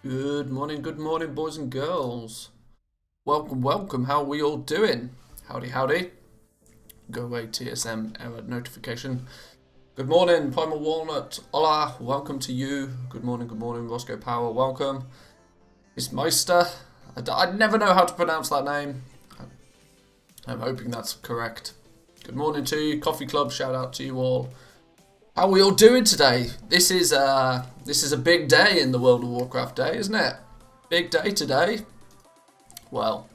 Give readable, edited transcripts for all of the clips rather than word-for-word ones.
Good morning, boys and girls. Welcome, welcome. How are we all doing? Howdy, howdy. Go away, TSM error notification. Good morning, Primal Walnut. Hola, welcome to you. Good morning, Roscoe Power. Welcome. It's Meister. I never know how to pronounce that name. I'm hoping that's correct. Good morning to you, Coffee Club. Shout out to you all. How are we all doing today? This is a big day in the World of Warcraft day, isn't it? Big day today. Well,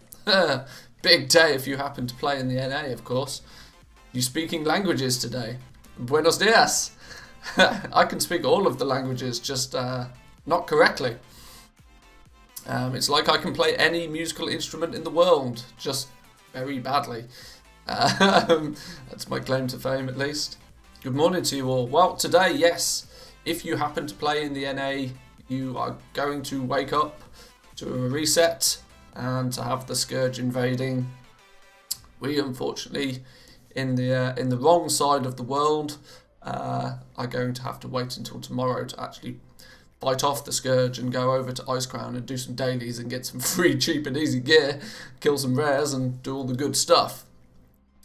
big day if you happen to play in the NA, of course. You speaking languages today? Buenos dias. I can speak all of the languages, just not correctly. It's like I can play any musical instrument in the world, just very badly. That's my claim to fame, at least. Good morning to you all. Well, today, yes, if you happen to play in the NA, you are going to wake up to a reset and to have the Scourge invading. We, unfortunately, in the wrong side of the world, are going to have to wait until tomorrow to actually fight off the Scourge and go over to Icecrown and do some dailies and get some free, cheap and easy gear, kill some rares and do all the good stuff.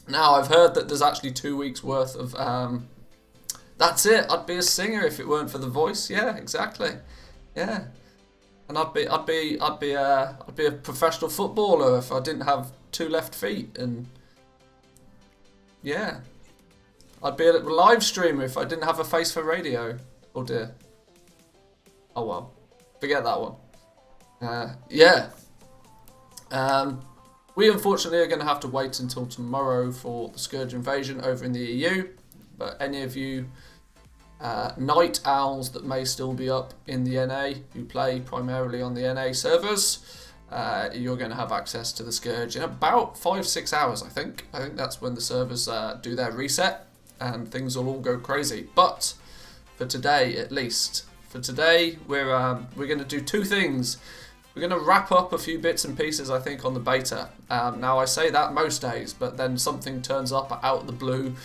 Now, I've heard that there's actually 2 weeks worth of... that's it, I'd be a singer if it weren't for the voice. Yeah, exactly. Yeah. And I'd be a professional footballer if I didn't have 2 left feet, and yeah. I'd be a live streamer if I didn't have a face for radio. Oh dear. Oh well, forget that one. Yeah. We unfortunately are going to have to wait until tomorrow for the Scourge invasion over in the EU. But any of you night owls that may still be up in the NA, who play primarily on the NA servers, you're going to have access to the Scourge in about 5-6 hours, I think. I think that's when the servers do their reset and things will all go crazy. But for today, at least. For today, we're going to do 2 things. We're going to wrap up a few bits and pieces, I think, on the beta. Now, I say that most days, but then something turns up out of the blue,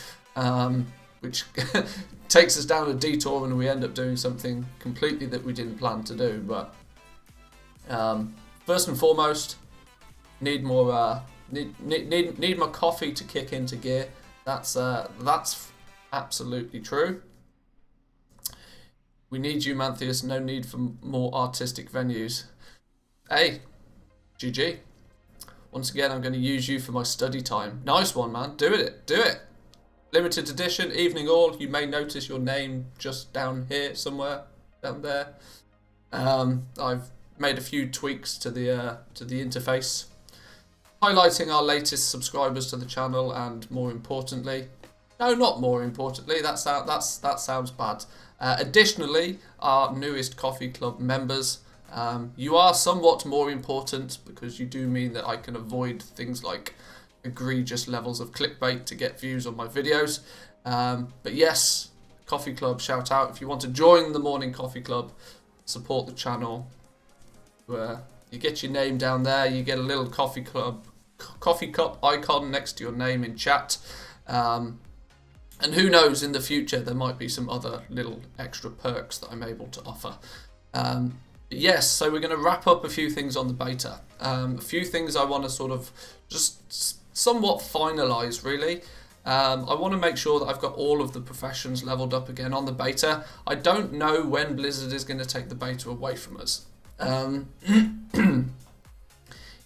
which takes us down a detour, and we end up doing something completely that we didn't plan to do. But first and foremost, need more coffee to kick into gear. That's absolutely true. We need you, Manthieus. No need for more artistic venues. Hey, GG. Once again, I'm going to use you for my study time. Nice one, man. Do it. Do it. Limited edition, evening all. You may notice your name just down here somewhere, down there. I've made a few tweaks to the interface, highlighting our latest subscribers to the channel, and more importantly, no, not more importantly. That sounds bad. Additionally, our newest Coffee Club members. You are somewhat more important because you do mean that I can avoid things like egregious levels of clickbait to get views on my videos. But yes, Coffee Club, shout out if you want to join the morning Coffee Club, support the channel. You get your name down there, you get a little coffee cup icon next to your name in chat. And who knows, in the future there might be some other little extra perks that I'm able to offer. Yes, so we're going to wrap up a few things on the beta. A few things I want to sort of just somewhat finalise, really. I want to make sure that I've got all of the professions leveled up again on the beta. I don't know when Blizzard is going to take the beta away from us.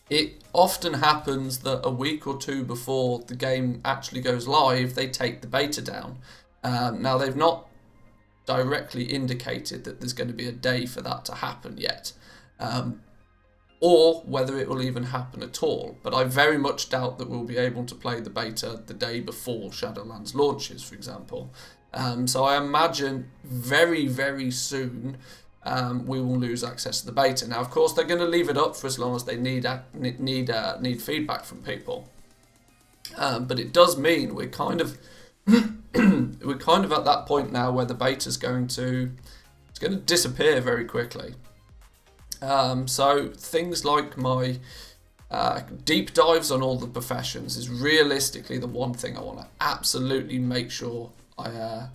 It often happens that a week or 2 before the game actually goes live, they take the beta down. Now, they've not directly indicated that there's going to be a day for that to happen yet, or whether it will even happen at all. But I very much doubt that we'll be able to play the beta the day before Shadowlands launches, for example. So I imagine very, very soon we will lose access to the beta. Now, of course, they're going to leave it up for as long as they need feedback from people. But it does mean we're kind of at that point now where the beta's going to disappear very quickly. So things like my deep dives on all the professions is realistically the one thing I want to absolutely make sure I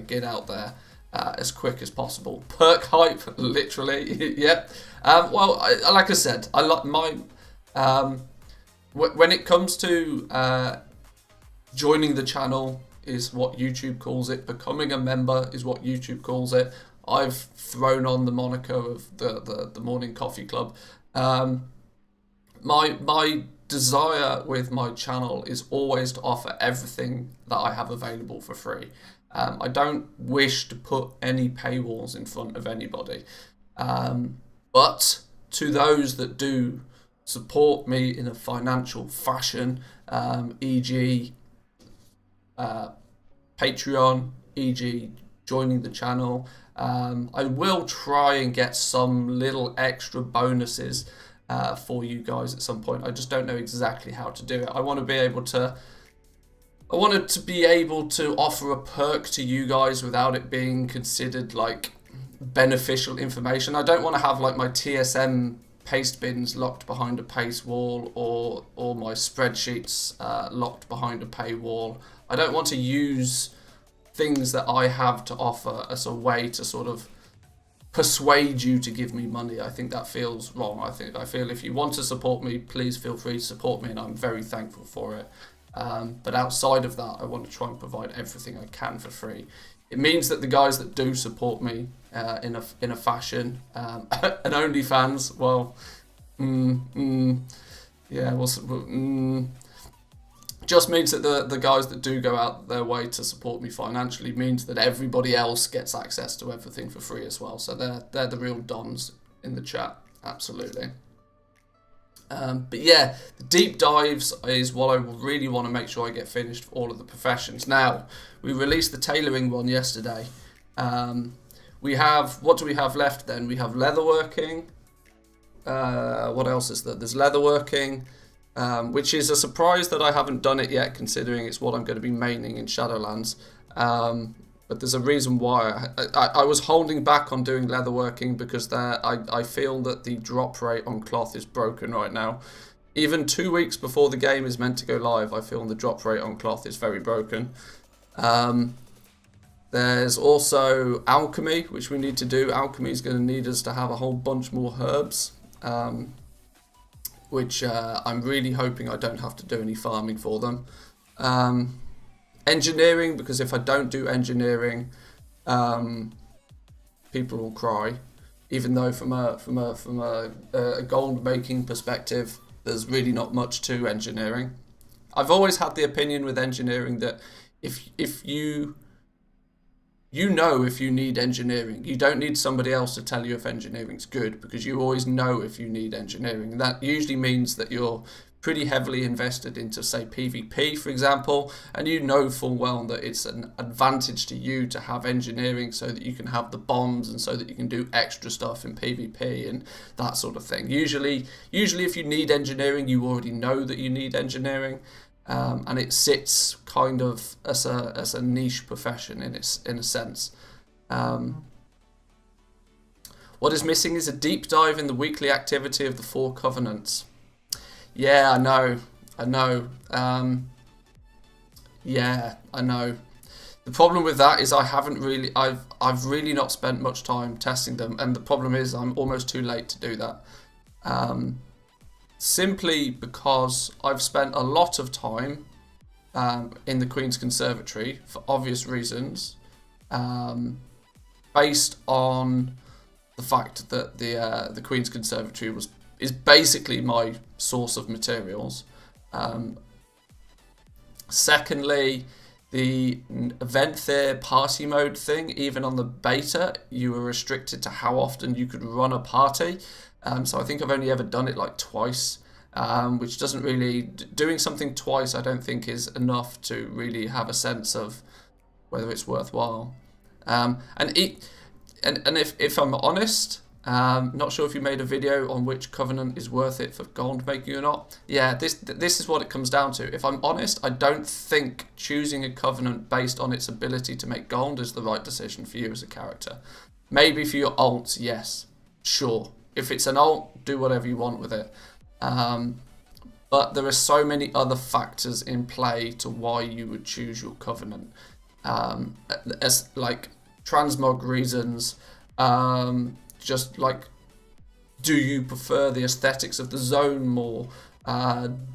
get out there as quick as possible. Perk hype, literally. Yep. Well, like I said, I like my when it comes to joining the channel is what YouTube calls it. Becoming a member is what YouTube calls it. I've thrown on the moniker of the Morning Coffee Club. my desire with my channel is always to offer everything that I have available for free. I don't wish to put any paywalls in front of anybody. But to those that do support me in a financial fashion, e.g. Patreon, e.g. joining the channel, I will try and get some little extra bonuses for you guys at some point. I just don't know exactly how to do it. I want to be able to offer a perk to you guys without it being considered like beneficial information. I don't want to have like my TSM paste bins locked behind a paywall or my spreadsheets locked behind a paywall. I don't want to use things that I have to offer as a way to sort of persuade you to give me money. I think that feels wrong. I feel if you want to support me, please feel free to support me, and I'm very thankful for it. But outside of that, I want to try and provide everything I can for free. It means that the guys that do support me in a fashion, and OnlyFans, well, just means that the guys that do go out their way to support me financially means that everybody else gets access to everything for free as well. So they're the real dons in the chat, absolutely. But yeah, the deep dives is what I really want to make sure I get finished for all of the professions. Now, we released the tailoring one yesterday. What do we have left then? We have leatherworking. What else is there? There's leatherworking, which is a surprise that I haven't done it yet, considering it's what I'm going to be maining in Shadowlands. But there's a reason why. I was holding back on doing leatherworking because I feel that the drop rate on cloth is broken right now. Even 2 weeks before the game is meant to go live, I feel the drop rate on cloth is very broken. There's also alchemy, which we need to do. Alchemy is going to need us to have a whole bunch more herbs, which I'm really hoping I don't have to do any farming for them. Engineering, because if I don't do engineering, people will cry. Even though from a gold making perspective, there's really not much to engineering. I've always had the opinion with engineering that if you know if you need engineering, you don't need somebody else to tell you if engineering's good, because you always know if you need engineering. That usually means that you're pretty heavily invested into, say, PvP, for example, and you know full well that it's an advantage to you to have engineering so that you can have the bombs and so that you can do extra stuff in PvP and that sort of thing. Usually if you need engineering, you already know that you need engineering, and it sits kind of as a niche profession in a sense. What is missing is a deep dive in the weekly activity of the 4 covenants. Yeah, I know. Yeah, I know. The problem with that is I've really not spent much time testing them, and the problem is I'm almost too late to do that. Simply because I've spent a lot of time in the Queen's Conservatory for obvious reasons, based on the fact that the Queen's Conservatory is basically my source of materials. Secondly, the event there party mode thing, even on the beta, you were restricted to how often you could run a party. So I think I've only ever done it like twice, which doesn't really, doing something twice I don't think is enough to really have a sense of whether it's worthwhile. And if I'm honest, not sure if you made a video on which covenant is worth it for gold making or not. Yeah, this is what it comes down to. If I'm honest, I don't think choosing a covenant based on its ability to make gold is the right decision for you as a character. Maybe for your alts, yes, sure. If it's an alt, do whatever you want with it. But there are so many other factors in play to why you would choose your covenant. As like transmog reasons, just like, do you prefer the aesthetics of the zone more?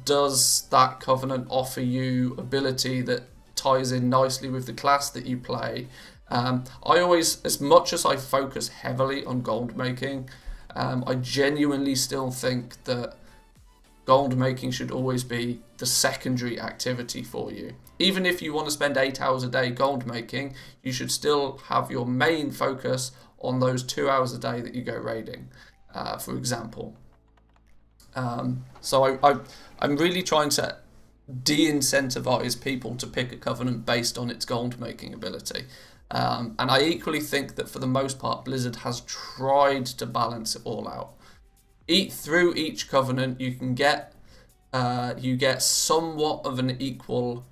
Does that covenant offer you ability that ties in nicely with the class that you play? I always, as much as I focus heavily on gold making, I genuinely still think that gold making should always be the secondary activity for you. Even if you want to spend 8 hours a day gold making, you should still have your main focus on those 2 hours a day that you go raiding, for example. So I'm really trying to de-incentivize people to pick a covenant based on its gold making ability. And I equally think that for the most part, Blizzard has tried to balance it all out. Through each covenant, you can get somewhat of an equal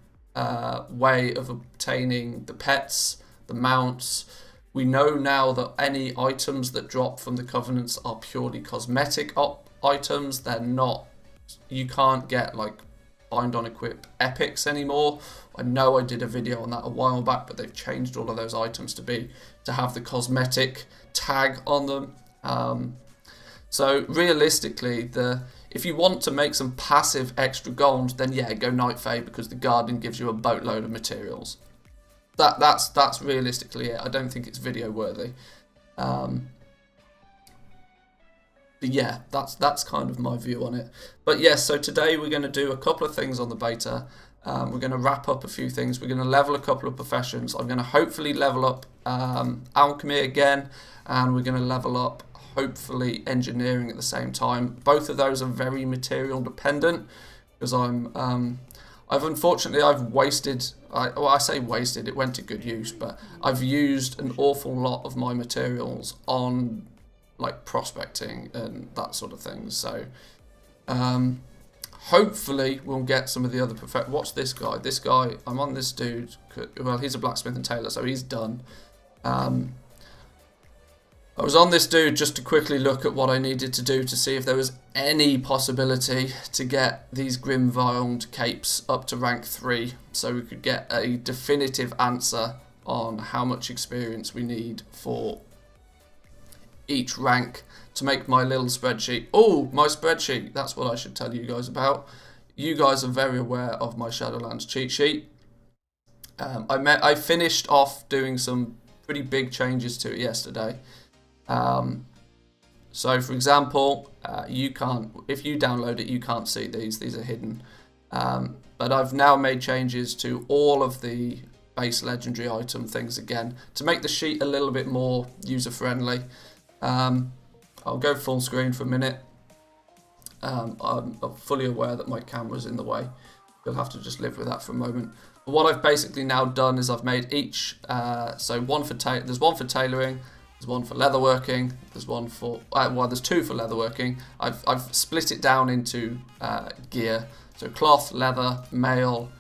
way of obtaining the pets, the mounts. We know now that any items that drop from the covenants are purely cosmetic items. They're not. You can't get like bind on equip epics anymore. I know I did a video on that a while back, but they've changed all of those items to have the cosmetic tag on them. So realistically, if you want to make some passive extra gold, then yeah, go Night Fae, because the Guardian gives you a boatload of materials. That's realistically it. I don't think it's video worthy. But yeah, that's kind of my view on it. But yes, so today we're going to do a couple of things on the beta. We're going to wrap up a few things. We're going to level a couple of professions. I'm going to hopefully level up alchemy again, and we're going to level up hopefully engineering at the same time. Both of those are very material dependent, because I've wasted, I say wasted, it went to good use, but I've used an awful lot of my materials on like prospecting and that sort of thing. So hopefully we'll get some of the other watch this guy, I'm on this dude, well, he's a blacksmith and tailor, so he's done. I was on this dude just to quickly look at what I needed to do to see if there was any possibility to get these Grim-Viled capes up to rank 3, so we could get a definitive answer on how much experience we need for each rank to make my little spreadsheet. Oh, my spreadsheet, that's what I should tell you guys about. You guys are very aware of my Shadowlands cheat sheet. I finished off doing some pretty big changes to it yesterday. So for example, if you download it, you can't see these are hidden. But I've now made changes to all of the base legendary item things again to make the sheet a little bit more user friendly. I'll go full screen for a minute. I'm fully aware that my camera's in the way. You'll have to just live with that for a moment. But what I've basically now done is I've made each, so there's one for tailoring, there's one for leatherworking, there's one for, there's two for leatherworking. I've split it down into gear, so cloth, leather, mail,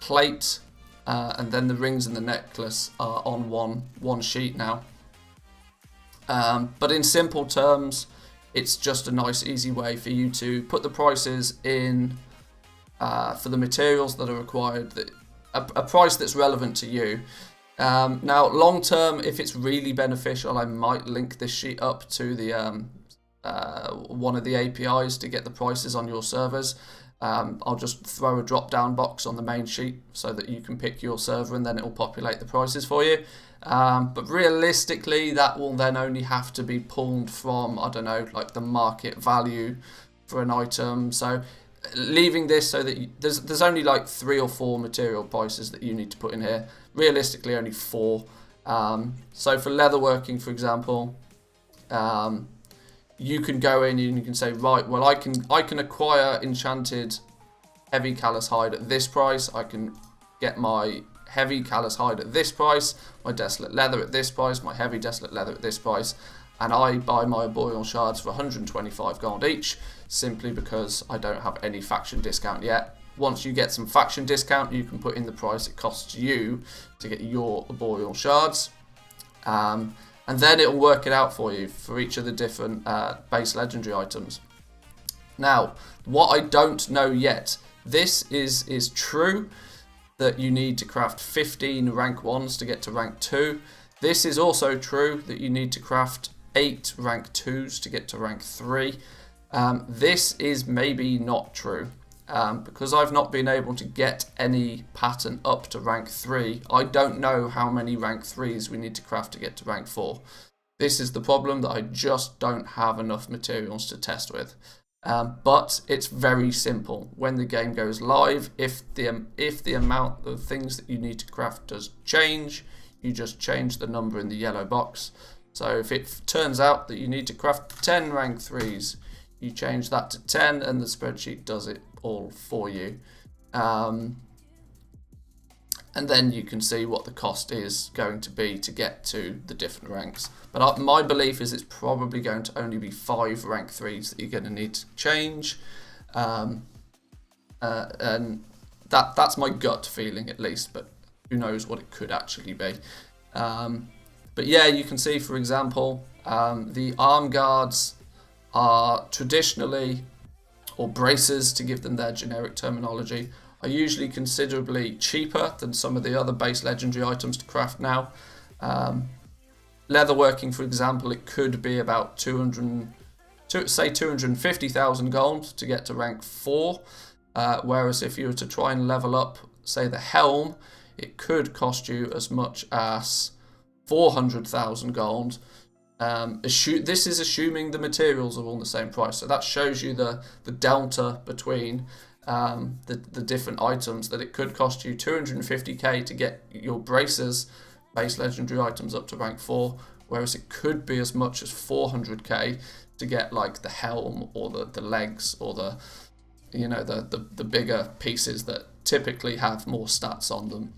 plate, and then the rings and the necklace are on one sheet now. But in simple terms, it's just a nice easy way for you to put the prices in for the materials that are required, a price that's relevant to you. Now, long term, if it's really beneficial, I might link this sheet up to the one of the APIs to get the prices on your servers. I'll just throw a drop down box on the main sheet so that you can pick your server and then it will populate the prices for you. But realistically, that will then only have to be pulled from, I don't know, like the market value for an item. So leaving this so that there's only like 3 or 4 material prices that you need to put in here. Realistically, only 4. So for leatherworking, for example, you can go in and you can say, right, well, I can acquire enchanted heavy callous hide at this price. I can get my heavy callous hide at this price, my desolate leather at this price, my heavy desolate leather at this price, and I buy my arboreal shards for 125 gold each, simply because I don't have any faction discount yet. Once you get some faction discount, you can put in the price it costs you to get your arboreal shards, and then it'll work it out for you for each of the different base legendary items. Now, what I don't know yet, this is true that you need to craft 15 rank 1s to get to rank 2. This is also true that you need to craft 8 rank 2s to get to rank 3. This is maybe not true. Because I've not been able to get any pattern up to rank 3, I don't know how many rank 3s we need to craft to get to rank 4. This is the problem, that I just don't have enough materials to test with. But it's very simple. When the game goes live, if the amount of things that you need to craft does change, you just change the number in the yellow box. So if it turns out that you need to craft 10 rank 3s, you change that to 10 and the spreadsheet does it all for you. And then you can see what the cost is going to be to get to the different ranks. But my belief is it's probably going to only be 5 rank 3s that you're going to need to change. And that's my gut feeling at least, but who knows what it could actually be. But yeah, you can see, for example, the arm guards are traditionally, or bracers to give them their generic terminology, are usually considerably cheaper than some of the other base legendary items to craft now. Leatherworking, for example, it could be about 250,000 gold to get to rank 4, whereas if you were to try and level up, say, the helm, it could cost you as much as 400,000 gold. This is assuming the materials are all the same price, so that shows you the delta between the different items, that it could cost you 250k to get your bracers base legendary items up to rank 4, whereas it could be as much as 400k to get like the helm or the legs or the bigger pieces that typically have more stats on them.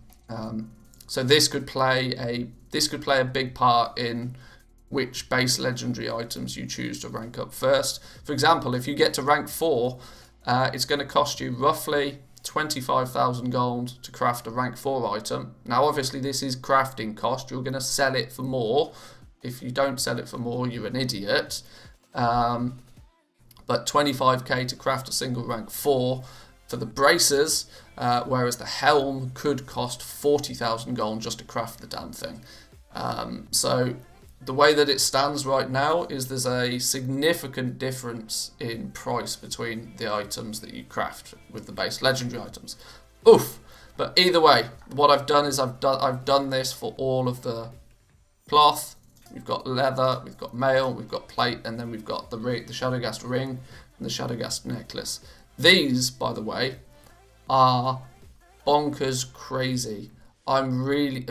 So this could play a big part in which base legendary items you choose to rank up first. For example, if you get to rank 4, it's going to cost you roughly 25,000 gold to craft a rank 4 item. Now obviously this is crafting cost, you're going to sell it for more. If you don't sell it for more, you're an idiot. But 25k to craft a single rank 4 for the bracers, whereas the helm could cost 40,000 gold just to craft the damn thing. So the way that it stands right now is there's a significant difference in price between the items that you craft with the base legendary items. Oof! But either way, what I've done is I've done this for all of the cloth. We've got leather, we've got mail, we've got plate, and then we've got the Shadowgast ring and the Shadowgast necklace. These, by the way, are bonkers crazy. I'm really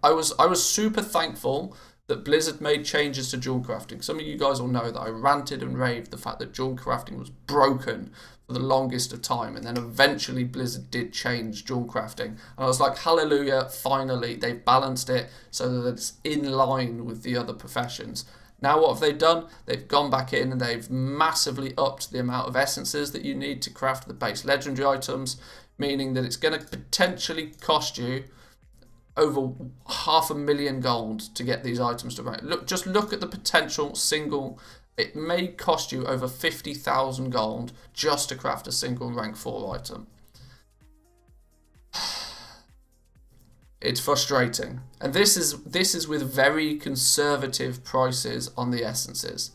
I was super thankful that Blizzard made changes to jewel crafting. Some of you guys will know that I ranted and raved the fact that jewel crafting was broken for the longest of time, and then eventually Blizzard did change jewel crafting, and I was like, hallelujah, finally they've balanced it so that it's in line with the other professions. Now what have they done? They've gone back in and they've massively upped the amount of essences that you need to craft the base legendary items, meaning that it's going to potentially cost you over 500,000 gold to get these items to rank. Just look at the potential single. It may cost you over 50,000 gold just to craft a single rank 4 item. It's frustrating, and this is with very conservative prices on the essences.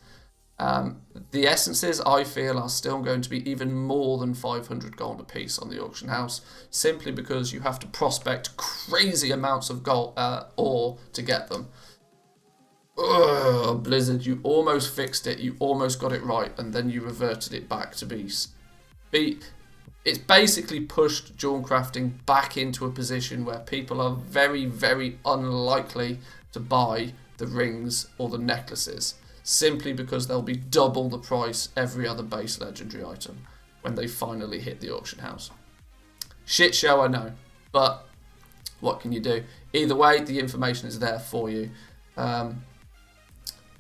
The essences, I feel, are still going to be even more than 500 gold a piece on the auction house, simply because you have to prospect crazy amounts of gold ore to get them. Ugh, Blizzard, you almost fixed it, you almost got it right, and then you reverted it back to be. It's basically pushed jewel crafting back into a position where people are very, very unlikely to buy the rings or the necklaces, simply because they'll be double the price every other base legendary item when they finally hit the auction house. Shit show, I know, but what can you do? Either way, the information is there for you.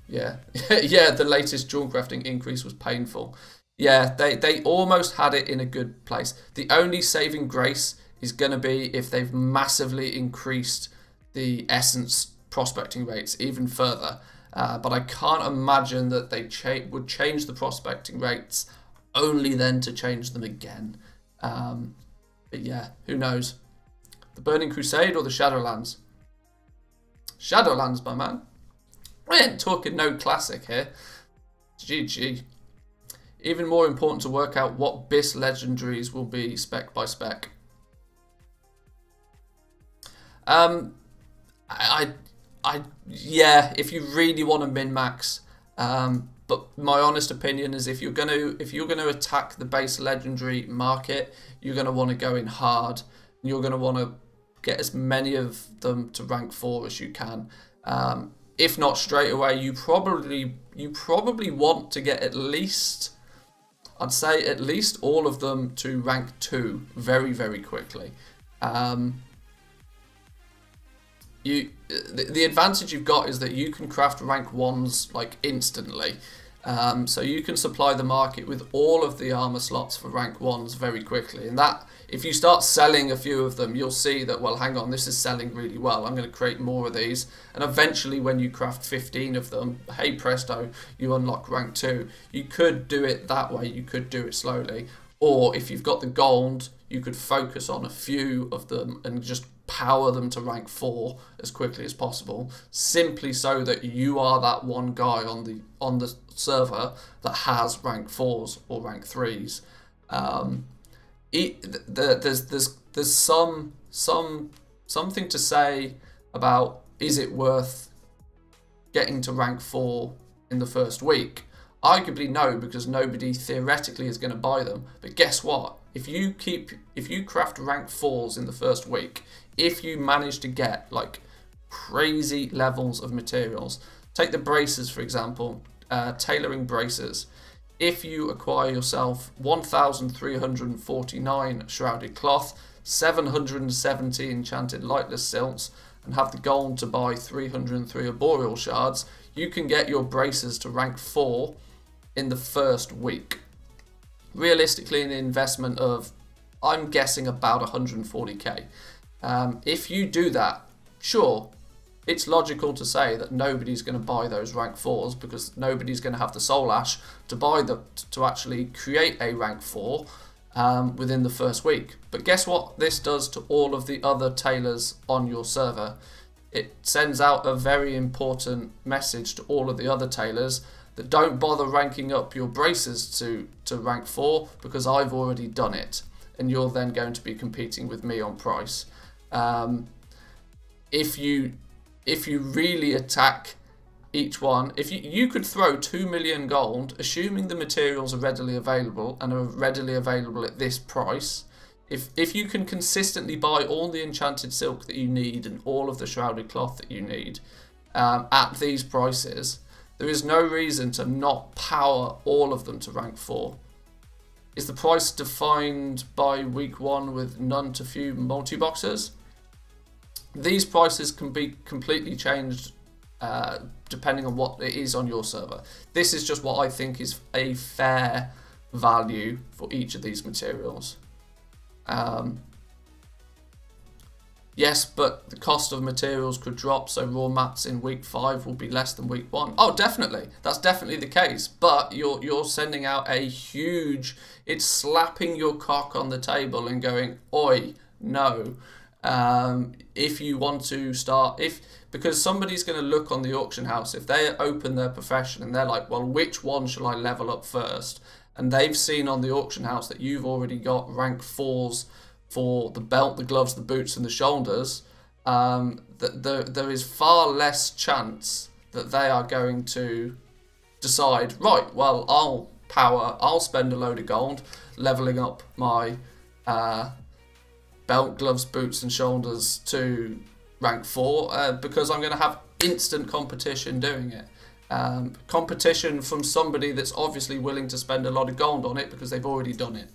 Yeah, the latest jewel crafting increase was painful. Yeah, they almost had it in a good place. The only saving grace is going to be if they've massively increased the essence prospecting rates even further. But I can't imagine that they would change the prospecting rates only then to change them again. But yeah, who knows? The Burning Crusade or the Shadowlands? Shadowlands, my man. We ain't talking no classic here. GG. Even more important to work out what BIS legendaries will be spec by spec. Yeah, if you really want to min-max, but But my honest opinion is if you're gonna attack the base legendary market, you're gonna want to go in hard. You're gonna want to get as many of them to rank 4 as you can. If not straight away, you probably want to get at least, I'd say at least all of them to rank 2 very, very quickly. The advantage you've got is that you can craft rank 1s like instantly. So you can supply the market with all of the armor slots for rank 1s very quickly. And that, if you start selling a few of them, you'll see that, well, hang on, this is selling really well. I'm going to create more of these. And eventually when you craft 15 of them, hey presto, you unlock rank 2. You could do it that way. You could do it slowly. Or if you've got the gold, you could focus on a few of them and just power them to rank 4 as quickly as possible, simply so that you are that one guy on the server that has rank 4s or rank 3s. There's something to say about, is it worth getting to rank 4 in the first week? Arguably no, because nobody theoretically is going to buy them. But guess what? If you craft rank 4s in the first week, if you manage to get like crazy levels of materials, take the braces for example, tailoring braces. If you acquire yourself 1,349 shrouded cloth, 770 enchanted lightless silts, and have the gold to buy 303 arboreal shards, you can get your braces to rank 4 in the first week. Realistically, an investment of, I'm guessing, about 140k. If you do that, sure, it's logical to say that nobody's going to buy those rank 4s because nobody's going to have the soul ash to buy them to actually create a rank 4 within the first week. But guess what this does to all of the other tailors on your server? It sends out a very important message to all of the other tailors that don't bother ranking up your braces to rank 4 because I've already done it, and you're then going to be competing with me on price. If you really attack each one, if you could throw 2 million gold, assuming the materials are readily available and are readily available at this price. If you can consistently buy all the enchanted silk that you need and all of the shrouded cloth that you need at these prices, there is no reason to not power all of them to rank 4. Is the price defined by week 1 with none to few multi-boxers? These prices can be completely changed depending on what it is on your server. This is just what I think is a fair value for each of these materials. Yes, but the cost of materials could drop, so raw mats in week 5 will be less than week 1. Oh, definitely. That's definitely the case. But you're sending out a huge... It's slapping your cock on the table and going, oi, no. If you want to start... Because somebody's going to look on the auction house. If they open their profession and they're like, well, which one shall I level up first? And they've seen on the auction house that you've already got rank 4s for the belt, the gloves, the boots and the shoulders, there is far less chance that they are going to decide, right, well, I'll spend a load of gold leveling up my belt, gloves, boots and shoulders to rank 4 because I'm going to have instant competition doing it. Competition from somebody that's obviously willing to spend a lot of gold on it because they've already done it.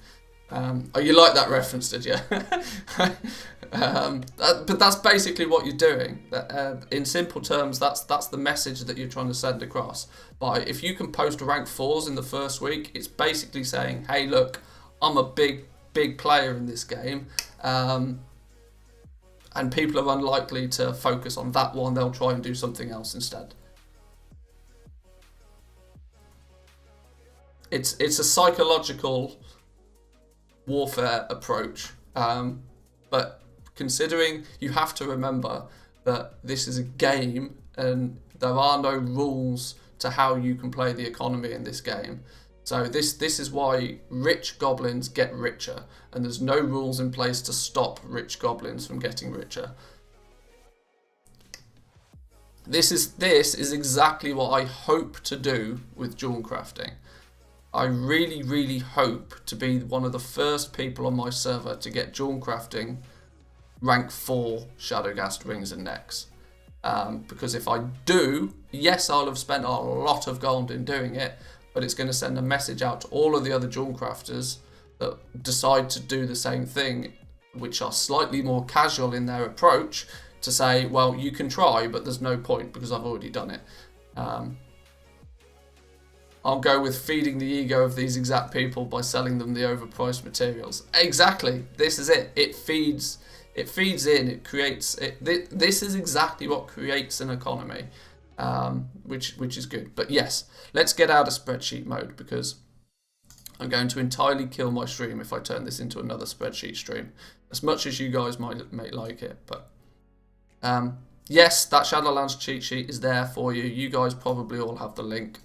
Oh, you like that reference, did you? But that's basically what you're doing. In simple terms, that's the message that you're trying to send across. But if you can post rank 4s in the first week, it's basically saying, hey, look, I'm a big player in this game. And people are unlikely to focus on that one. They'll try and do something else instead. It's a psychological warfare approach, but considering you have to remember that this is a game and there are no rules to how you can play the economy in this game. So this is why rich goblins get richer, and there's no rules in place to stop rich goblins from getting richer. This is exactly what I hope to do with jewel crafting. I really, really hope to be one of the first people on my server to get jewel crafting rank 4 Shadowghast rings and necks. Because if I do, yes, I'll have spent a lot of gold in doing it, but it's going to send a message out to all of the other jewel crafters that decide to do the same thing, which are slightly more casual in their approach, to say, well, you can try, but there's no point because I've already done it. I'll go with feeding the ego of these exact people by selling them the overpriced materials. Exactly, this is it. It feeds in, it creates it. This is exactly what creates an economy, which is good. But yes, let's get out of spreadsheet mode, because I'm going to entirely kill my stream if I turn this into another spreadsheet stream, as much as you guys might like it. But yes, that Shadowlands cheat sheet is there for you. You guys probably all have the link.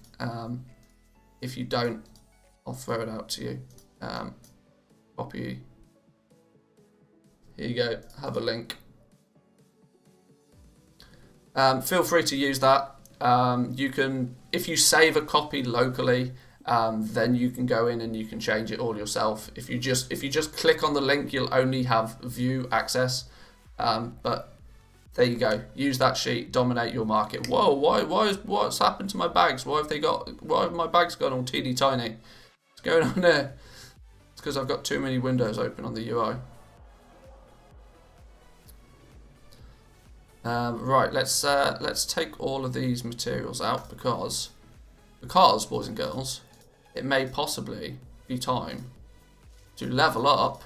If you don't, I'll throw it out to you. Copy. Here you go. Have a link. Feel free to use that. You can, if you save a copy locally, then you can go in and you can change it all yourself. If you just click on the link, you'll only have view access. But there you go. Use that sheet. Dominate your market. Whoa! What's happened to my bags? Why have my bags gone all teeny tiny? What's going on there? It's because I've got too many windows open on the UI. Right. Let's take all of these materials out because boys and girls, it may possibly be time to level up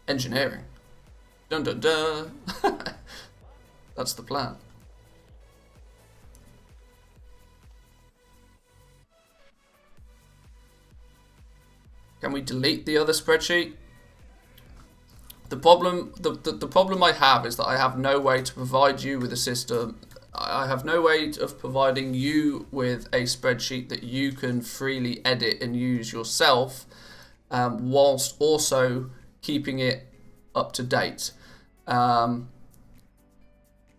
engineering. Dun dun dun. That's the plan. Can we delete the other spreadsheet? The problem I have is that I have no way to provide you with a system. I have no way of providing you with a spreadsheet that you can freely edit and use yourself, whilst also keeping it up to date.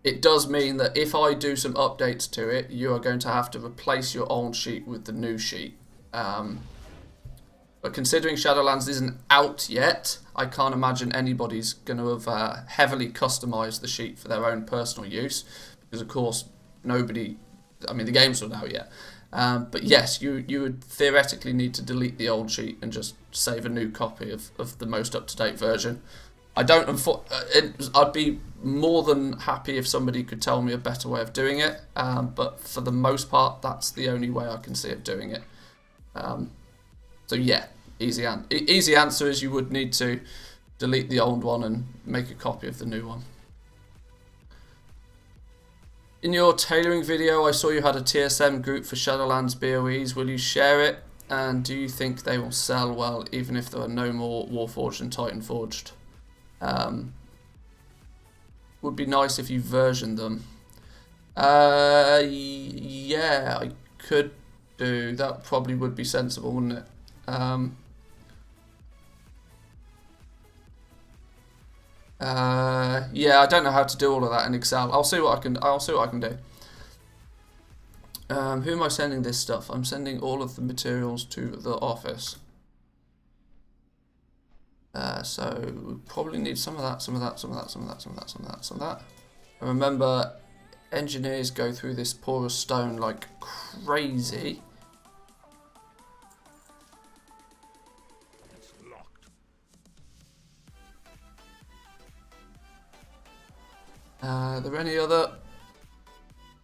It does mean that if I do some updates to it, you are going to have to replace your old sheet with the new sheet. But considering Shadowlands isn't out yet, I can't imagine anybody's going to have heavily customized the sheet for their own personal use, because of course the game's not out yet. But yes, you would theoretically need to delete the old sheet and just save a new copy of the most up-to-date version. I'd be more than happy if somebody could tell me a better way of doing it, but for the most part, that's the only way I can see of doing it. So yeah, easy answer is you would need to delete the old one and make a copy of the new one. In your tailoring video, I saw you had a TSM group for Shadowlands BOEs. Will you share it? And do you think they will sell well, even if there are no more Warforged and Titanforged? Would be nice if you versioned them. Yeah, I could do. That probably would be sensible, wouldn't it? Yeah, I don't know how to do all of that in Excel. I'll see what I can do. Who am I sending this stuff? I'm sending all of the materials to the office. So we probably need some of that. And remember, engineers go through this porous stone like crazy. It's locked. Are there any other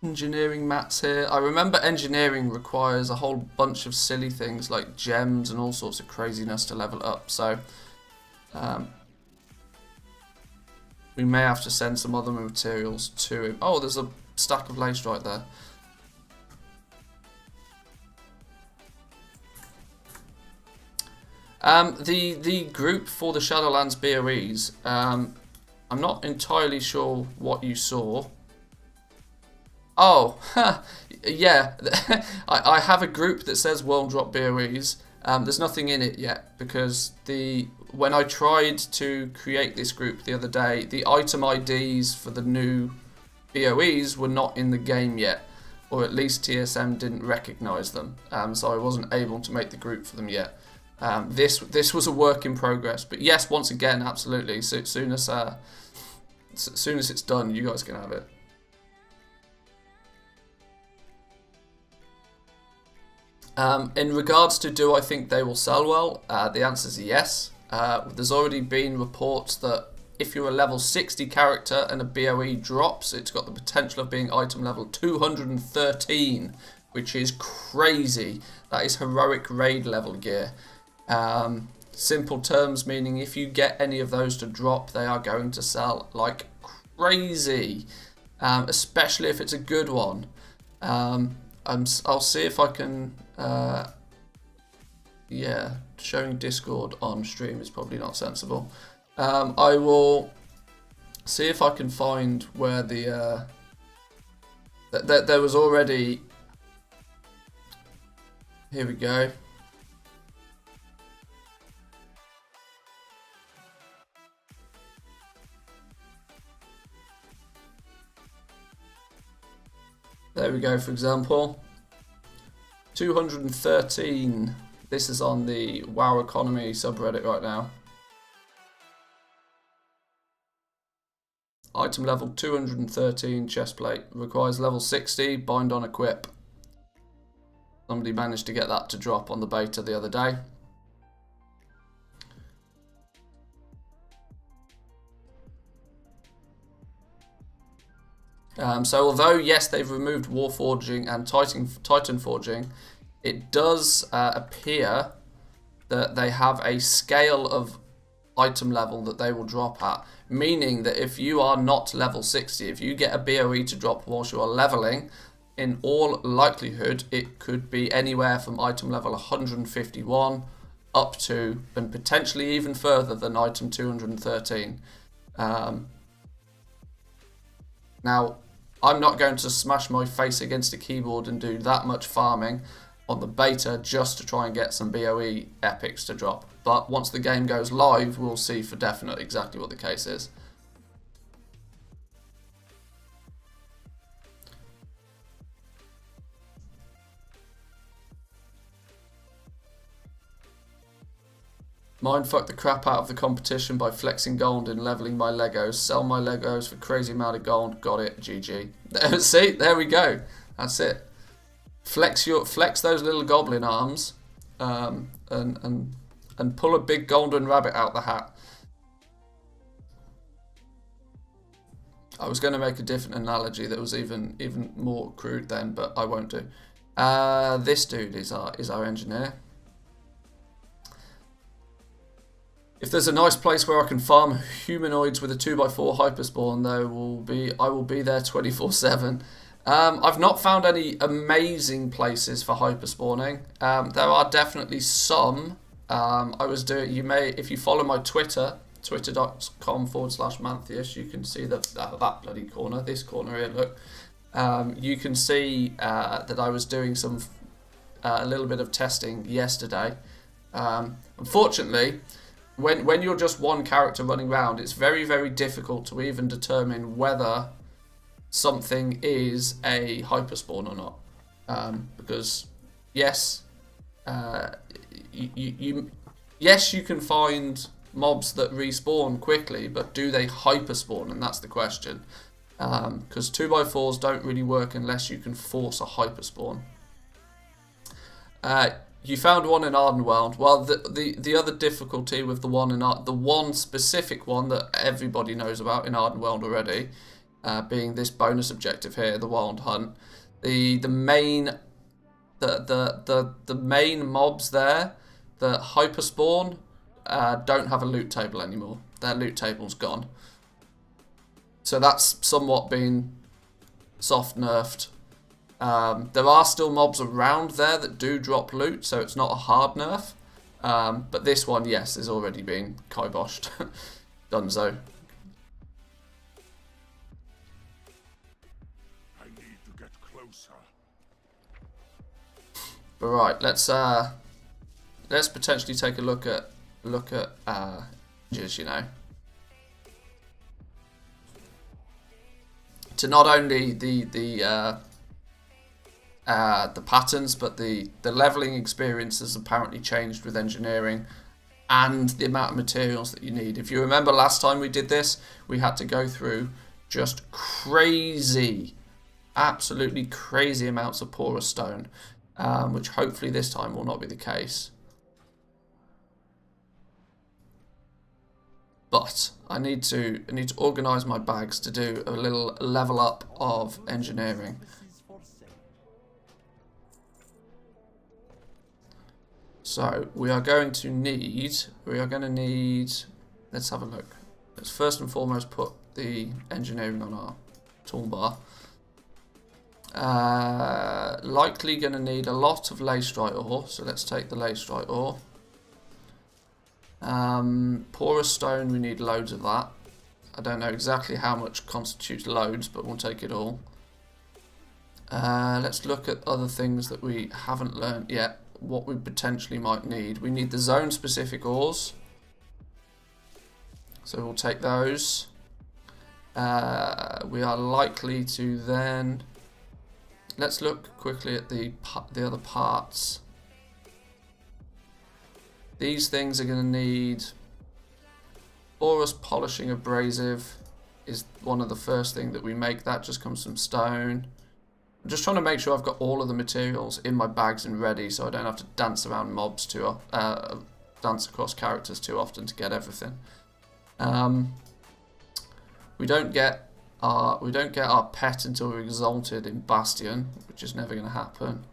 engineering mats here? I remember engineering requires a whole bunch of silly things like gems and all sorts of craziness to level up, so we may have to send some other materials to him. Oh, there's a stack of lace right there. The group for the Shadowlands BOEs, I'm not entirely sure what you saw. Oh, yeah, I have a group that says World Drop BOEs. There's nothing in it yet because when I tried to create this group the other day, the item IDs for the new BOEs were not in the game yet, or at least TSM didn't recognise them, so I wasn't able to make the group for them yet. This was a work in progress, but yes, once again, absolutely. So as soon as it's done, you guys can have it. In regards to do I think they will sell well, the answer is yes. There's already been reports that if you're a level 60 character and a BOE drops, it's got the potential of being item level 213, which is crazy. That is heroic raid level gear. Simple terms meaning if you get any of those to drop, they are going to sell like crazy, especially if it's a good one. I'll see if I can, yeah, showing Discord on stream is probably not sensible. I will see if I can find where the, there was already, here we go. There we go, for example. 213. This is on the WoW Economy subreddit right now. Item level 213 chestplate. Requires level 60, bind on equip. Somebody managed to get that to drop on the beta the other day. So although, yes, they've removed Warforging and Titan Forging, it does appear that they have a scale of item level that they will drop at. Meaning that if you are not level 60, if you get a BOE to drop whilst you are leveling, in all likelihood, it could be anywhere from item level 151 up to, and potentially even further than item 213. Now, I'm not going to smash my face against a keyboard and do that much farming on the beta just to try and get some BOE epics to drop. But once the game goes live, we'll see for definite exactly what the case is. Mindfuck the crap out of the competition by flexing gold and leveling my Legos. Sell my Legos for crazy amount of gold. Got it. GG. See, there we go. That's it. Flex those little goblin arms, and pull a big golden rabbit out the hat. I was going to make a different analogy that was even more crude then, but I won't do. This dude is our engineer. If there's a nice place where I can farm humanoids with a 2x4 hyperspawn, I will be there 24/7. I've not found any amazing places for hyperspawning. There are definitely some. If you follow my Twitter, twitter.com/Manthieus, you can see that bloody corner, this corner here, look. You can see that I was doing a little bit of testing yesterday. Unfortunately, when you're just one character running around, it's very, very difficult to even determine whether something is a hyperspawn or not. Because yes, you can find mobs that respawn quickly, but do they hyperspawn? And that's the question. Because 2x4s don't really work unless you can force a hyperspawn. You found one in Ardenweld. Well, the other difficulty with the one specific one that everybody knows about in Ardenweld already, being this bonus objective here, the Wild Hunt. The main mobs there, the hyperspawn, don't have a loot table anymore. Their loot table's gone. So that's somewhat been soft nerfed. There are still mobs around there that do drop loot, so it's not a hard nerf. But this one, yes, has already been kiboshed. Dunzo. I need to get closer. But right, let's potentially take a look at just, you know. to not only the patterns, but the leveling experience has apparently changed with engineering, and the amount of materials that you need. If you remember last time we did this, we had to go through just crazy, absolutely crazy amounts of porous stone, which hopefully this time will not be the case. But I need to organise my bags to do a little level up of engineering. So we are going to need, let's have a look. Let's first and foremost put the engineering on our toolbar. Likely going to need a lot of lacerite ore, so let's take the lacerite ore. Porous stone, we need loads of that. I don't know exactly how much constitutes loads, but we'll take it all. Let's look at other things that we haven't learnt yet, what we potentially might need. We need the zone specific ores, so we'll take those. We are likely to then, let's look quickly at the other parts. These things are going to need porous polishing abrasive is one of the first thing that we make. That just comes from stone. I'm just trying to make sure I've got all of the materials in my bags and ready, so I don't have to dance around mobs dance across characters too often to get everything. We don't get our pet until we're exalted in Bastion, which is never going to happen.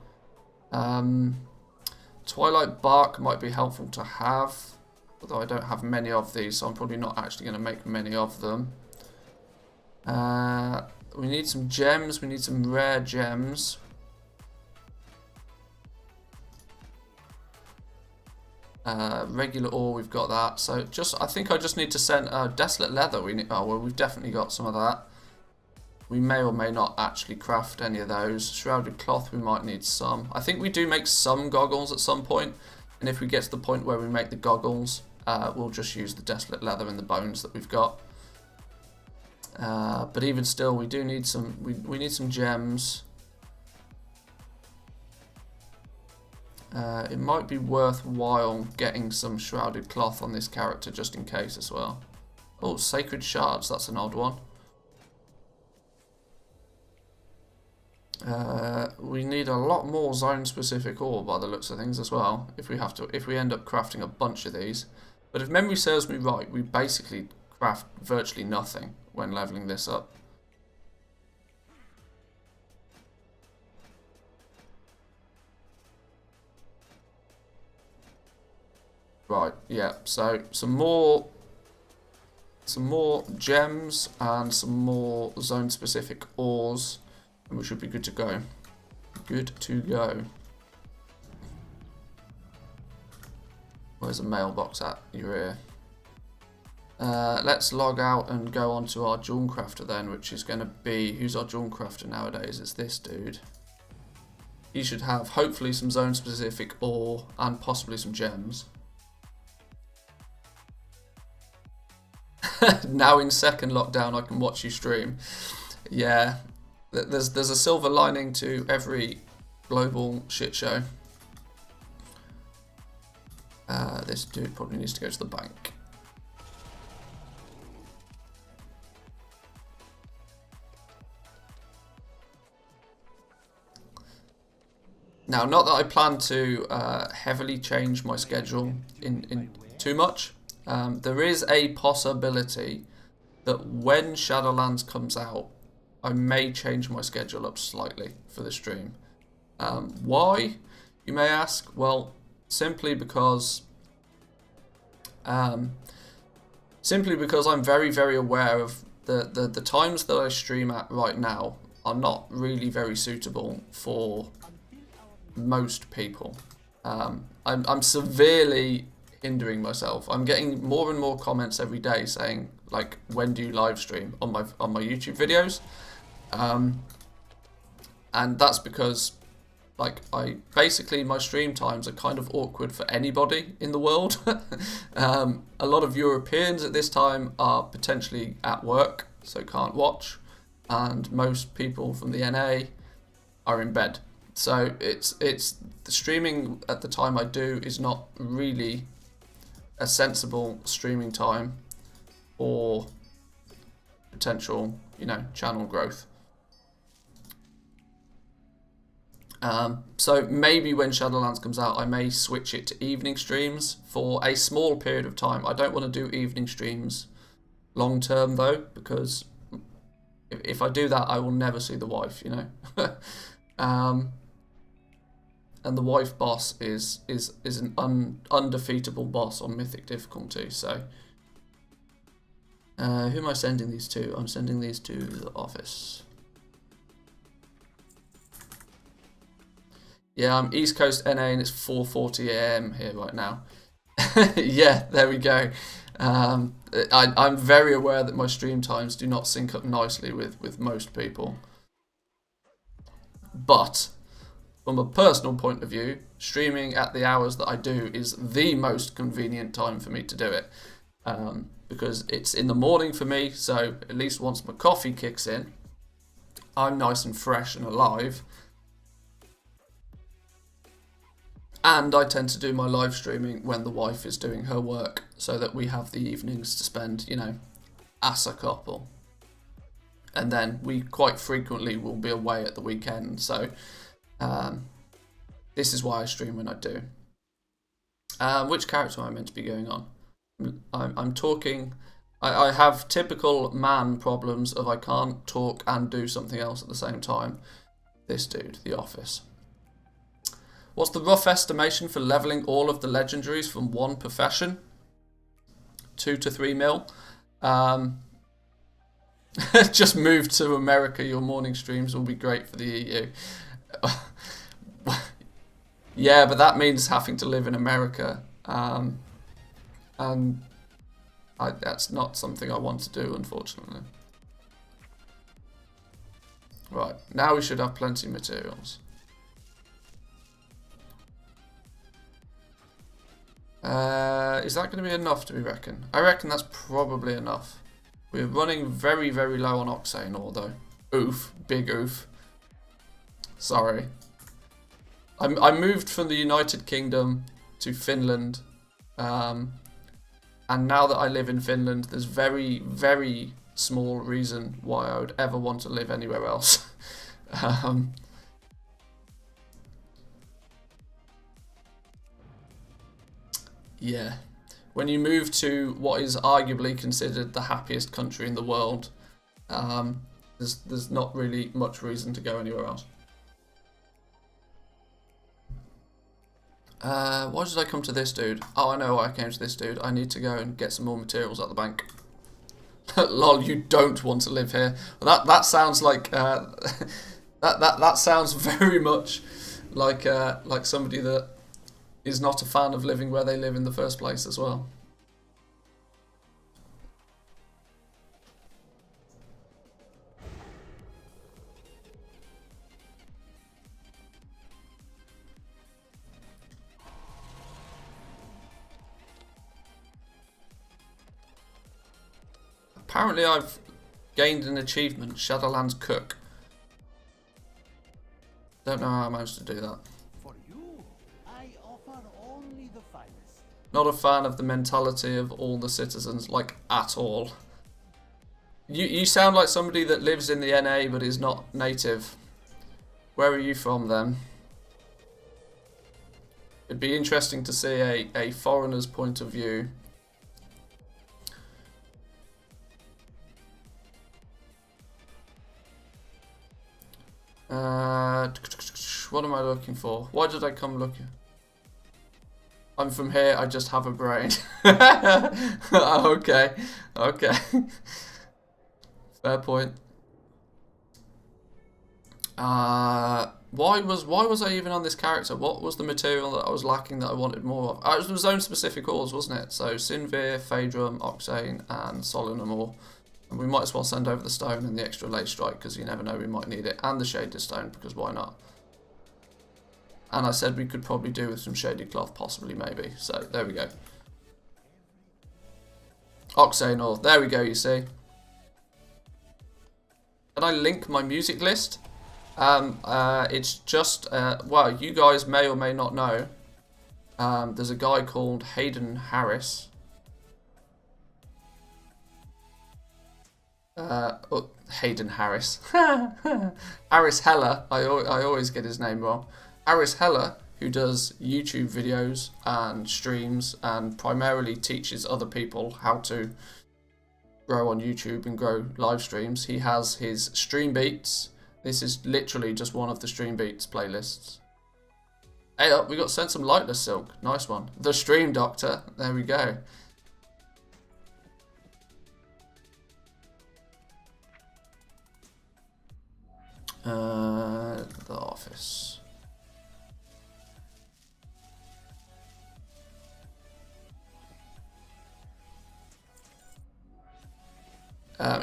Twilight bark might be helpful to have, although I don't have many of these, so I'm probably not actually going to make many of them. We need some gems, we need some rare gems. Regular ore, we've got that. So I think I just need to send desolate leather. Well, we've definitely got some of that. We may or may not actually craft any of those. Shrouded cloth, we might need some. I think we do make some goggles at some point, and if we get to the point where we make the goggles, we'll just use the desolate leather and the bones that we've got. But even still, we do need some. We need some gems. It might be worthwhile getting some shrouded cloth on this character just in case as well. Oh, sacred shards. That's an odd one. We need a lot more zone-specific ore by the looks of things as well. If we end up crafting a bunch of these, but if memory serves me right, we basically craft virtually nothing when leveling this up. Right, yeah. So some more gems and some more zone-specific ores, and we should be good to go. Good to go. Where's the mailbox at? You're here. Let's log out and go on to our Jewel Crafter then, which is going to be... Who's our Jewel Crafter nowadays? It's this dude. He should have, hopefully, some zone-specific ore and possibly some gems. Now in second lockdown, I can watch you stream. Yeah, there's a silver lining to every global shit show. This dude probably needs to go to the bank. Now, not that I plan to heavily change my schedule in too much. There is a possibility that when Shadowlands comes out, I may change my schedule up slightly for the stream. Why, you may ask? Well, simply because I'm very, very aware of the times that I stream at right now are not really very suitable for most people. I'm severely hindering myself. I'm getting more and more comments every day saying, like, when do you live stream on my YouTube videos? And that's because, like, basically my stream times are kind of awkward for anybody in the world. A lot of Europeans at this time are potentially at work, so can't watch. and most people from the NA are in bed. So it's the streaming at the time I do is not really a sensible streaming time or potential, channel growth. So maybe when Shadowlands comes out, I may switch it to evening streams for a small period of time. I don't want to do evening streams long term though, because if I do that, I will never see the wife, And the wife boss is an undefeatable boss on Mythic difficulty. So, who am I sending these to? I'm sending these to the office. Yeah, I'm East Coast NA and it's 4:40 AM here right now. Yeah, there we go. I'm very aware that my stream times do not sync up nicely with most people. But from a personal point of view, streaming at the hours that I do is the most convenient time for me to do it. Because it's in the morning for me, so at least once my coffee kicks in, I'm nice and fresh and alive. And I tend to do my live streaming when the wife is doing her work, so that we have the evenings to spend, as a couple. And then we quite frequently will be away at the weekend, so this is why I stream when I do. Which character am I meant to be going on? I'm talking... I have typical man problems of I can't talk and do something else at the same time. This dude, the office. What's the rough estimation for leveling all of the legendaries from one profession? 2 to 3 mil. Just move to America. Your morning streams will be great for the EU. Yeah, but that means having to live in America. And that's not something I want to do, unfortunately. Right, now we should have plenty of materials. Is that going to be enough, do we reckon? I reckon that's probably enough. We're running very, very low on Oxane ore, though. Oof. Big oof. Sorry. I moved from the United Kingdom to Finland. And now that I live in Finland, there's very, very small reason why I would ever want to live anywhere else. Yeah. When you move to what is arguably considered the happiest country in the world, there's not really much reason to go anywhere else. Why did I come to this dude? Oh, I know why I came to this dude. I need to go and get some more materials at the bank. Lol, you don't want to live here. Well, that sounds like that sounds very much like somebody that is not a fan of living where they live in the first place as well. Apparently I've gained an achievement, Shadowlands Cook. Don't know how I managed to do that. For you, I offer only the finest. Not a fan of the mentality of all the citizens, like, at all. You sound like somebody that lives in the NA but is not native. Where are you from then? It'd be interesting to see a foreigner's point of view. What am I looking for? Why did I come looking? I'm from here, I just have a brain. Okay. Okay. Fair point. Why was I even on this character? What was the material that I was lacking that I wanted more of? It was zone specific ores, wasn't it? So Sinvir, Phaedrum, Oxane, and Solemn ore. And we might as well send over the stone and the extra lay strike because you never know, we might need it. And the shaded stone, because why not? And I said we could probably do with some shaded cloth, possibly, maybe. So, there we go. Oxane ore. There we go, you see. Can I link my music list? It's just, well, you guys may or may not know. There's a guy called Hayden Harris. Hayden Harris. Harris Heller. I always get his name wrong. Harris Heller, who does YouTube videos and streams and primarily teaches other people how to grow on YouTube and grow live streams. He has his Stream Beats. This is literally just one of the Stream Beats playlists. Hey, we got sent some lightless silk. Nice one. The Stream Doctor. There we go. The office.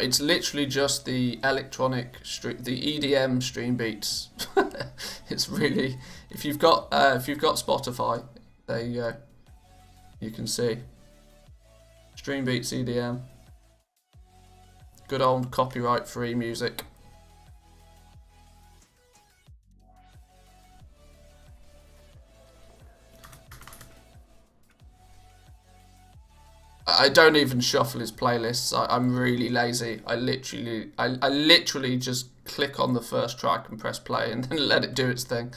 It's literally just the electronic, the EDM Stream Beats. It's really, if you've got Spotify, there you go. You can see Stream Beats EDM. Good old copyright-free music. I don't even shuffle his playlists. I'm really lazy. I literally just click on the first track and press play and then let it do its thing.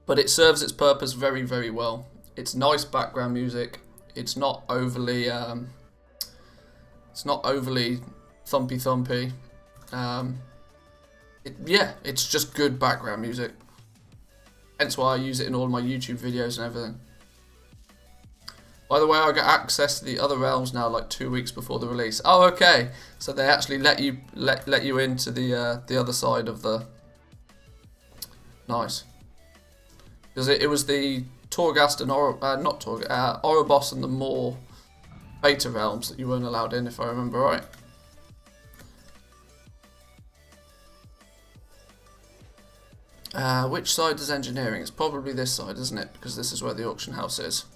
But it serves its purpose very, very well. It's nice background music. It's not overly thumpy. Yeah, it's just good background music. Hence why I use it in all my YouTube videos and everything. By the way, I got access to the other realms now, like 2 weeks before the release. Oh, okay. So they actually let you into the other side of the. Nice. Because it was the Torghast and Oribos and the Maw beta realms that you weren't allowed in, if I remember right. Which side is engineering? It's probably this side, isn't it? Because this is where the auction house is.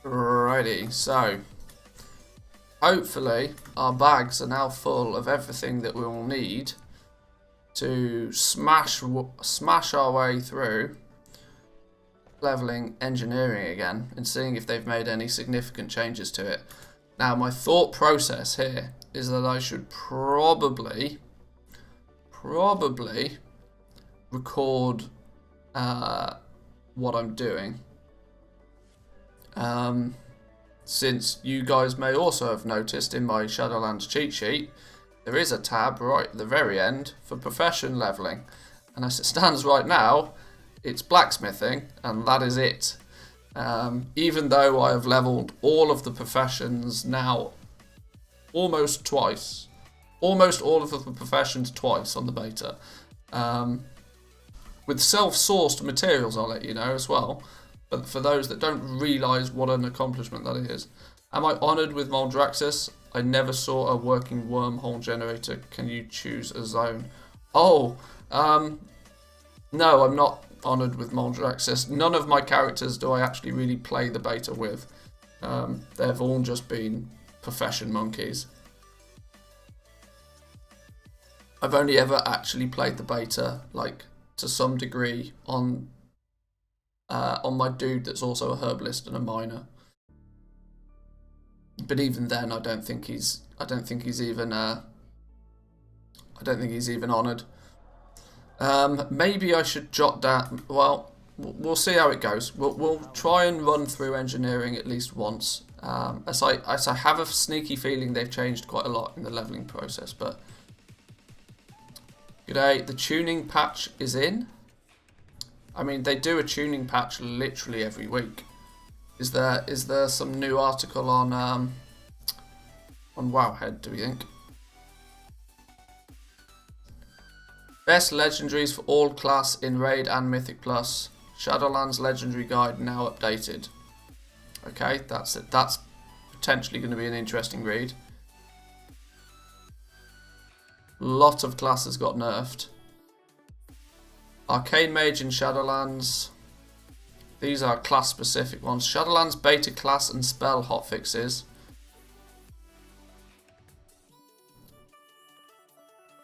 Righty, so hopefully our bags are now full of everything that we will need to smash our way through leveling engineering again and seeing if they've made any significant changes to it. Now, my thought process here is that I should probably record what I'm doing. Since you guys may also have noticed in my Shadowlands cheat sheet, there is a tab right at the very end for profession leveling. And as it stands right now, it's blacksmithing, and that is it. Even though I have leveled all of the professions now almost twice. Almost all of the professions twice on the beta. With self-sourced materials, I'll let you know as well. But for those that don't realise what an accomplishment that is. Am I honoured with Moldraxis? I never saw a working wormhole generator. Can you choose a zone? Oh, no, I'm not honoured with Moldraxis. None of my characters do I actually really play the beta with. They've all just been profession monkeys. I've only ever actually played the beta, like, to some degree on my dude that's also a herbalist and a miner. But even then, I don't think he's even honoured. Maybe I should jot down. Well, we'll see how it goes. We'll try and run through engineering at least once. As I have a sneaky feeling they've changed quite a lot in the leveling process. But g'day, the tuning patch is in. I mean, they do a tuning patch literally every week. Is there some new article on Wowhead, do we think? Best legendaries for all class in Raid and Mythic Plus. Shadowlands Legendary Guide now updated. Okay, that's it. That's potentially going to be an interesting read. Lot of classes got nerfed. Arcane Mage in Shadowlands. These are class-specific ones. Shadowlands beta class and spell hotfixes.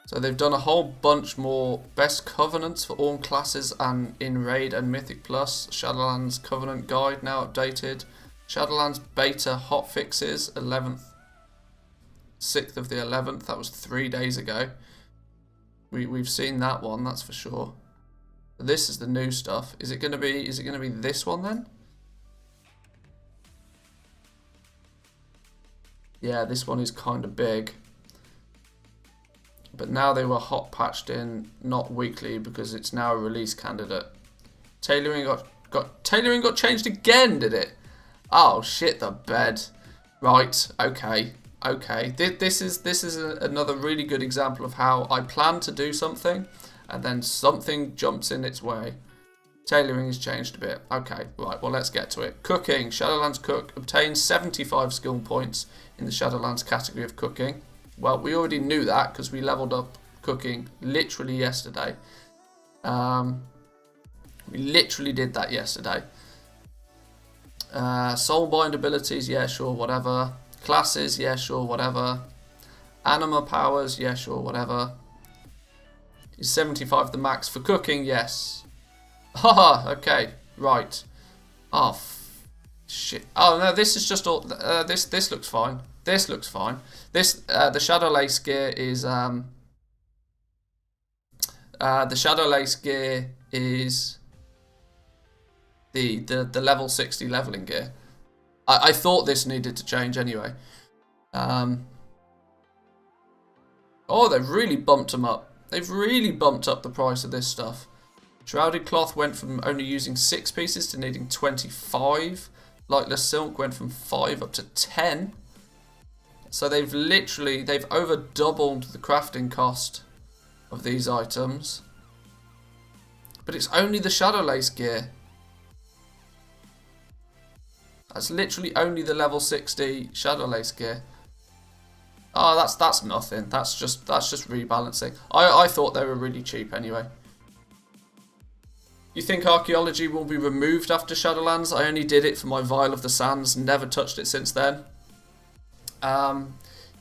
So they've done a whole bunch more best covenants for all classes and in Raid and Mythic Plus. Shadowlands Covenant Guide now updated. Shadowlands beta hotfixes 11th, 6th of the 11th. That was 3 days ago. We've seen that one, that's for sure. This is the new stuff. Is it gonna be this one then? Yeah, this one is kind of big. But now they were hot patched in, not weekly, because it's now a release candidate. Tailoring got changed again, did it? Oh shit, the bed. Right, okay. This is another really good example of how I plan to do something and then something jumps in its way. Tailoring has changed a bit. Okay, right, well let's get to it. Cooking. Shadowlands Cook obtains 75 skill points in the Shadowlands category of cooking. Well, we already knew that because we leveled up cooking literally yesterday. We literally did that yesterday. Soulbind abilities, yeah, sure, whatever. Classes, yeah, sure, whatever. Anima powers, yeah, sure, whatever. Is 75 the max for cooking? Yes. Haha, okay, right. Oh, shit. Oh, no, this is just all... this looks fine. This looks fine. This, the Shadow Lace gear is... the Shadow Lace gear is... the level 60 leveling gear. I thought this needed to change anyway. Oh, they've really bumped them up. They've really bumped up the price of this stuff. Shrouded Cloth went from only using 6 pieces to needing 25. Lightless Silk went from 5 up to 10. So they've over doubled the crafting cost of these items. But it's only the Shadow Lace gear. That's literally only the level 60 Shadow Lace gear. Oh, that's nothing. That's just rebalancing. I thought they were really cheap anyway. You think archaeology will be removed after Shadowlands? I only did it for my Vial of the Sands, never touched it since then.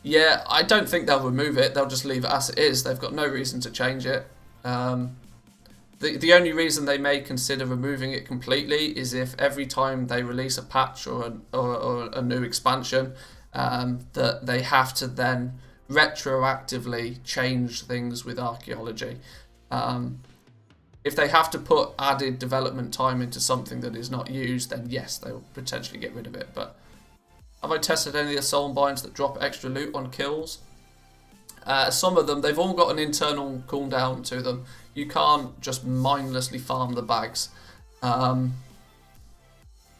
Yeah, I don't think they'll remove it. They'll just leave it as it is. They've got no reason to change it. The only reason they may consider removing it completely is if every time they release a patch or a new expansion, that they have to then retroactively change things with archaeology. If they have to put added development time into something that is not used, then yes, they'll potentially get rid of it. But have I tested any of the soul binds that drop extra loot on kills? Some of them, they've all got an internal cooldown to them. You can't just mindlessly farm the bags.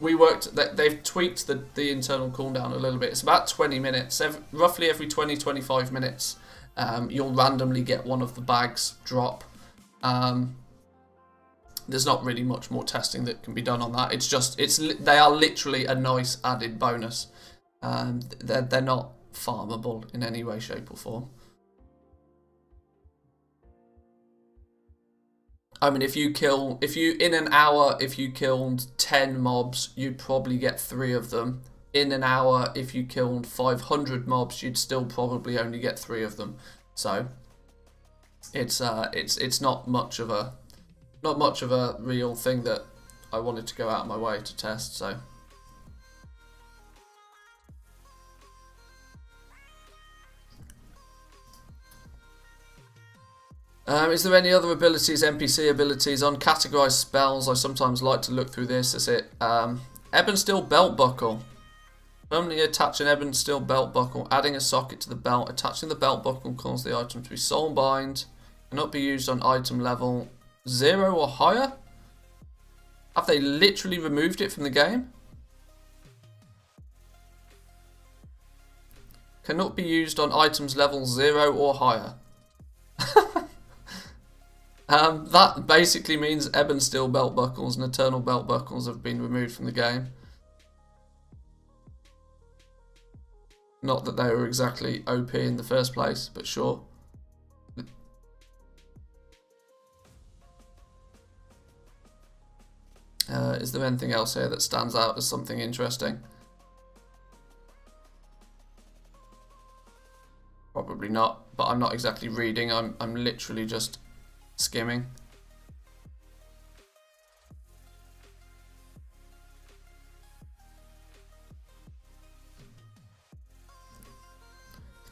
They've tweaked the internal cooldown a little bit. It's about 20 minutes. Roughly every 20-25 minutes, you'll randomly get one of the bags drop. There's not really much more testing that can be done on that. It's just, they are literally a nice added bonus. They're not farmable in any way, shape or form. I mean, in an hour, if you killed 10 mobs, you'd probably get 3 of them. In an hour, if you killed 500 mobs, you'd still probably only get 3 of them. So, it's not much of a real thing that I wanted to go out of my way to test. So. Is there any other abilities, NPC abilities? On categorized spells, I sometimes like to look through this. Is it Ebon Steel Belt Buckle? Permanently attach an Ebon Steel Belt Buckle, adding a socket to the belt. Attaching the belt buckle causes the item to be soulbind. Cannot be used on item level 0 or higher. Have they literally removed it from the game? Cannot be used on items level 0 or higher. That basically means Ebon Steel Belt Buckles and Eternal Belt Buckles have been removed from the game. Not that they were exactly OP in the first place, but sure. Is there anything else here that stands out as something interesting? Probably not, but I'm not exactly reading. I'm literally just skimming.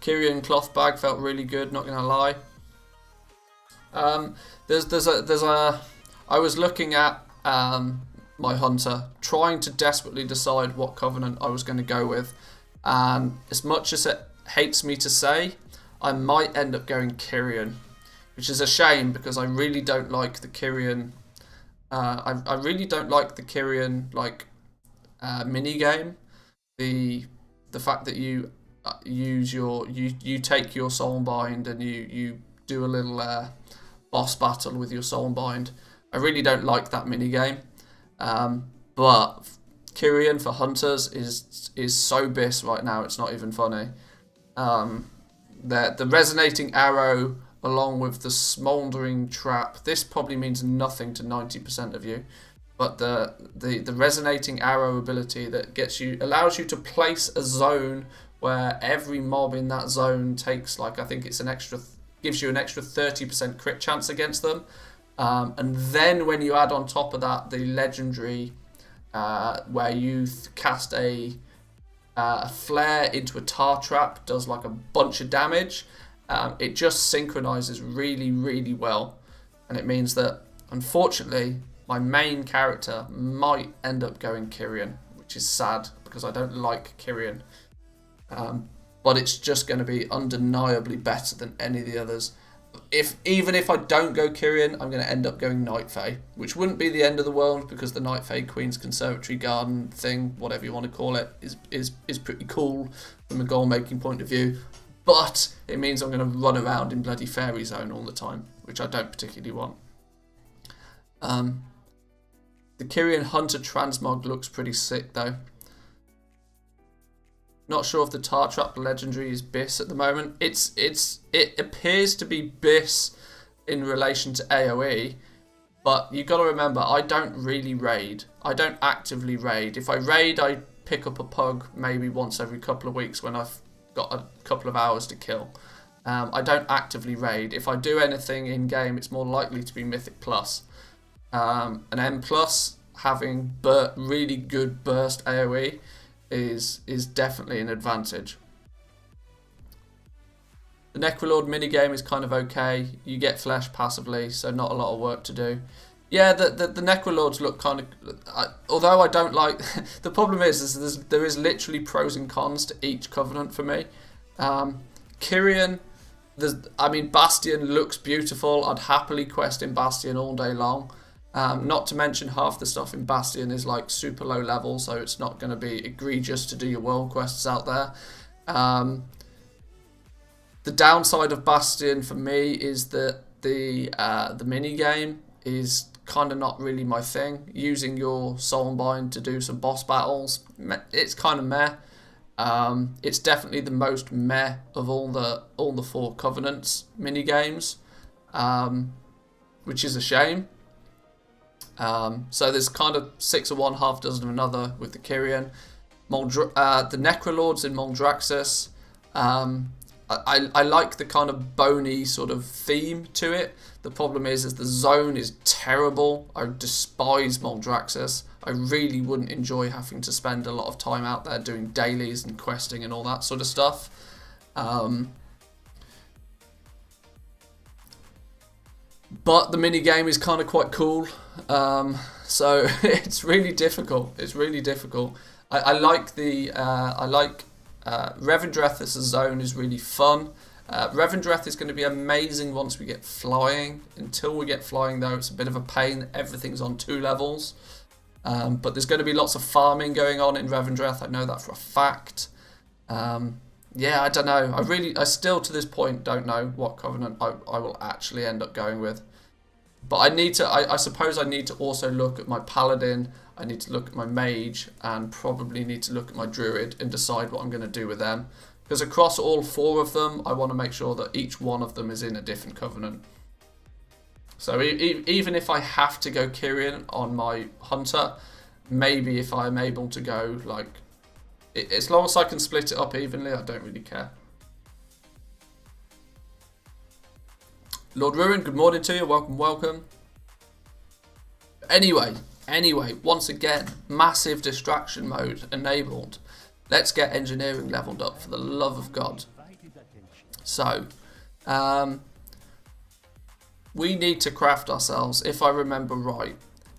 Kyrian cloth bag felt really good, not gonna lie. I was looking at my hunter, trying to desperately decide what covenant I was going to go with, and as much as it hates me to say, I might end up going Kyrian, which is a shame because I really don't like the Kyrian. I really don't like the Kyrian mini game. The fact that you you take your soulbind and you do a little boss battle with your soulbind. I really don't like that mini game. But Kyrian for hunters is so bis right now. It's not even funny. The resonating arrow along with the smouldering trap. This probably means nothing to 90% of you. But the resonating arrow ability that allows you to place a zone where every mob in that zone takes I think it's gives you an extra 30% crit chance against them. And then when you add on top of that the legendary where you cast a flare into a tar trap, does a bunch of damage. It just synchronizes really, really well. And it means that unfortunately my main character might end up going Kyrian, which is sad because I don't like Kyrian. But it's just going to be undeniably better than any of the others. Even if I don't go Kyrian, I'm going to end up going Night Fae, which wouldn't be the end of the world because the Night Fae Queen's Conservatory Garden thing, whatever you want to call it, is pretty cool from a goal making point of view. But it means I'm going to run around in bloody Fairy Zone all the time, which I don't particularly want. The Kyrian Hunter Transmog looks pretty sick though. Not sure if the Tar Trap Legendary is BIS at the moment. It appears to be BIS in relation to AoE, but you got to remember I don't really raid. I don't actively raid. If I raid, I pick up a pug maybe once every couple of weeks when I've got a couple of hours to kill. I don't actively raid. If I do anything in game, it's more likely to be Mythic Plus. An M Plus having really good burst AoE is definitely an advantage. The Necrolord minigame is kind of okay. You get flesh passively, so not a lot of work to do. Yeah, the Necrolords look kind of... although I don't like... the problem is there is literally pros and cons to each covenant for me. Kyrian, Bastion looks beautiful. I'd happily quest in Bastion all day long. Not to mention half the stuff in Bastion is super low level, so it's not going to be egregious to do your world quests out there. The downside of Bastion for me is that the mini game is kind of not really my thing. Using your Soulbind to do some boss battles, it's kind of meh. It's definitely the most meh of all the 4 Covenants mini games, which is a shame. So there's kind of 6 of one, half dozen of another with the Kyrian. The Necrolords in Moldraxxus. I like the kind of bony sort of theme to it. The problem is the zone is terrible. I despise Moldraxxus. I really wouldn't enjoy having to spend a lot of time out there doing dailies and questing and all that sort of stuff. But the mini game is kind of quite cool, so it's really difficult. It's really difficult. I like Revendreth as a zone is really fun. Revendreth is going to be amazing once we get flying. Until we get flying though, it's a bit of a pain. Everything's on 2 levels, but there's going to be lots of farming going on in Revendreth. I know that for a fact. Yeah, I don't know. I still to this point don't know what covenant I will actually end up going with. But I suppose I need to also look at my paladin, I need to look at my mage, and probably need to look at my druid and decide what I'm going to do with them. Because across all 4 of them, I want to make sure that each one of them is in a different covenant. So even if I have to go Kyrian on my hunter, maybe if I'm able to go like, as long as I can split it up evenly, I don't really care. Lord Ruin, good morning to you. Welcome, welcome. Anyway, once again, massive distraction mode enabled. Let's get engineering leveled up, for the love of God. So, we need to craft ourselves, if I remember right,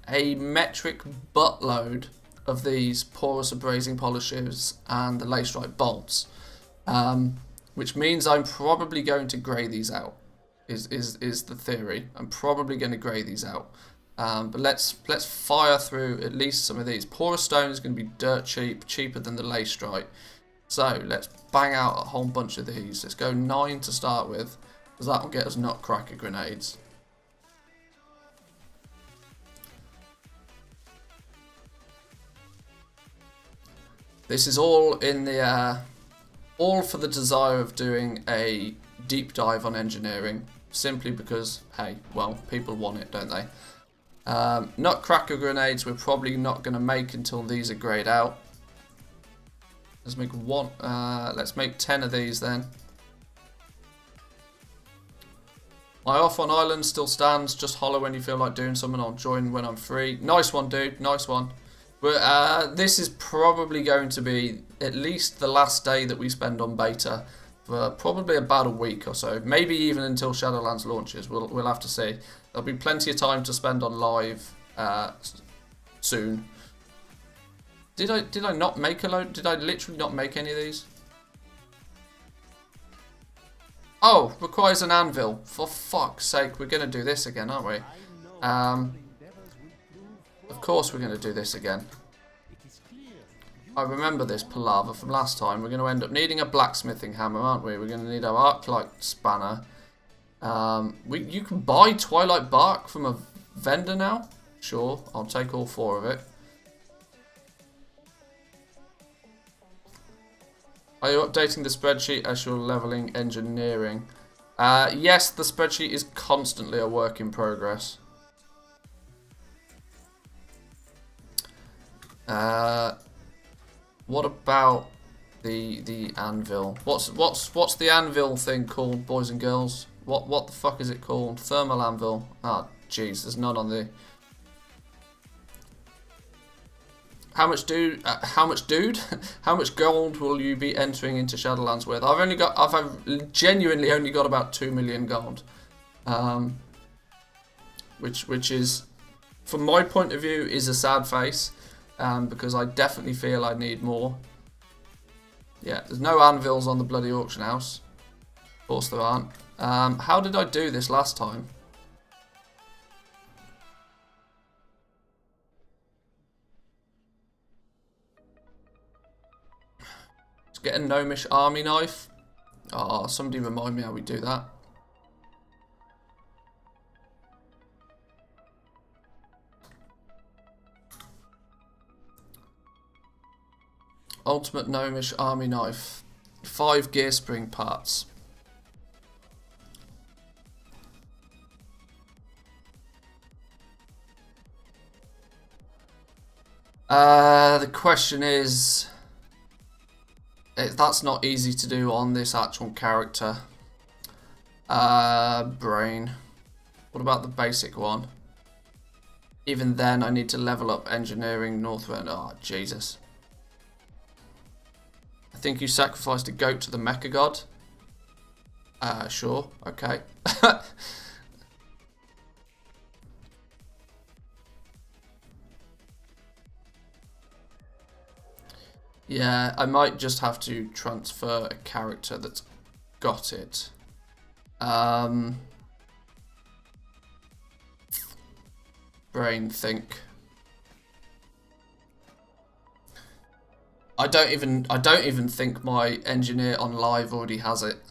a metric buttload of these porous abrasing polishes and the lace stripe bolts, which means I'm probably going to grey these out. Is the theory. I'm probably going to grey these out. But let's fire through at least some of these. Porous stone is going to be dirt cheap, cheaper than the lace stripe. So let's bang out a whole bunch of these. Let's go 9 to start with, because that will get us nutcracker grenades. This is all in the all for the desire of doing a deep dive on engineering, simply because, hey, well, people want it, don't they? Nutcracker grenades we're probably not going to make until these are greyed out. Let's make one. Let's make 10 of these then. My off on island still stands. Just holler when you feel like doing something. I'll join when I'm free. Nice one, dude. Nice one. But this is probably going to be at least the last day that we spend on beta for probably about a week or so. Maybe even until Shadowlands launches. We'll have to see. There'll be plenty of time to spend on live soon. Did I not make a load? Did I literally not make any of these? Oh, requires an anvil. For fuck's sake, we're going to do this again, aren't we? Of course we're going to do this again. I remember this palaver from last time. We're going to end up needing a blacksmithing hammer, aren't we? We're going to need our arclight spanner. You can buy twilight bark from a vendor now. Sure, I'll take all 4 of it. Are you updating the spreadsheet as you're leveling engineering? Yes, the spreadsheet is constantly a work in progress. What about the anvil? What's the anvil thing called, boys and girls? What the fuck is it called? Thermal anvil. Ah, jeez, there's none on the. How much dude? How much gold will you be entering into Shadowlands with? I've genuinely only got about 2 million gold, which is, from my point of view, is a sad face, because I definitely feel I need more. Yeah, there's no anvils on the bloody auction house. Of course there aren't. How did I do this last time? Get a gnomish army knife. Oh, somebody remind me how we do that. Ultimate gnomish army knife. 5 gear spring parts. The question is, that's not easy to do on this actual character. Brain. What about the basic one? Even then, I need to level up engineering Northrend. Oh, Jesus. I think you sacrificed a goat to the mecha god. Sure. Okay. Yeah, I might just have to transfer a character that's got it. Brain think. I don't even think my engineer on live already has it.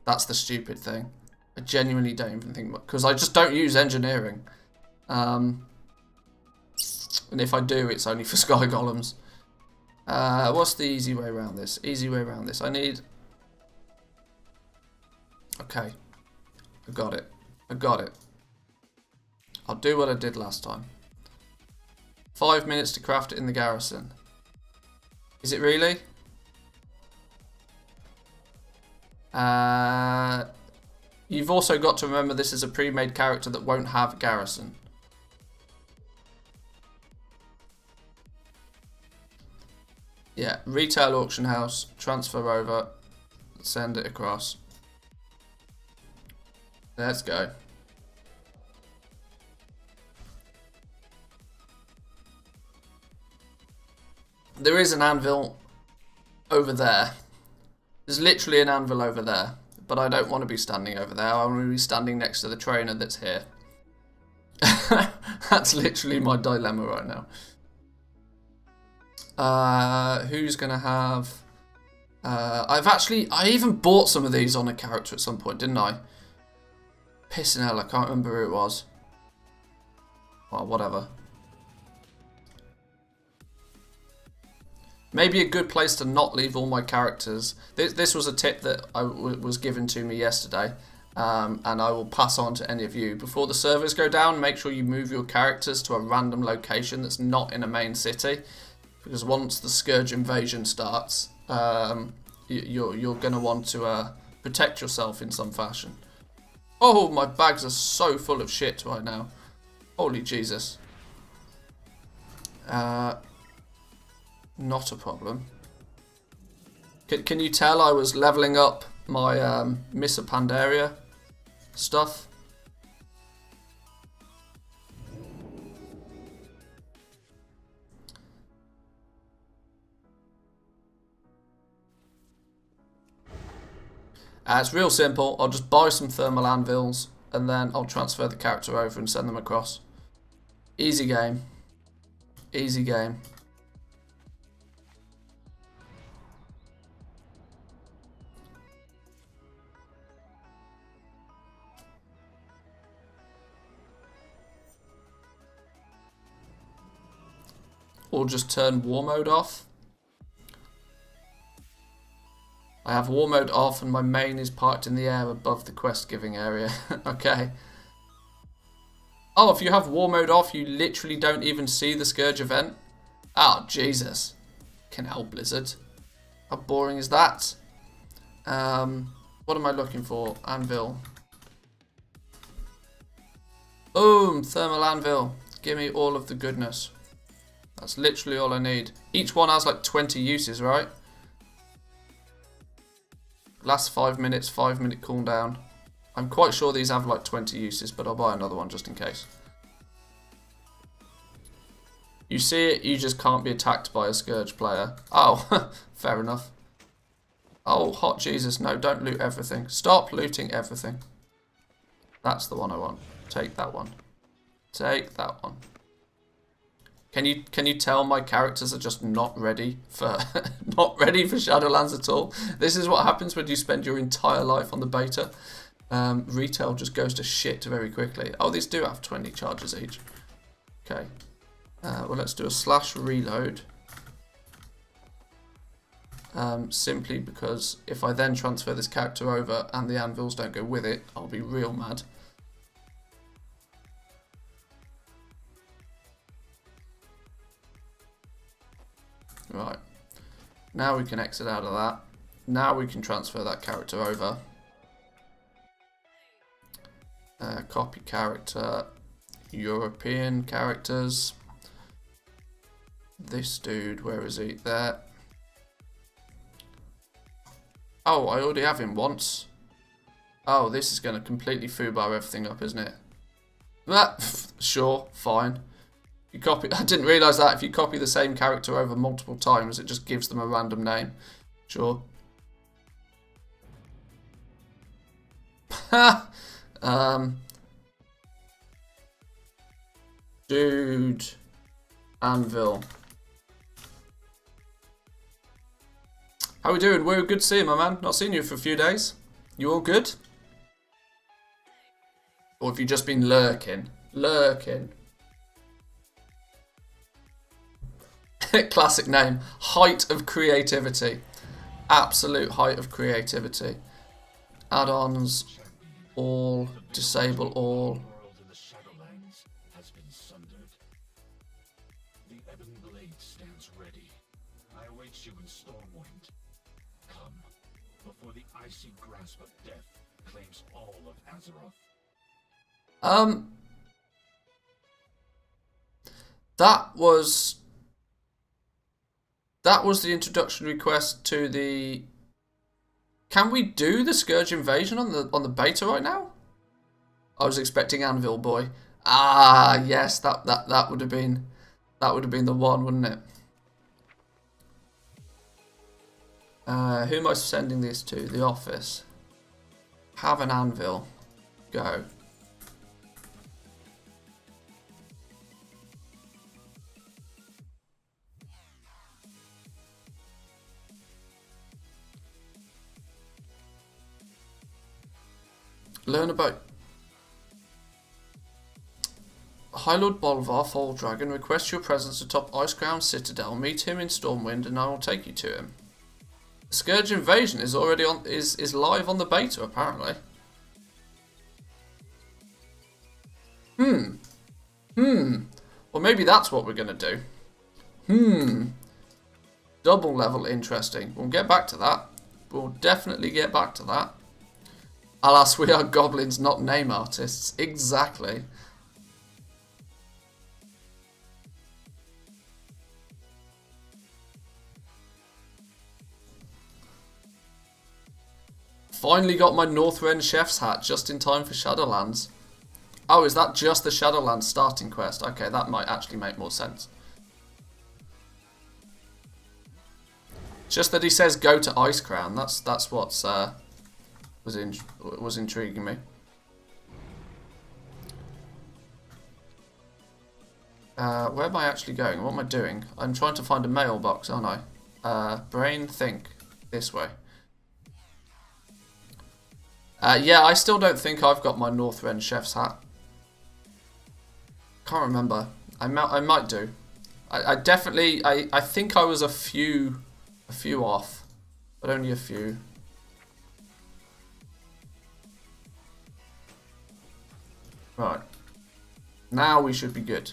That's the stupid thing. I genuinely don't even think, because I just don't use engineering. And if I do, it's only for sky golems. What's the easy way around this? Easy way around this. I need. Okay, I got it. I got it. I'll do what I did last time. 5 minutes to craft it in the garrison. Is it really? You've also got to remember this is a pre-made character that won't have garrison. Yeah, retail auction house, transfer over, send it across. Let's go. There is an anvil over there. There's literally an anvil over there, but I don't want to be standing over there. I want to be standing next to the trainer that's here. That's literally my dilemma right now. Who's gonna have? I even bought some of these on a character at some point, didn't I? Pissing hell, I can't remember who it was. Well, whatever. Maybe a good place to not leave all my characters. This was a tip that was given to me yesterday, and I will pass on to any of you. Before the servers go down, make sure you move your characters to a random location that's not in a main city, because once the Scourge invasion starts, you're going to want to protect yourself in some fashion. Oh, my bags are so full of shit right now. Holy Jesus. Not a problem. Can you tell I was leveling up my Missa Pandaria stuff? It's real simple. I'll just buy some thermal anvils and then I'll transfer the character over and send them across. Easy game. Easy game. Or just turn war mode off. I have war mode off and my main is parked in the air above the quest giving area. Okay. Oh, if you have war mode off, you literally don't even see the Scourge event? Oh, Jesus. Can hell, Blizzard. How boring is that? What am I looking for? Anvil. Boom! Thermal anvil. Give me all of the goodness. That's literally all I need. Each one has like 20 uses, right? Last 5 minutes, 5 minute cooldown. I'm quite sure these have like 20 uses, but I'll buy another one just in case. You see it, you just can't be attacked by a Scourge player. Oh, fair enough. Oh, hot Jesus, no, don't loot everything. Stop looting everything. That's the one I want. Take that one. Take that one. Can you tell my characters are just not ready for Shadowlands at all? This is what happens when you spend your entire life on the beta. Retail just goes to shit very quickly. Oh, these do have 20 charges each. Okay. Well, let's do a /reload. Simply because if I then transfer this character over and the anvils don't go with it, I'll be real mad. Right, now we can exit out of that. Now we can transfer that character over. Copy character, European characters. This dude, where is he? There. Oh, I already have him once. Oh, this is going to completely foobar everything up, isn't it? Sure, fine. You copy. I didn't realise that if you copy the same character over multiple times, it just gives them a random name. Sure. Dude. Anvil. How we doing? We're good to see you, my man. Not seen you for a few days. You all good? Or have you just been lurking? Lurking. Classic name. Height of creativity. Absolute height of creativity. Add-ons. All. Disable all. icy grasp of death claims all of Azeroth. That was the introduction request to the. Can we do the Scourge invasion on the beta right now? I was expecting Anvil Boy. Ah, yes, that would have been the one, wouldn't it? Who am I sending this to? The office. Have an anvil. Go. Learn about High Lord Bolvar, Fall Dragon, request your presence atop Icecrown Citadel. Meet him in Stormwind and I will take you to him. The Scourge invasion is already on is live on the beta apparently. Well, maybe that's what we're gonna do. Double level interesting. We'll get back to that. We'll definitely get back to that. Alas, we are goblins, not name artists. Exactly. Finally got my Northrend chef's hat just in time for Shadowlands. Oh, is that just the Shadowlands starting quest? Okay, that might actually make more sense. Just that he says go to Icecrown. That's what's was intriguing me. Where am I actually going? What am I doing? I'm trying to find a mailbox, aren't I? Brain, think. This way. Yeah, I still don't think I've got my Northrend chef's hat. Can't remember. I might do. I definitely. I think I was a few off, but only a few. Right. Now we should be good.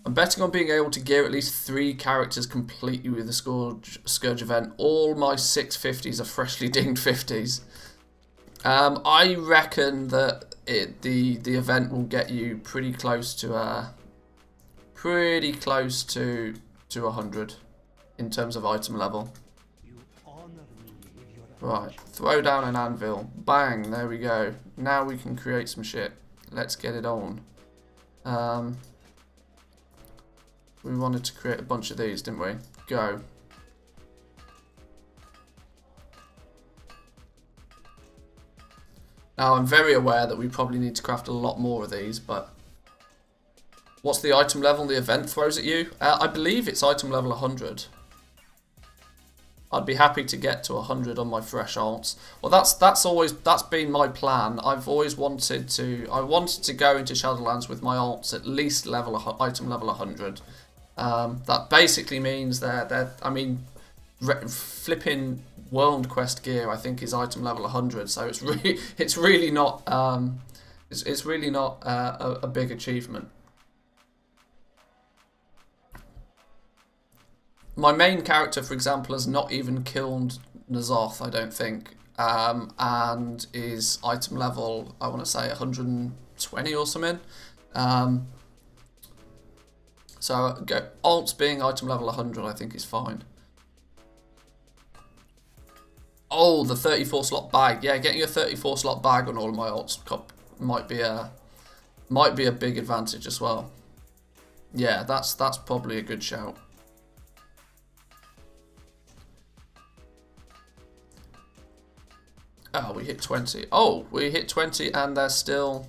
I'm betting on being able to gear at least 3 characters completely with the Scourge event. All my 650s are freshly dinged 50s. I reckon that the event will get you pretty close to 100 in terms of item level. Right, throw down an anvil. Bang, there we go. Now we can create some shit. Let's get it on. We wanted to create a bunch of these, didn't we? Go. Now, I'm very aware that we probably need to craft a lot more of these, but... What's the item level the event throws at you? I believe it's item level 100. I'd be happy to get to 100 on my fresh alts. Well, that's been my plan. I've always wanted to... I wanted to go into Shadowlands with my alts at least item level 100. That basically means flipping World Quest gear I think is item level 100, so it's really not a big achievement. My main character, for example, has not even killed N'Zoth, I don't think, and is item level, I want to say 120 or something. So alts being item level 100 I think is fine. Oh, the 34 slot bag. Yeah, getting a 34 slot bag on all of my alts might be a big advantage as well. Yeah, that's probably a good shout. Oh, we hit 20. Oh, we hit 20 and they're still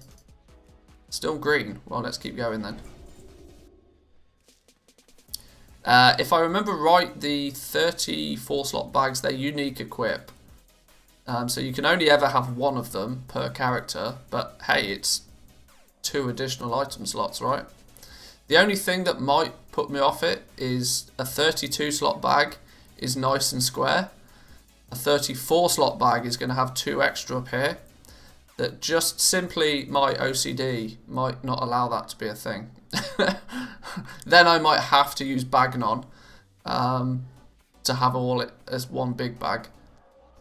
green. Well, let's keep going then. If I remember right, the 34 slot bags, they're unique equip. So you can only ever have one of them per character, but hey, it's 2 additional item slots, right? The only thing that might put me off it is a 32 slot bag is nice and square. A 34 slot bag is going to have 2 extra up here. That just simply my OCD might not allow that to be a thing. Then I might have to use Bagnon to to have all it as one big bag.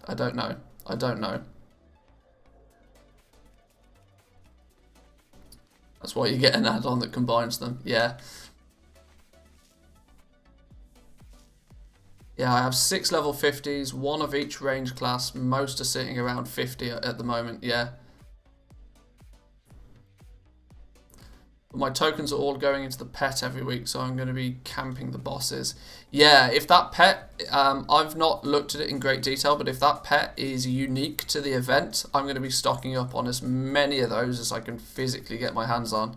I don't know. I don't know. That's why you get an add-on that combines them. Yeah. Yeah, I have 6 level 50s, 1 of each range class. Most are sitting around 50 at the moment, yeah. But my tokens are all going into the pet every week, so I'm going to be camping the bosses. Yeah, if that pet, I've not looked at it in great detail, but if that pet is unique to the event, I'm going to be stocking up on as many of those as I can physically get my hands on.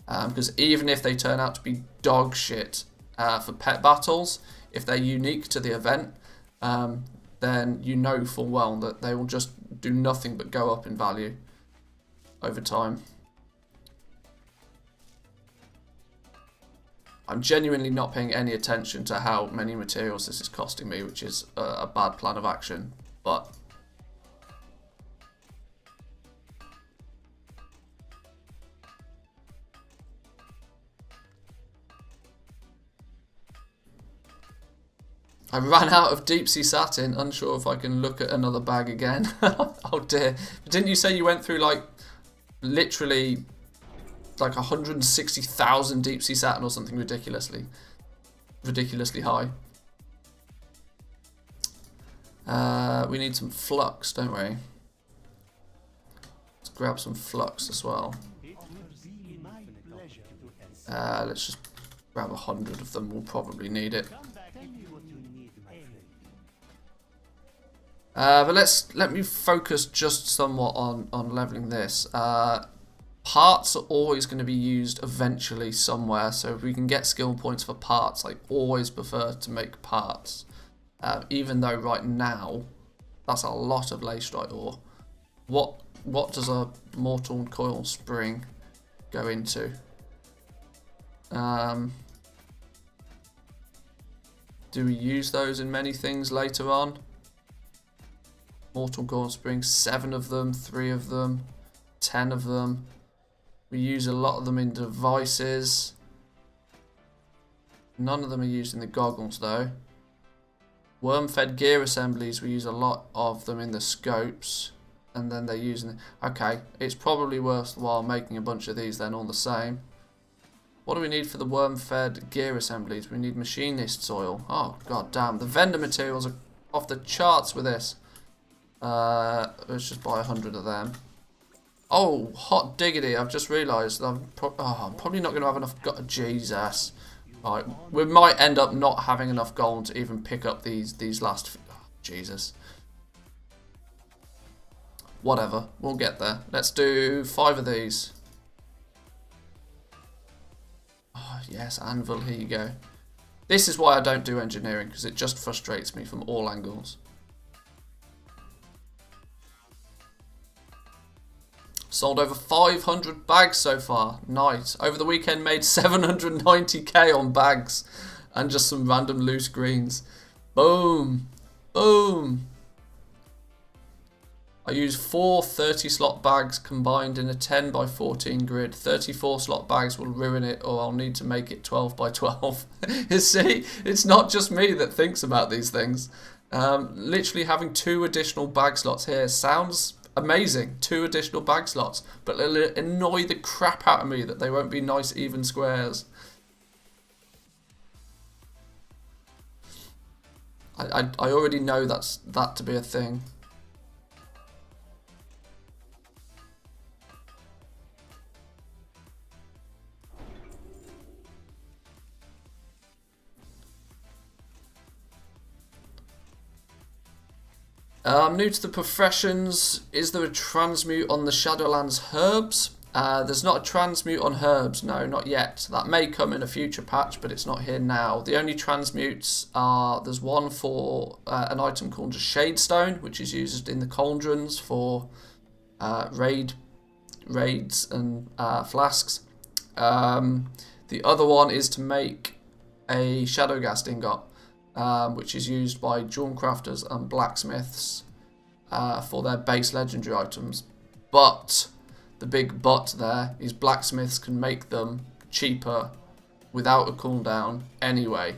Because even if they turn out to be dog shit for pet battles, if they're unique to the event, then you know full well that they will just do nothing but go up in value over time. I'm genuinely not paying any attention to how many materials this is costing me, which is a bad plan of action, but I ran out of deep sea satin, unsure if I can look at another bag again. Oh dear. But didn't you say you went through like literally like 160,000 deep sea satin or something ridiculously high? We need some flux, don't we? Let's grab some flux as well. Let's just grab 100 of them. We'll probably need it. But let me focus just somewhat on leveling this. Parts are always going to be used eventually somewhere, so if we can get skill points for parts, I always prefer to make parts. Even though right now, that's a lot of Leystrite ore. What does a Mortal Coil Spring go into? Do we use those in many things later on? Mortal Coil Spring, 7 of them, 3 of them, 10 of them. We use a lot of them in devices. None of them are used in the goggles though. Worm-fed gear assemblies, we use a lot of them in the scopes. And then they're using... Okay, it's probably worthwhile making a bunch of these then all the same. What do we need for the worm-fed gear assemblies? We need machinist's oil. Oh, god damn. The vendor materials are off the charts with this. Let's just buy 100 of them. Oh, hot diggity, I've just realised I'm probably not going to have enough gold. Jesus. Right, we might end up not having enough gold to even pick up these last... Oh, Jesus. Whatever, we'll get there. Let's do 5 of these. Oh, yes, anvil, here you go. This is why I don't do engineering, because it just frustrates me from all angles. Sold over 500 bags so far. Nice. Over the weekend made 790k on bags. And just some random loose greens. Boom. Boom. I use 4 30-slot bags combined in a 10 by 14 grid. 34-slot bags will ruin it, or I'll need to make it 12 by 12. You see, it's not just me that thinks about these things. Literally having 2 additional bag slots here sounds... amazing, 2 additional bag slots, but it'll annoy the crap out of me that they won't be nice even squares. I already know that to be a thing. I'm new to the professions. Is there a transmute on the Shadowlands herbs? There's not a transmute on herbs, no, not yet. That may come in a future patch, but it's not here now. The only transmutes are, there's one for an item called a Shadestone, which is used in the cauldrons for raids and flasks. The other one is to make a Shadowghast ingot. Which is used by jewel crafters and blacksmiths for their base legendary items. But the big but there is blacksmiths can make them cheaper without a cooldown anyway.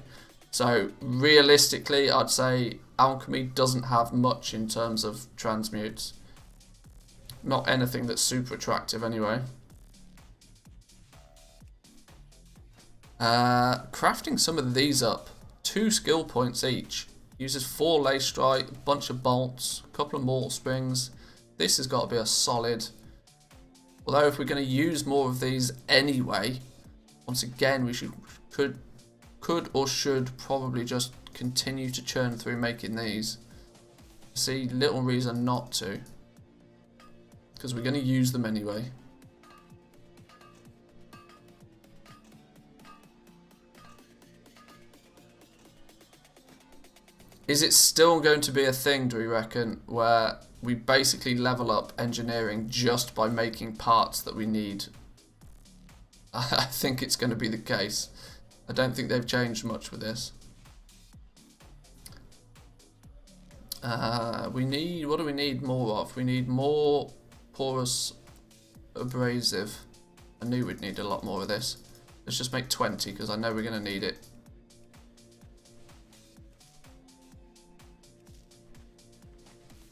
So realistically, I'd say alchemy doesn't have much in terms of transmutes. Not anything that's super attractive anyway. Crafting some of these up. 2 skill points each. Uses 4 lace strike, a bunch of bolts, a couple of mortal springs. This has got to be a solid. Although if we're going to use more of these anyway, once again we could or should probably just continue to churn through making these. See little reason not to, because we're going to use them anyway. Is it still going to be a thing, do we reckon, where we basically level up engineering just by making parts that we need? I think it's going to be the case. I don't think they've changed much with this. We need, what do we need more of? We need more porous abrasive. I knew we'd need a lot more of this. Let's just make 20 because I know we're going to need it.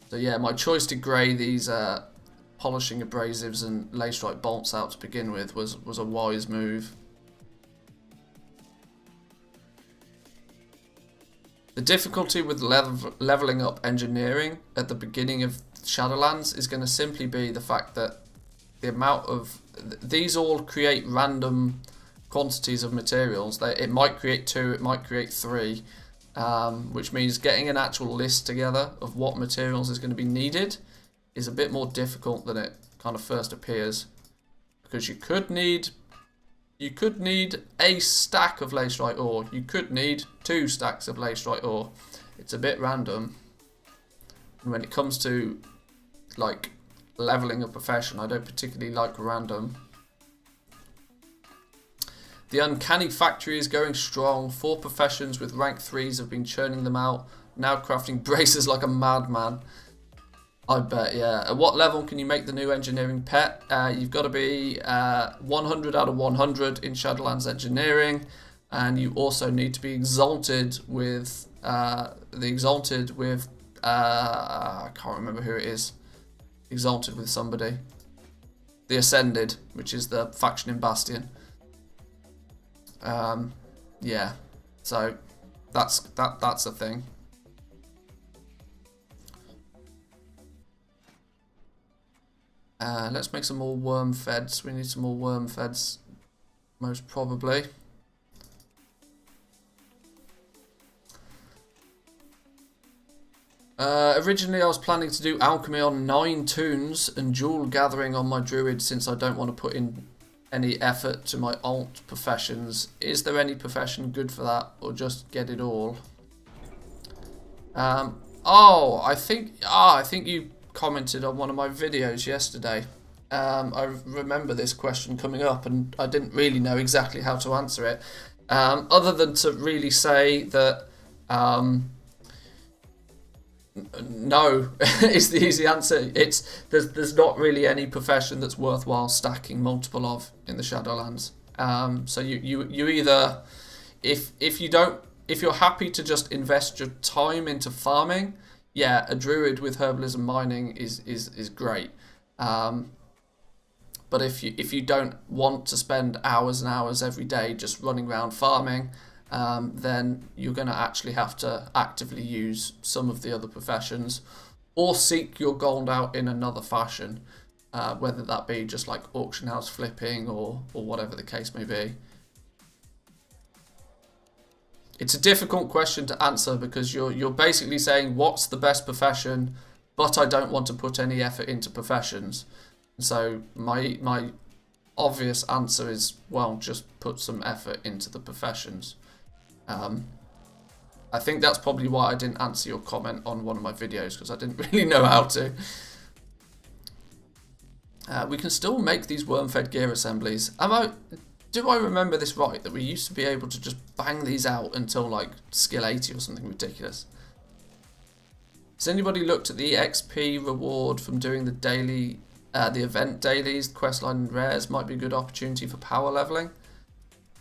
So yeah, my choice to grey these polishing abrasives and lace strike bolts out to begin with was a wise move. The difficulty with leveling up engineering at the beginning of Shadowlands is going to simply be the fact that the amount of... These all create random quantities of materials. It might create 2, it might create 3, which means getting an actual list together of what materials is going to be needed is a bit more difficult than it kind of first appears. Because you could need a stack of lace strike ore. You could need 2 stacks of lace strike ore. It's a bit random. And when it comes to like leveling a profession, I don't particularly like random. The Uncanny Factory is going strong. 4 professions with rank 3s have been churning them out. Now crafting braces like a madman. I bet, yeah. At what level can you make the new engineering pet? You've got to be 100 out of 100 in Shadowlands engineering, and you also need to be exalted with I can't remember who it is. Exalted with somebody. The Ascended, which is the faction in Bastion. Yeah. So that's a thing. Let's make some more worm feds. We need some more worm feds, most probably. Originally I was planning to do alchemy on 9 toons and jewel gathering on my druid, since I don't want to put in any effort to my alt professions. Is there any profession good for that, or just get it all? I think you commented on one of my videos yesterday. I remember this question coming up and I didn't really know exactly how to answer it, other than to really say that no is the easy answer. There's not really any profession that's worthwhile stacking multiple of in the Shadowlands. So you either, if you're happy to just invest your time into farming, yeah, a druid with herbalism mining is great. But if you don't want to spend hours and hours every day just running around farming, then you're going to actually have to actively use some of the other professions, or seek your gold out in another fashion, whether that be just like auction house flipping or whatever the case may be. It's a difficult question to answer because you're basically saying what's the best profession, but I don't want to put any effort into professions. So my obvious answer is, well, just put some effort into the professions. I think that's probably why I didn't answer your comment on one of my videos, because I didn't really know how to. We can still make these worm-fed gear assemblies. Do I remember this right, that we used to be able to just bang these out until like skill 80 or something ridiculous? Has anybody looked at the XP reward from doing the daily, the event dailies, questline and rares? Might be a good opportunity for power leveling.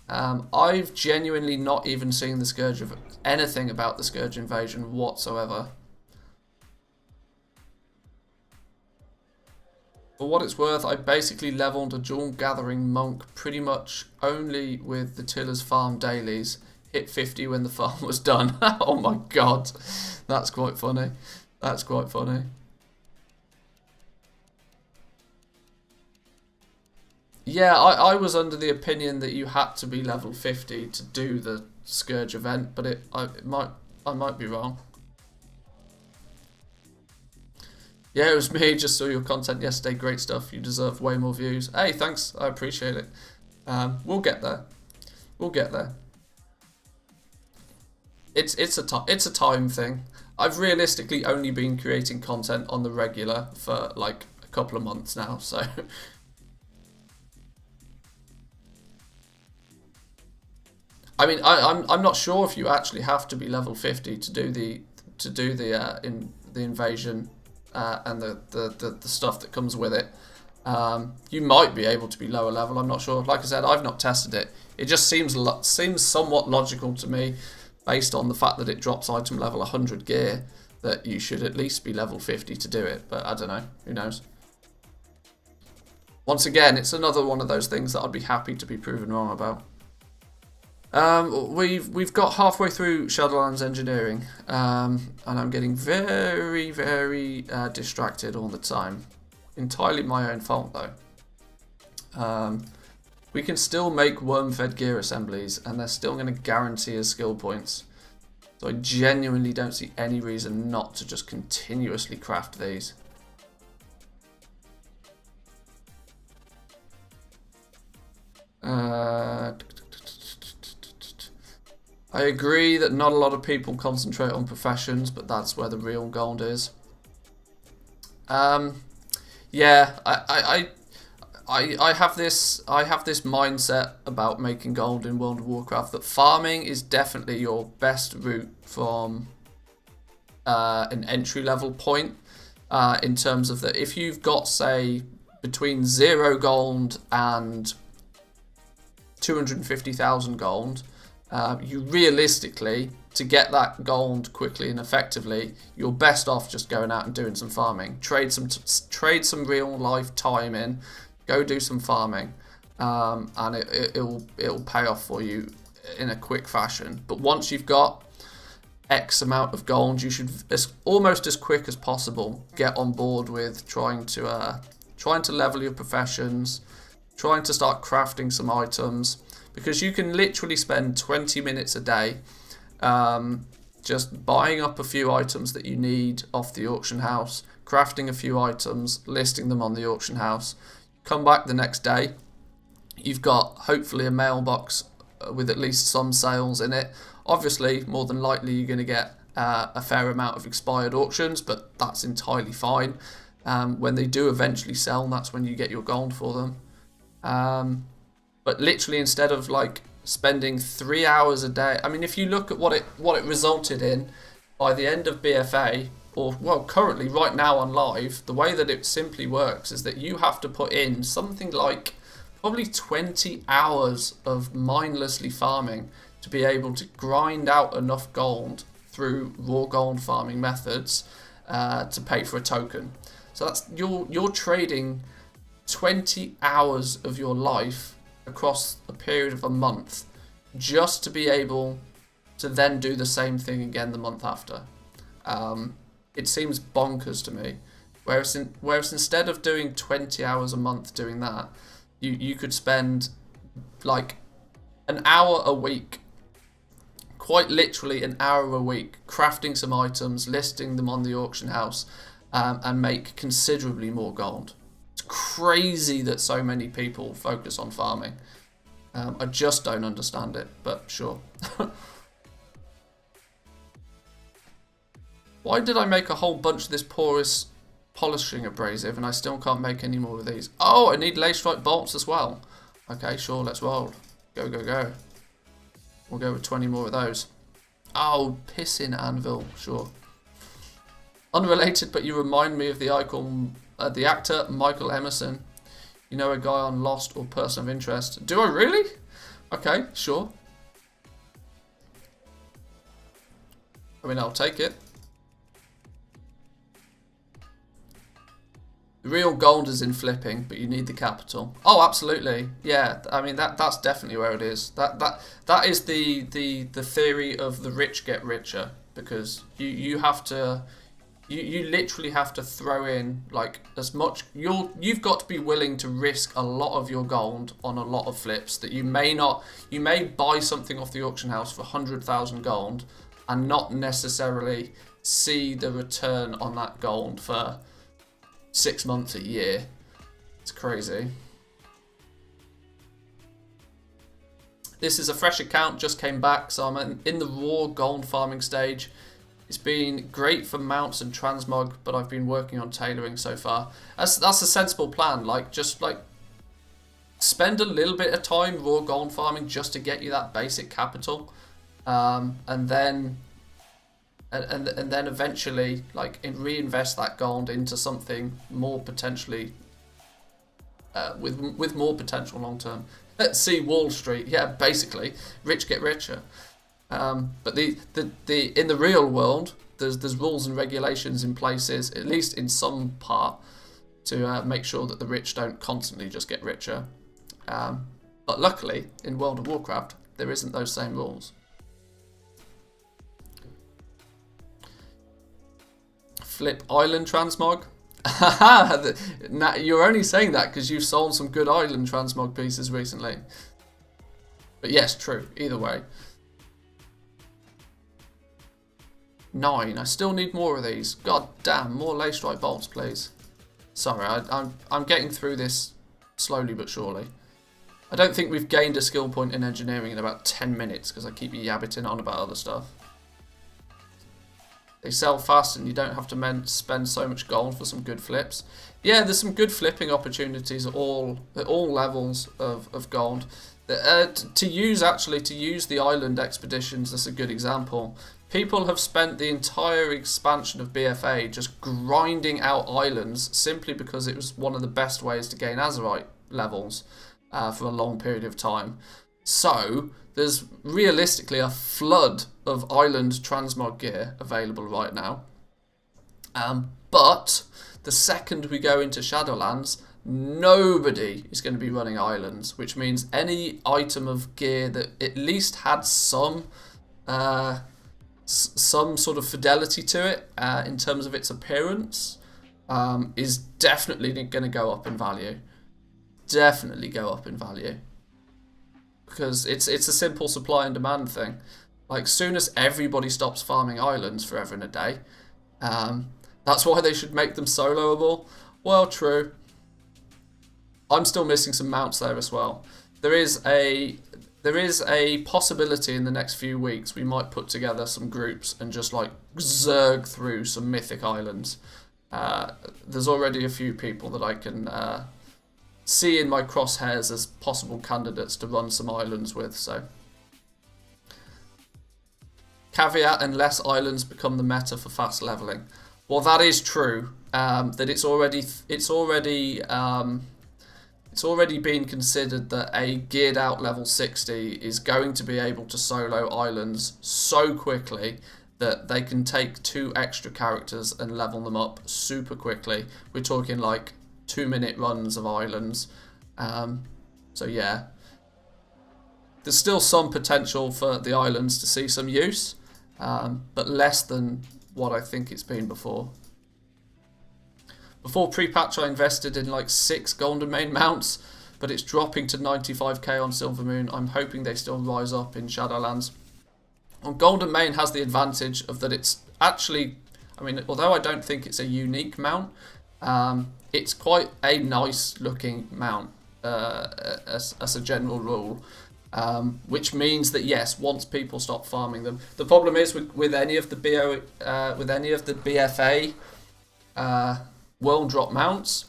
I've genuinely not even seen the Scourge of anything about the Scourge invasion whatsoever. For what it's worth, I basically leveled a dual gathering monk pretty much only with the Tiller's farm dailies. Hit 50 when the farm was done. Oh my god. That's quite funny. That's quite funny. Yeah, I was under the opinion that you had to be level 50 to do the Scourge event, but I might be wrong. Yeah, it was me. Just saw your content yesterday. Great stuff. You deserve way more views. Hey, thanks. I appreciate it. We'll get there. We'll get there. It's a time thing. I've realistically only been creating content on the regular for like a couple of months now, so. I mean, I'm not sure if you actually have to be level 50 to do the invasion and the stuff that comes with it. You might be able to be lower level. I'm not sure. Like I said, I've not tested it. It just seems somewhat logical to me, based on the fact that it drops item level 100 gear, that you should at least be level 50 to do it. But I don't know. Who knows? Once again, it's another one of those things that I'd be happy to be proven wrong about. We've got halfway through Shadowlands Engineering, and I'm getting very, very distracted all the time. Entirely my own fault, though. We can still make worm-fed gear assemblies, and they're still going to guarantee us skill points. So I genuinely don't see any reason not to just continuously craft these. I agree that not a lot of people concentrate on professions, but that's where the real gold is. Yeah, I have this mindset about making gold in World of Warcraft that farming is definitely your best route from an entry level point, in terms of that if you've got, say, between 0 gold and 250,000 gold, you realistically, to get that gold quickly and effectively, you're best off just going out and doing some farming. Trade some real life time in, go do some farming, and it'll pay off for you in a quick fashion. But once you've got X amount of gold, you should almost as quick as possible get on board with trying to level your professions, trying to start crafting some items. Because you can literally spend 20 minutes a day just buying up a few items that you need off the auction house, crafting a few items, listing them on the auction house. Come back the next day, you've got hopefully a mailbox with at least some sales in it. Obviously, more than likely you're going to get a fair amount of expired auctions, but that's entirely fine. When they do eventually sell, that's when you get your gold for them. But literally, instead of like spending 3 hours a day, I mean, if you look at what it resulted in by the end of BFA, or well, currently right now on live, the way that it simply works is that you have to put in something like probably 20 hours of mindlessly farming to be able to grind out enough gold through raw gold farming methods to pay for a token. So that's you're trading 20 hours of your life across a period of a month just to be able to then do the same thing again the month after. It seems bonkers to me. Whereas instead of doing 20 hours a month doing that, you could spend like an hour a week, quite literally an hour a week, crafting some items, listing them on the auction house, and make considerably more gold. Crazy that so many people focus on farming. I just don't understand it, but sure. Why did I make a whole bunch of this porous polishing abrasive and I still can't make any more of these? Oh, I need lace strike bolts as well. Okay, sure, let's roll. Go, go, go. We'll go with 20 more of those. Oh, pissing anvil, sure. Unrelated, but you remind me of the icon. The actor Michael Emerson. You know, a guy on Lost or Person of Interest. Do I really? Okay, sure. I mean, I'll take it. The real gold is in flipping, but you need the capital. Oh, absolutely. Yeah, I mean that's definitely where it is. That is the theory of the rich get richer, because you have to you literally have to throw in like as much. You've got to be willing to risk a lot of your gold on a lot of flips that you may not. You may buy something off the auction house for 100,000 gold and not necessarily see the return on that gold for 6 months, a year. It's crazy. This is a fresh account, just came back, so I'm in the raw gold farming stage. It's been great for mounts and transmog, but I've been working on tailoring so far. That's a sensible plan. Like, just like spend a little bit of time raw gold farming just to get you that basic capital, and then eventually like reinvest that gold into something more potentially with more potential long term. Let's see Wall Street. Yeah, basically, rich get richer. But the in the real world, there's rules and regulations in places, at least in some part, to make sure that the rich don't constantly just get richer. But luckily, in World of Warcraft, there isn't those same rules. Flip island transmog. Now, you're only saying that because you've sold some good island transmog pieces recently. But yes, true. Either way. 9. I still need more of these. God damn, more lace strike bolts, please. Sorry, I'm getting through this slowly but surely. I don't think we've gained a skill point in engineering in about 10 minutes because I keep yabbiting on about other stuff. They sell fast and you don't have to spend so much gold for some good flips. Yeah, there's some good flipping opportunities at all levels of gold. To use the island expeditions, that's a good example. People have spent the entire expansion of BFA just grinding out islands simply because it was one of the best ways to gain Azerite levels for a long period of time. So there's realistically a flood of island transmog gear available right now. But the second we go into Shadowlands, nobody is going to be running islands, which means any item of gear that at least had some sort of fidelity to it in terms of its appearance is definitely going to go up in value. Definitely go up in value. Because it's a simple supply and demand thing. Like, soon as everybody stops farming islands forever and a day, that's why they should make them soloable. Well, true. I'm still missing some mounts there as well. There is a possibility in the next few weeks we might put together some groups and just like zerg through some mythic islands. There's already a few people that I can see in my crosshairs as possible candidates to run some islands with. So, caveat: unless islands become the meta for fast leveling. Well, that is true. That it's already been considered that a geared out level 60 is going to be able to solo islands so quickly that they can take 2 extra characters and level them up super quickly. We're talking like 2-minute runs of islands. So yeah, there's still some potential for the islands to see some use, but less than what I think it's been before. Before pre-patch I invested in like 6 Golden Mane mounts, but it's dropping to 95k on Silver Moon. I'm hoping they still rise up in Shadowlands. Well, Golden Mane has the advantage of that it's actually, I mean, although I don't think it's a unique mount, it's quite a nice looking mount as a general rule, which means that yes, once people stop farming them, the problem is with any of the BFA world drop mounts,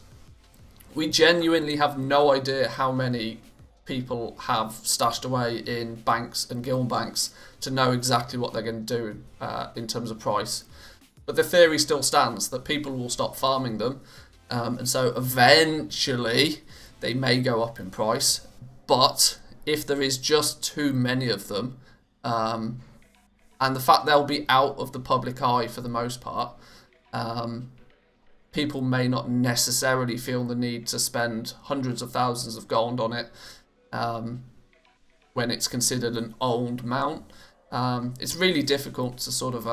we genuinely have no idea how many people have stashed away in banks and guild banks to know exactly what they're going to do in terms of price. But the theory still stands that people will stop farming them, and so eventually they may go up in price. But if there is just too many of them, and the fact they'll be out of the public eye for the most part, people may not necessarily feel the need to spend hundreds of thousands of gold on it when it's considered an old mount. It's really difficult to sort of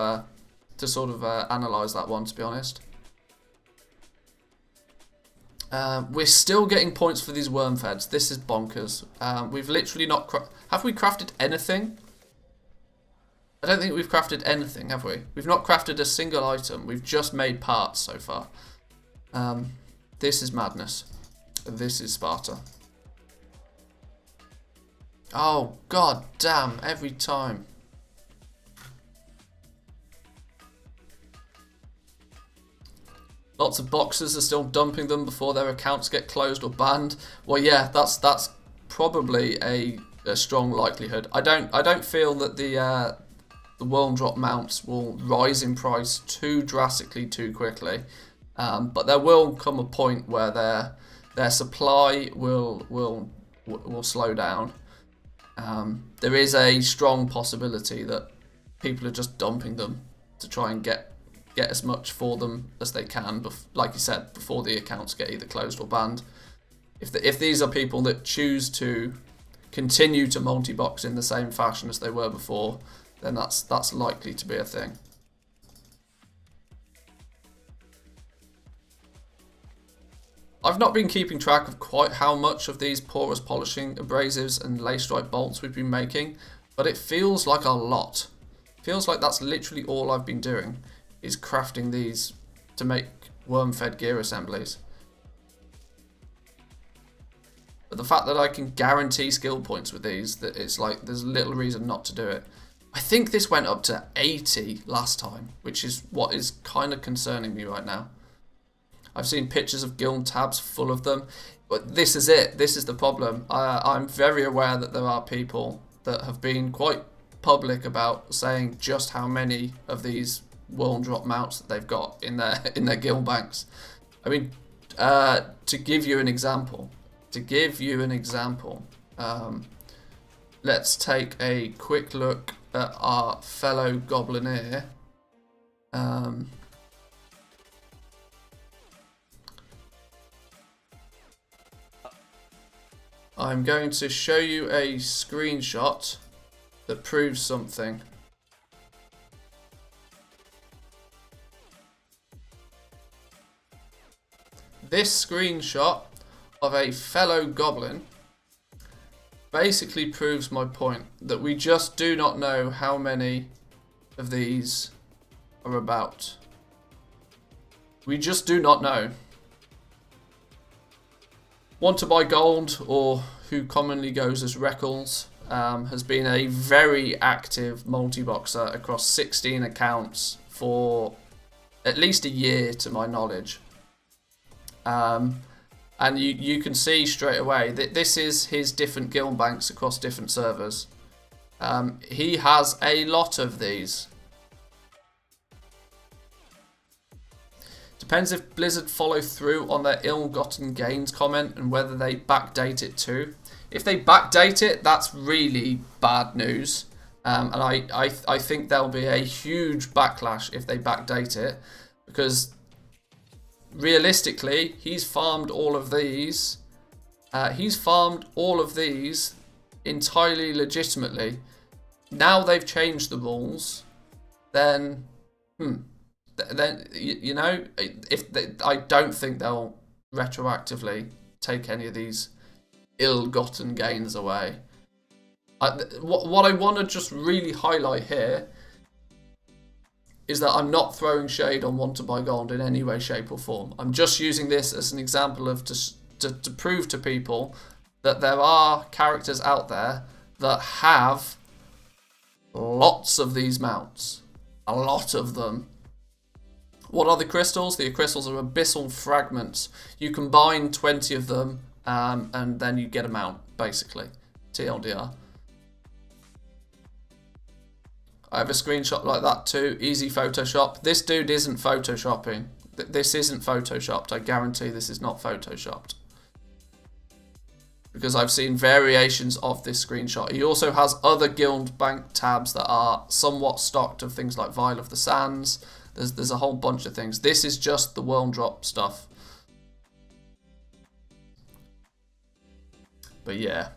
analyze that one, to be honest. We're still getting points for these worm feds. This is bonkers. We've literally not... Have we crafted anything? I don't think we've crafted anything, have we? We've not crafted a single item. We've just made parts so far. This is madness. This is Sparta. Oh, god damn, every time. Lots of boxers are still dumping them before their accounts get closed or banned. Well, yeah, that's probably a strong likelihood. I don't feel that the world drop mounts will rise in price too drastically too quickly, but there will come a point where their supply will slow down. There is a strong possibility that people are just dumping them to try and get as much for them as they can, like you said, before the accounts get either closed or banned. If these are people that choose to continue to multi-box in the same fashion as they were before, then that's likely to be a thing. I've not been keeping track of quite how much of these porous polishing, abrasives and lace stripe bolts we've been making, but it feels like a lot. It feels like that's literally all I've been doing, is crafting these to make worm-fed gear assemblies. But the fact that I can guarantee skill points with these, that it's like there's little reason not to do it. I think this went up to 80 last time, which is what is kind of concerning me right now. I've seen pictures of guild tabs full of them, but this is it. This is the problem. I'm very aware that there are people that have been quite public about saying just how many of these world drop mounts that they've got in their guild banks. I mean, to give you an example, let's take a quick look at our fellow gobliner. I'm going to show you a screenshot that proves something. This screenshot of a fellow goblin basically proves my point, that we just do not know how many of these are about. We just do not know. Want to buy gold, or who commonly goes as Reckles, has been a very active multi-boxer across 16 accounts for at least a year to my knowledge. And you can see straight away that this is his different guild banks across different servers. He has a lot of these. Depends if Blizzard follow through on their ill-gotten gains comment and whether they backdate it too. If they backdate it, that's really bad news. And I think there'll be a huge backlash if they backdate it, because realistically, he's farmed all of these. Entirely legitimately. Now they've changed the rules. Then, you know, I don't think they'll retroactively take any of these ill-gotten gains away. What I want to just really highlight here is that I'm not throwing shade on Want to Buy Gold in any way, shape or form. I'm just using this as an example of to prove to people that there are characters out there that have lots of these mounts. A lot of them. What are the crystals? The crystals are abyssal fragments. You combine 20 of them and then you get a mount, basically. TLDR. I have a screenshot like that too. Easy Photoshop. This dude isn't photoshopping. This isn't photoshopped. I guarantee this is not photoshopped. because I've seen variations of this screenshot. He also has other guild bank tabs that are somewhat stocked of things like Vial of the Sands. There's a whole bunch of things. This is just the world drop stuff. But yeah.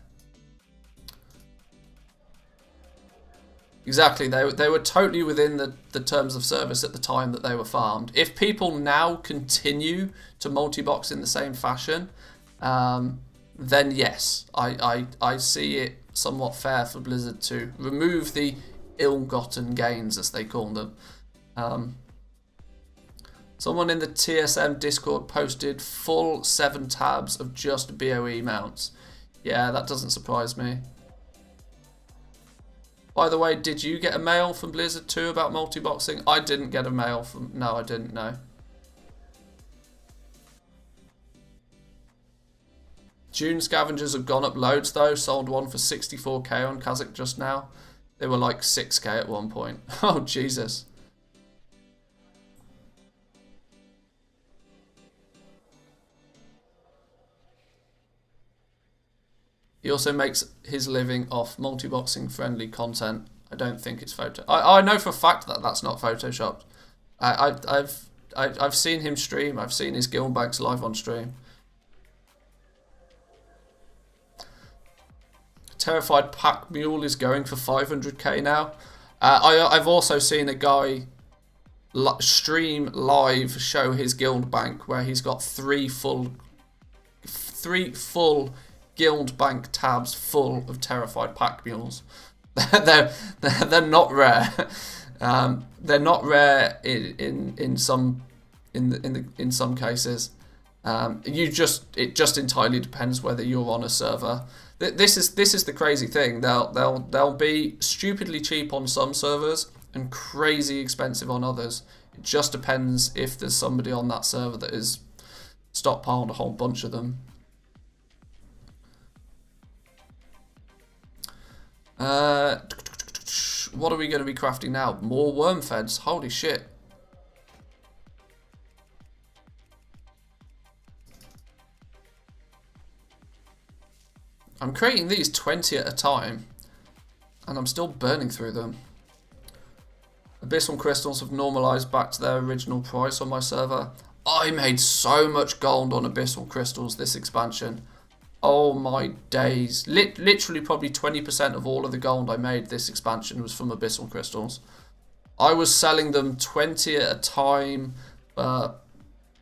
Exactly, they were totally within the terms of service at the time that they were farmed. If people now continue to multi-box in the same fashion, then yes, I see it somewhat fair for Blizzard to remove the ill-gotten gains, as they call them. Someone in the TSM Discord posted full 7 tabs of just BOE mounts. Yeah, that doesn't surprise me. By the way, did you get a mail from Blizzard too about multi-boxing? I didn't get a mail from... No, I didn't, no. June scavengers have gone up loads though. Sold one for 64k on Kazakh just now. They were like 6k at one point. Oh, Jesus. He also makes his living off multi-boxing friendly content. I don't think it's photo. I know for a fact that that's not photoshopped. I've seen him stream. I've seen his guild banks live on stream. Terrified Pack Mule is going for 500k now. I've also seen a guy stream live show his guild bank where he's got three full guild bank tabs full of Terrified Pack Mules. they're not rare. They're not rare in some cases. It just entirely depends whether you're on a server. This is the crazy thing. They'll be stupidly cheap on some servers and crazy expensive on others. It just depends if there's somebody on that server that is stockpiled a whole bunch of them. What are we going to be crafting now? More worm feds. Holy shit. I'm creating these 20 at a time, and I'm still burning through them. Abyssal crystals have normalized back to their original price on my server. I made so much gold on abyssal crystals this expansion. Oh my days. Literally probably 20% of all of the gold I made this expansion was from abyssal crystals. I was selling them 20 at a time, 5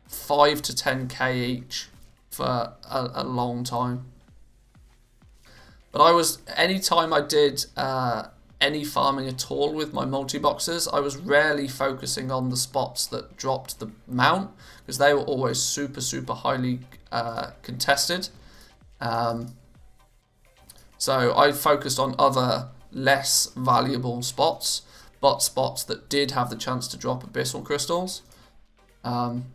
to 10k each for a long time. But anytime I did any farming at all with my multi-boxes, I was rarely focusing on the spots that dropped the mount, because they were always super highly contested. So I focused on other less valuable spots, but spots that did have the chance to drop abyssal crystals. And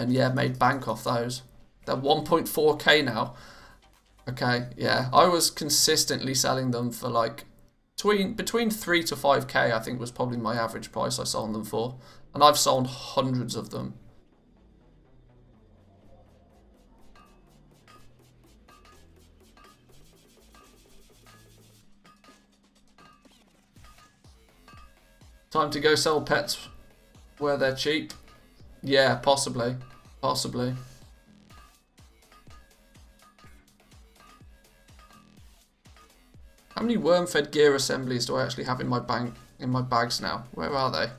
yeah, made bank off those. They're 1.4k now. Okay, yeah, I was consistently selling them for like between 3 to 5k. I think was probably my average price I sold them for, and I've sold hundreds of them. Time to go sell pets where they're cheap. Yeah, possibly. Possibly. How many worm-fed gear assemblies do I actually have in my bags now? Where are they?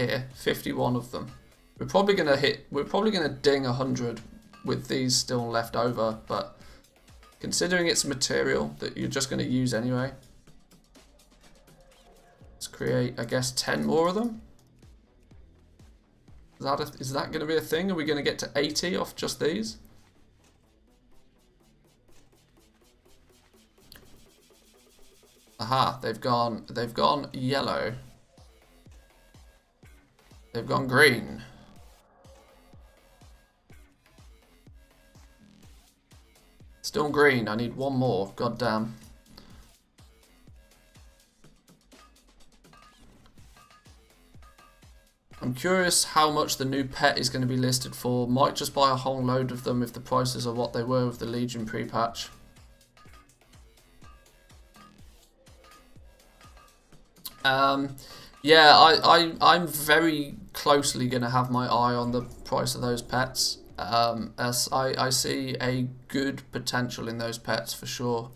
Here, 51 of them. We're probably gonna ding 100 with these still left over, but considering it's material that you're just gonna use anyway. Let's create, I guess, 10 more of them. Is that going to be a thing? Are we going to get to 80 off just these? Aha, they've gone yellow. They've gone green. Still green. I need one more. God damn. I'm curious how much the new pet is going to be listed for. Might just buy a whole load of them if the prices are what they were with the Legion pre-patch. Yeah, I'm very closely going to have my eye on the price of those pets, as I see a good potential in those pets for sure.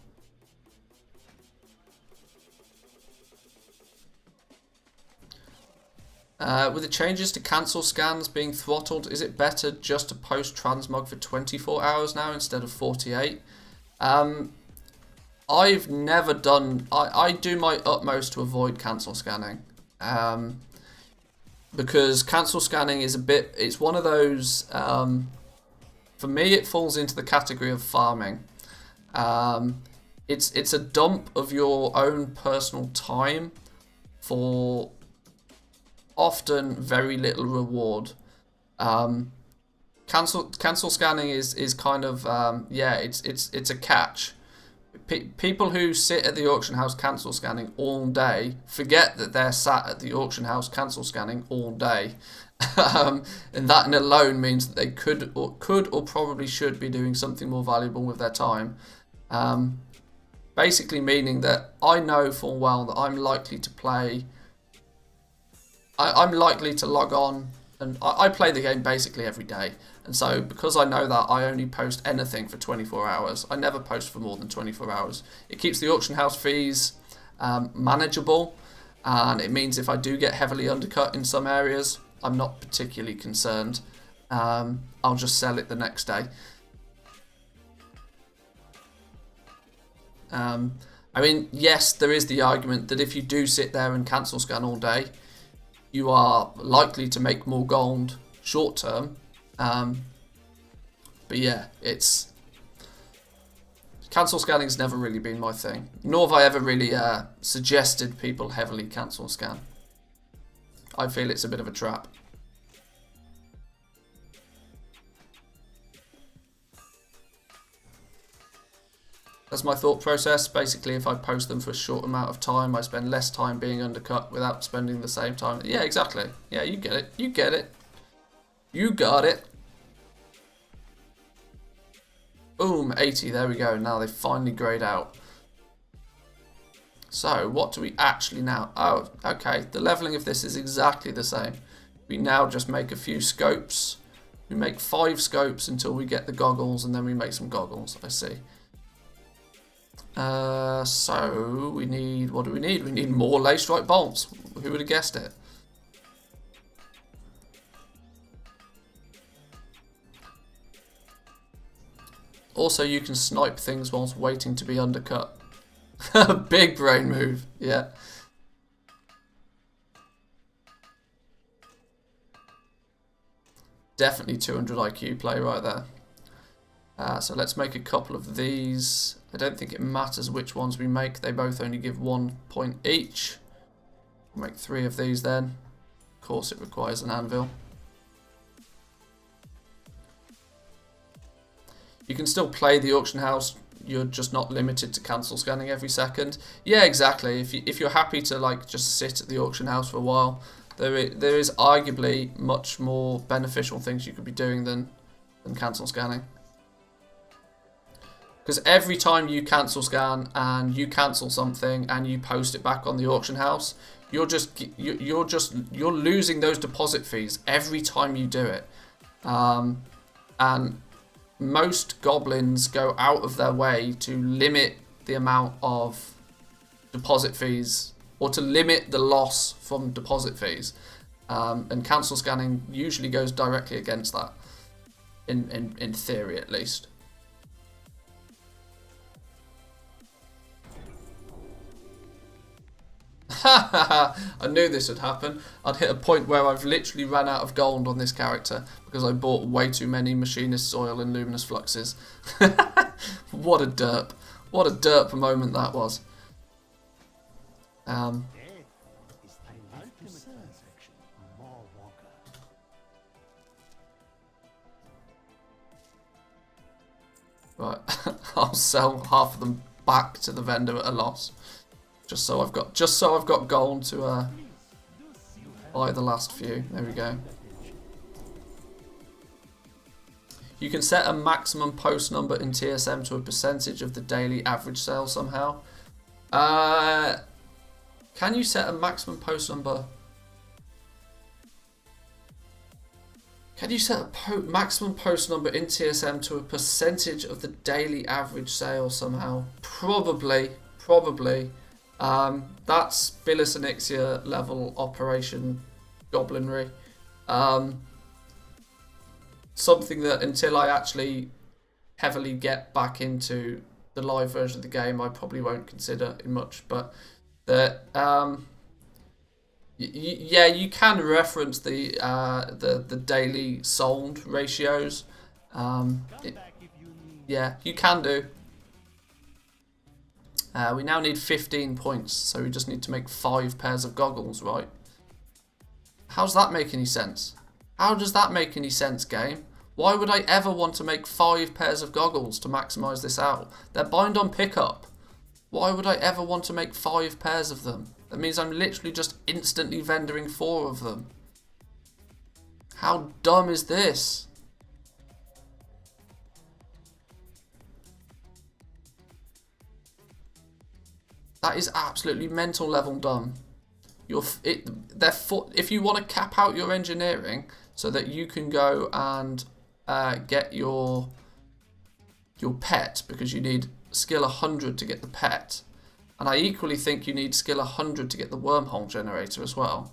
With the changes to cancel scans being throttled, is it better just to post transmog for 24 hours now instead of 48? I've never done... I do my utmost to avoid cancel scanning. Because cancel scanning is a bit... It's one of those... for me, it falls into the category of farming. It's a dump of your own personal time for often very little reward. Cancel scanning is kind of yeah, it's a catch. People who sit at the auction house cancel scanning all day forget that they're sat at the auction house cancel scanning all day, and that in alone means that they could or probably should be doing something more valuable with their time. Basically meaning that I know full well that I'm likely to play. I'm likely to log on, and I play the game basically every day. And so because I know that, I only post anything for 24 hours. I never post for more than 24 hours. It keeps the auction house fees manageable, and it means if I do get heavily undercut in some areas, I'm not particularly concerned. I'll just sell it the next day. I mean, yes, there is the argument that if you do sit there and cancel scan all day, you are likely to make more gold short term. But yeah, it's... Cancel scanning's never really been my thing. Nor have I ever really suggested people heavily cancel scan. I feel it's a bit of a trap. That's my thought process. Basically, if I post them for a short amount of time, I spend less time being undercut without spending the same time. Yeah, exactly. Yeah, you get it. You get it. You got it. Boom, 80. There we go. Now they finally grayed out. So, what do we actually now... Oh, okay. The leveling of this is exactly the same. We now just make a few scopes. We make 5 scopes until we get the goggles, and then we make some goggles. I see. So we need, what do we need? We need more lace strike bolts. Who would have guessed it? Also, you can snipe things whilst waiting to be undercut. Big brain move, yeah. Definitely 200 IQ play right there. So let's make a couple of these. I don't think it matters which ones we make. They both only give 1 point each. We'll make 3 of these then. Of course it requires an anvil. You can still play the auction house. You're just not limited to cancel scanning every second. Yeah, exactly. If you're happy to like just sit at the auction house for a while, there is arguably much more beneficial things you could be doing than cancel scanning. Because every time you cancel scan and you cancel something and you post it back on the auction house, you're losing those deposit fees every time you do it. And most goblins go out of their way to limit the amount of deposit fees, or to limit the loss from deposit fees. And cancel scanning usually goes directly against that, in theory at least. I knew this would happen. I'd hit a point where I've literally ran out of gold on this character because I bought way too many machinist soil and luminous fluxes. What a derp. What a derp moment that was. Right, I'll sell half of them back to the vendor at a loss. Just so I've got gold to buy the last few. There we go. You can set a maximum post number in TSM to a percentage of the daily average sale somehow. Can you set a maximum post number? Can you set a maximum post number in TSM to a percentage of the daily average sale somehow? Probably. That's Bilis Anixia level operation goblinry. Something that until I actually heavily get back into the live version of the game, I probably won't consider in much. But that yeah, you can reference the daily sold ratios. Yeah, you can do. We now need 15 points, so we just need to make 5 pairs of goggles, right? How's that make any sense? How does that make any sense, game? Why would I ever want to make 5 pairs of goggles to maximise this out? They're bind on pickup. Why would I ever want to make 5 pairs of them? That means I'm literally just instantly vendoring 4 of them. How dumb is this? That is absolutely mental level dumb. If you want to cap out your engineering so that you can go and get your pet, because you need skill 100 to get the pet, and I equally think you need skill 100 to get the wormhole generator as well,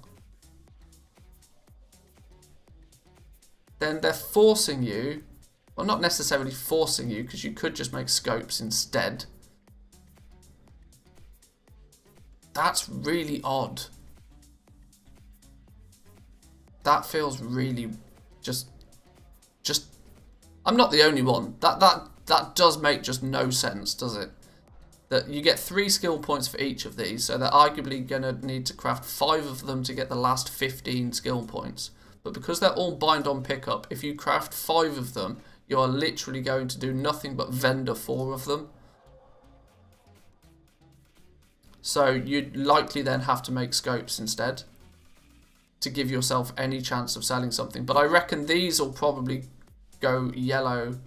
then they're forcing you, well, not necessarily forcing you, because you could just make scopes instead. That's really odd. That feels really just I'm not the only one. That does make just no sense, does it? That you get 3 skill points for each of these, so they're arguably going to need to craft 5 of them to get the last 15 skill points. But because they're all bind on pickup, if you craft 5 of them, you are literally going to do nothing but vendor 4 of them. So you'd likely then have to make scopes instead to give yourself any chance of selling something. But I reckon these will probably go yellow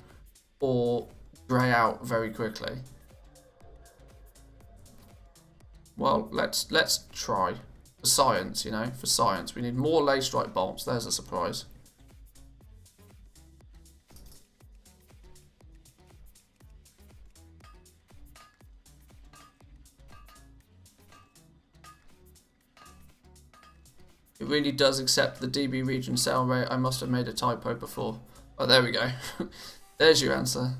or grey out very quickly. Well, let's try. For science, you know, for science. We need more lace strike bolts. There's a surprise. It really does accept the DB region sale rate. I must have made a typo before. Oh, there we go. There's your answer.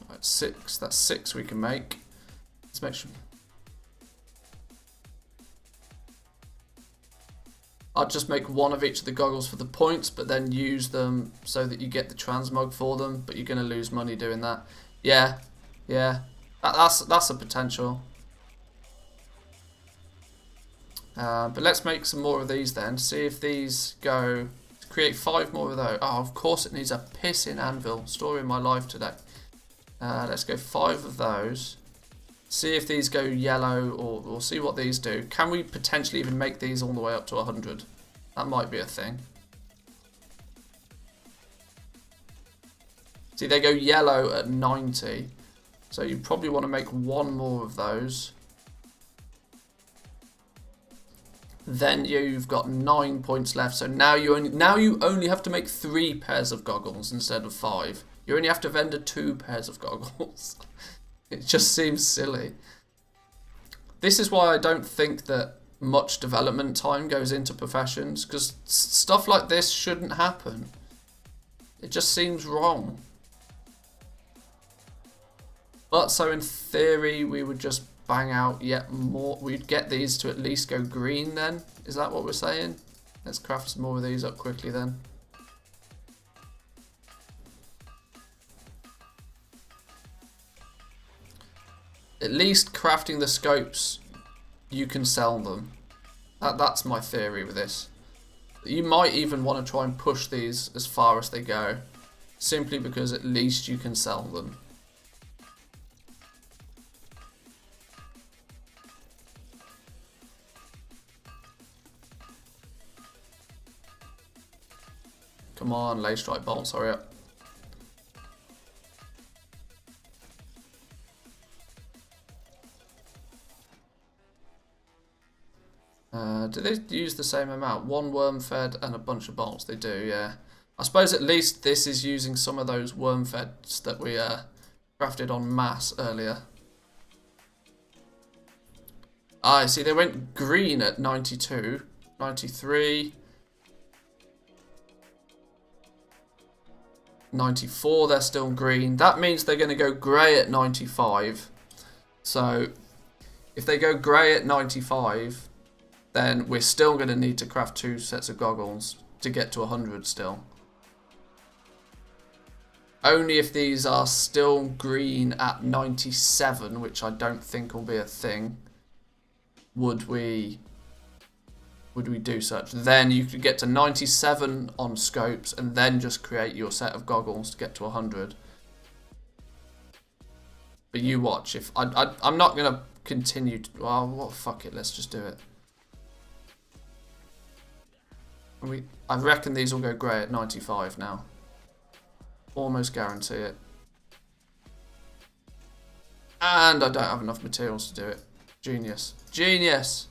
Right, 6. That's 6 we can make. Let's make sure. I'd just make 1 of each of the goggles for the points, but then use them so that you get the transmog for them, but you're going to lose money doing that. Yeah. That's a potential. But let's make some more of these then. See if these go... Create 5 more of those. Oh, of course it needs a pissing anvil. Story of my life today. Let's go 5 of those. See if these go yellow, or we'll see what these do. Can we potentially even make these all the way up to 100? That might be a thing. See, they go yellow at 90. So you probably want to make 1 more of those. Then you've got 9 points left. So now you only have to make 3 pairs of goggles instead of 5. You only have to vendor 2 pairs of goggles. It just seems silly. This is why I don't think that much development time goes into professions, because stuff like this shouldn't happen. It just seems wrong. But so in theory, we would just bang out yet more. We'd get these to at least go green then. Is that what we're saying? Let's craft some more of these up quickly then. At least crafting the scopes, you can sell them. That's my theory with this. You might even want to try and push these as far as they go, simply because at least you can sell them. Come on, laser strike bolts, hurry up. Do they use the same amount? One worm fed and a bunch of bolts. They do, yeah. I suppose at least this is using some of those worm feds that we crafted en masse earlier. I see they went green at 92, 93, 94, they're still green. That means they're going to go grey at 95. So if they go grey at 95, then we're still going to need to craft 2 sets of goggles to get to 100 still. Only if these are still green at 97, which I don't think will be a thing, would we do such. Then you could get to 97 on scopes and then just create your set of goggles to get to 100. But you watch. If I'm not going to continue to... Well, what, fuck it, let's just do it. I reckon these will go grey at 95 now. Almost guarantee it. And I don't have enough materials to do it. Genius. Genius!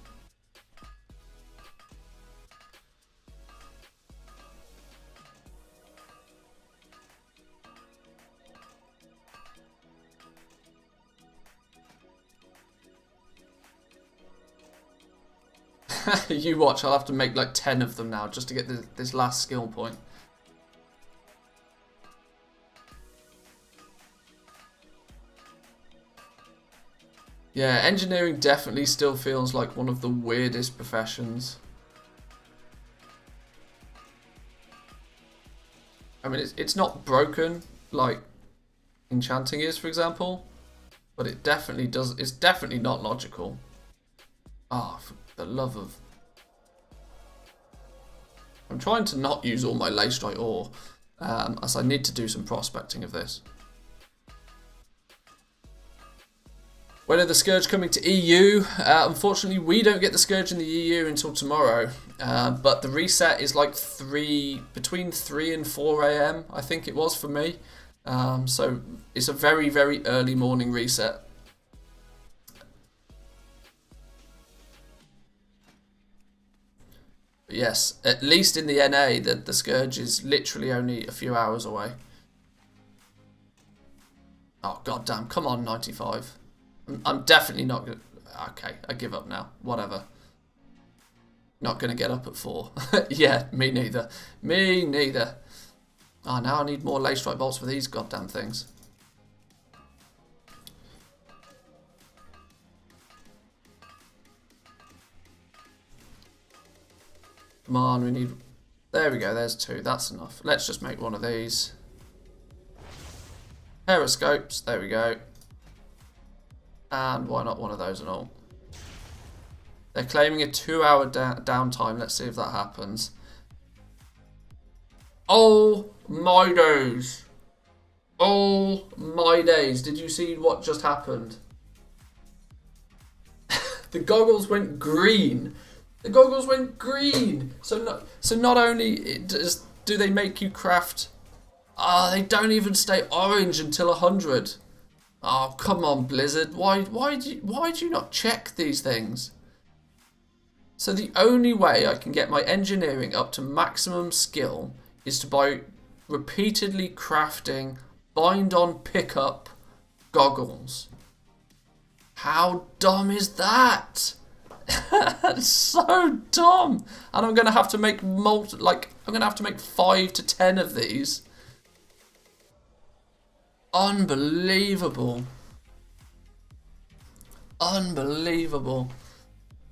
You watch, I'll have to make like 10 of them now just to get this last skill point. Yeah, engineering definitely still feels like one of the weirdest professions. I mean, it's not broken like enchanting is, for example, but it definitely does. It's definitely not logical. Ah, oh, for the love of... I'm trying to not use all my lacerite ore, as I need to do some prospecting of this. When are the Scourge coming to EU? Unfortunately, we don't get the Scourge in the EU until tomorrow. But the reset is like between 3 and 4 AM, I think it was for me. So it's a very, very early morning reset. But yes, at least in the NA, the Scourge is literally only a few hours away. Oh, goddamn, come on, 95. I'm definitely not going to... Okay, I give up now. Whatever. Not going to get up at 4. Yeah, me neither. Me neither. Oh, now I need more lace strike bolts for these goddamn things. Come on, we need... There we go, there's 2. That's enough. Let's just make one of these. Periscopes, there we go. And why not one of those and all? They're claiming a 2-hour downtime. Let's see if that happens. Oh my days. Oh my days. Did you see what just happened? The goggles went green. The goggles went green. So not only do they make you craft... they don't even stay orange until 100. Oh, come on, Blizzard. Why do you not check these things? So the only way I can get my engineering up to maximum skill is by repeatedly crafting bind-on pickup goggles. How dumb is that? That's so dumb. And I'm gonna have to make I'm gonna have to make 5 to 10 of these. Unbelievable. Unbelievable.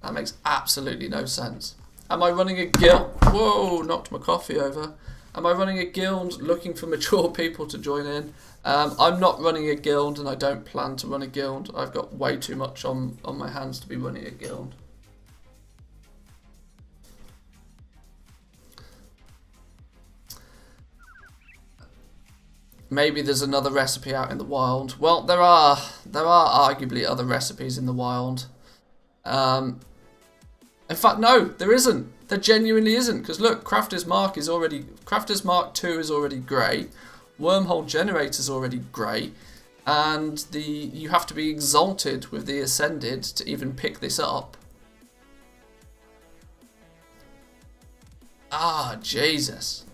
That makes absolutely no sense. Am I running a guild? Whoa, knocked my coffee over. Am I running a guild looking for mature people to join in? I'm not running a guild and I don't plan to run a guild. I've got way too much on my hands to be running a guild. Maybe there's another recipe out in the wild. Well, there are arguably other recipes in the wild. In fact, no, there isn't. There genuinely isn't, because look, Crafter's Mark 2 is already grey, Wormhole Generator is already grey, and you have to be exalted with the Ascended to even pick this up. Ah, Jesus.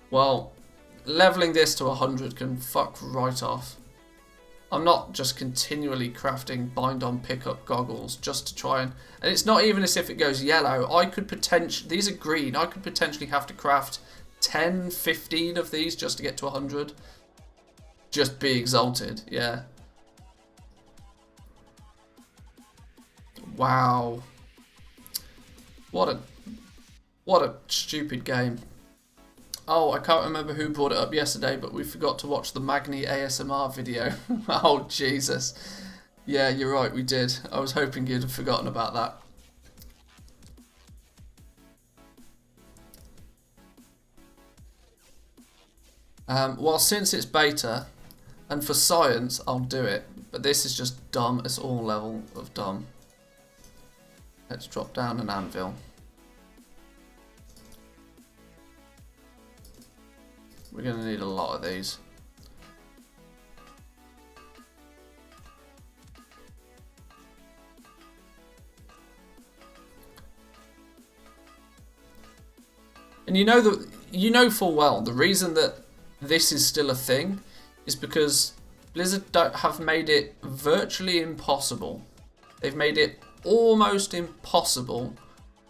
Well, leveling this to 100 can fuck right off. I'm not just continually crafting bind-on pickup goggles just to try and it's not even as if it goes yellow. I could potentially, these are green, I could potentially have to craft 10, 15 of these just to get to 100. Just be exalted, yeah. Wow. What a stupid game. Oh, I can't remember who brought it up yesterday, but we forgot to watch the Magni ASMR video. Oh, Jesus. Yeah, you're right, we did. I was hoping you'd have forgotten about that. Well, since it's beta, and for science, I'll do it. But this is just dumb. It's all level of dumb. Let's drop down an anvil. We're going to need a lot of these. And you know full well the reason that this is still a thing is because Blizzard have made it virtually impossible. They've made it almost impossible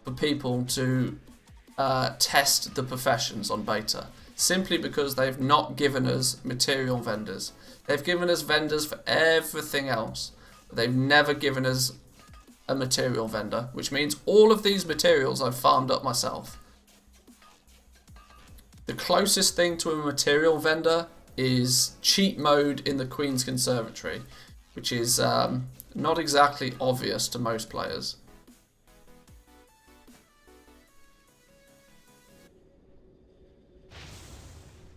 for people to test the professions on beta. Simply because they've not given us material vendors. They've given us vendors for everything else. But they've never given us a material vendor, which means all of these materials I've farmed up myself. The closest thing to a material vendor is cheat mode in the Queen's Conservatory, which is not exactly obvious to most players.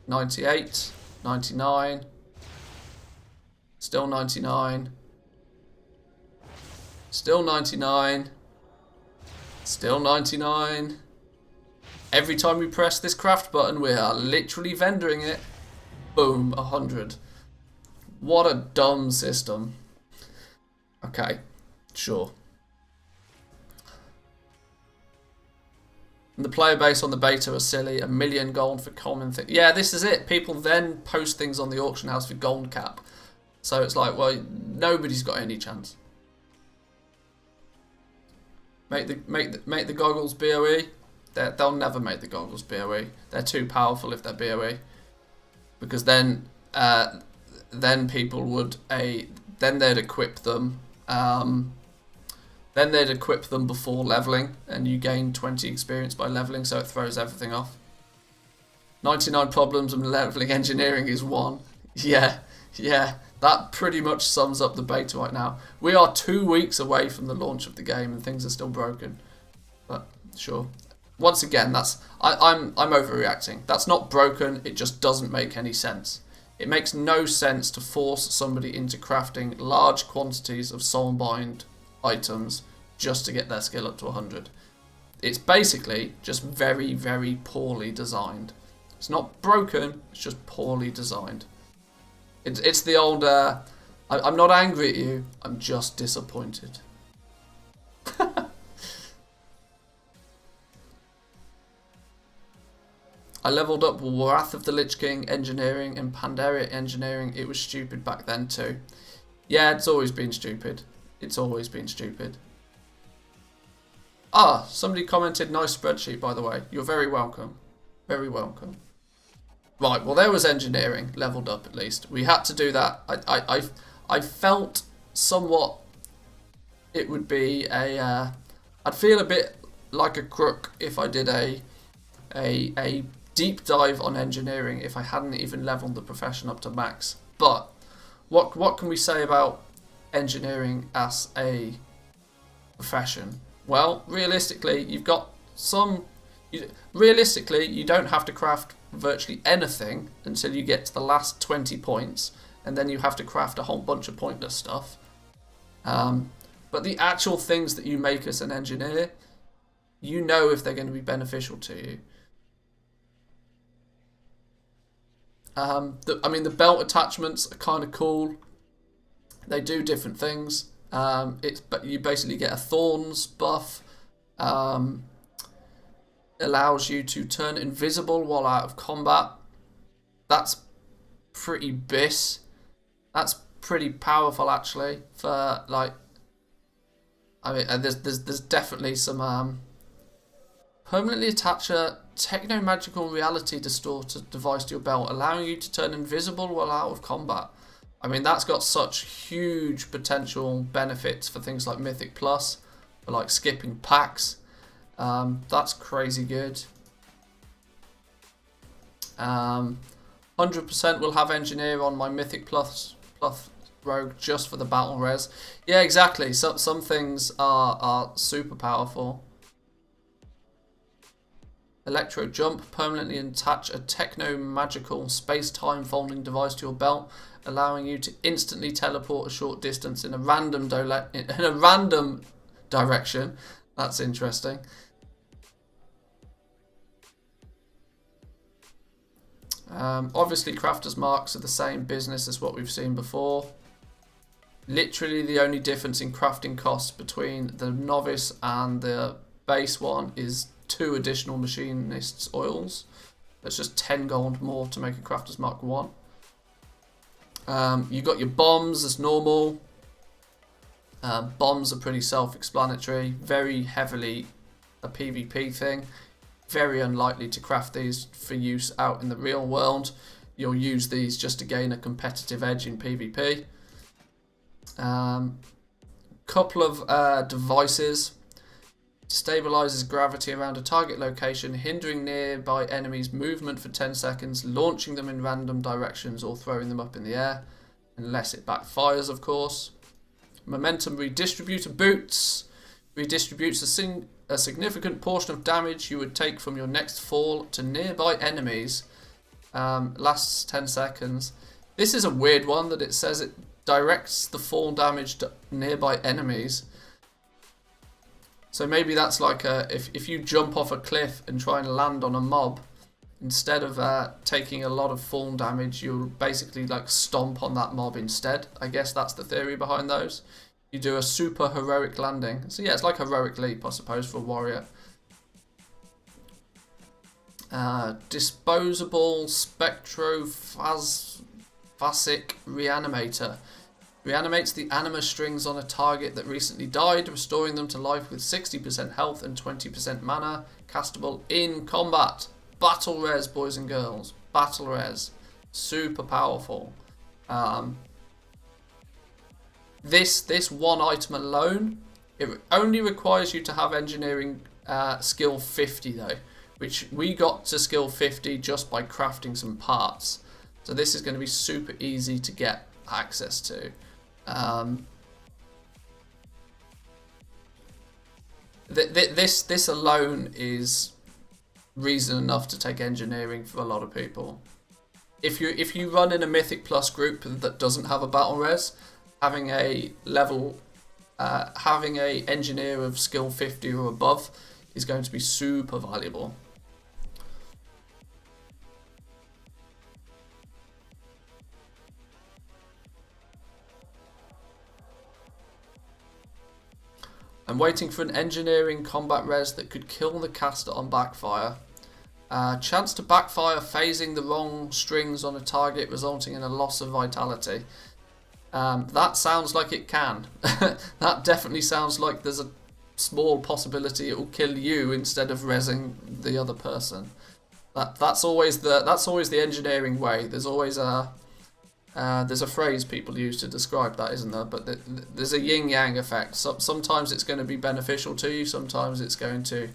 $98, $99, still $99, still $99, still $99. Every time we press this craft button, we are literally vendoring it. Boom, 100. What a dumb system. Okay, sure. And the player base on the beta are silly. 1 million gold for common thing. Yeah, this is it. People then post things on the auction house for gold cap. So it's like, well, nobody's got any chance. Make the goggles BOE. They'll never make the goggles BOE. They're too powerful if they're BOE. Because then people would then they'd equip them. Then they'd equip them before leveling, and you gain 20 experience by leveling, so it throws everything off. 99 problems and leveling engineering is 1. Yeah, that pretty much sums up the beta right now. We are 2 weeks away from the launch of the game, and things are still broken. But sure. Once again, I'm overreacting. That's not broken. It just doesn't make any sense. It makes no sense to force somebody into crafting large quantities of soulbind items just to get their skill up to 100. It's basically just very, very poorly designed. It's not broken, it's just poorly designed. It's the old, I'm not angry at you, I'm just disappointed. I leveled up Wrath of the Lich King engineering and Pandaria engineering. It was stupid back then too. Yeah, it's always been stupid. It's always been stupid. Ah, somebody commented, nice spreadsheet, by the way. You're very welcome. Very welcome. Right, well, there was engineering, leveled up at least. We had to do that. I felt somewhat it would be a... I'd feel a bit like a crook if I did a deep dive on engineering if I hadn't even leveled the profession up to max. But what can we say about engineering as a profession? Well, realistically, you've got some... realistically, you don't have to craft virtually anything until you get to the last 20 points, and then you have to craft a whole bunch of pointless stuff. But the actual things that you make as an engineer, you know if they're going to be beneficial to you. The belt attachments are kind of cool. They do different things. But you basically get a thorns buff. Allows you to turn invisible while out of combat. That's pretty bis. That's pretty powerful actually. For like, there's definitely some permanently attach a techno-magical reality distorter device to your belt, allowing you to turn invisible while out of combat. I mean, that's got such huge potential benefits for things like Mythic Plus, for like skipping packs. That's crazy good. 100% will have Engineer on my Mythic Plus Rogue just for the battle res. Yeah, exactly. Some things are super powerful. Electro Jump, permanently attach a techno-magical space-time folding device to your belt, allowing you to instantly teleport a short distance in a random direction. That's interesting. Obviously, crafters marks are the same business as what we've seen before. Literally, the only difference in crafting costs between the novice and the base one is 2 additional machinist's oils. That's just 10 gold more to make a crafter's mark 1. You got your bombs as normal. Bombs are pretty self-explanatory, very heavily a PvP thing. Very unlikely to craft these for use out in the real world. You'll use these just to gain a competitive edge in PvP. Couple of devices. Stabilizes gravity around a target location, hindering nearby enemies' movement for 10 seconds, launching them in random directions or throwing them up in the air, unless it backfires, of course. Momentum Redistributor Boots. Redistributes a significant portion of damage you would take from your next fall to nearby enemies. Lasts 10 seconds. This is a weird one that it says it directs the fall damage to nearby enemies. So maybe that's like if you jump off a cliff and try and land on a mob, instead of taking a lot of fall damage, you'll basically like stomp on that mob instead. I guess that's the theory behind those. You do a super heroic landing. So yeah, it's like heroic leap, I suppose, for a warrior. Disposable Spectrophasic Reanimator. Reanimates the anima strings on a target that recently died, restoring them to life with 60% health and 20% mana. Castable in combat. Battle res, boys and girls. Battle res. Super powerful. This one item alone, it only requires you to have engineering skill 50 though, which we got to skill 50 just by crafting some parts. So this is going to be super easy to get access to. This alone is reason enough to take engineering for a lot of people. If you run in a Mythic Plus group that doesn't have a battle res, having a engineer of skill 50 or above is going to be super valuable. I'm waiting for an engineering combat res that could kill the caster on backfire. Chance to backfire phasing the wrong strings on a target, resulting in a loss of vitality. That sounds like it can. That definitely sounds like there's a small possibility it will kill you instead of rezzing the other person. That's always the engineering way. There's always a phrase people use to describe that, isn't there? But there's a yin-yang effect. Sometimes it's going to be beneficial to you, sometimes it's going to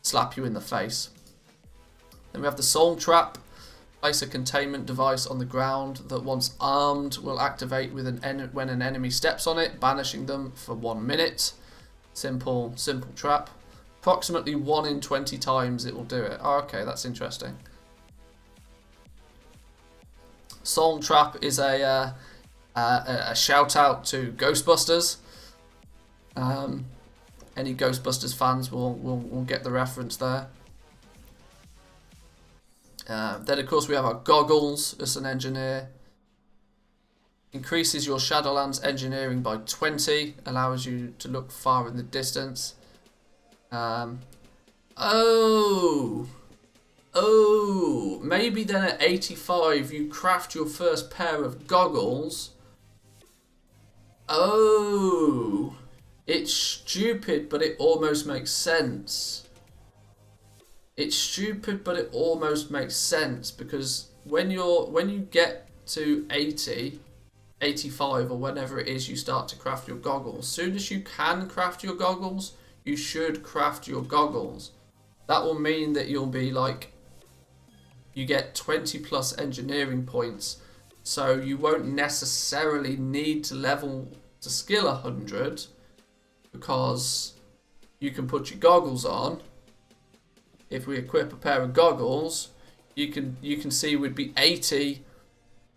slap you in the face. Then we have the Soul Trap. Place a containment device on the ground that, once armed, will activate when an enemy steps on it, banishing them for 1 minute. Simple trap. Approximately 1 in 20 times it will do it. Oh, okay, that's interesting. Soul Trap is a shout out to Ghostbusters. Any Ghostbusters fans will get the reference there. Then of course we have our goggles as an engineer. Increases your Shadowlands engineering by 20, allows you to look far in the distance. Oh, maybe then at 85 you craft your first pair of goggles. Oh, it's stupid, but it almost makes sense. It's stupid, but it almost makes sense, because when you get to 80, 85 or whenever it is you start to craft your goggles, as soon as you can craft your goggles, you should craft your goggles. That will mean that you'll be like, you get 20 plus engineering points, so you won't necessarily need to level to skill 100, because you can put your goggles on. If we equip a pair of goggles, you can see we'd be 80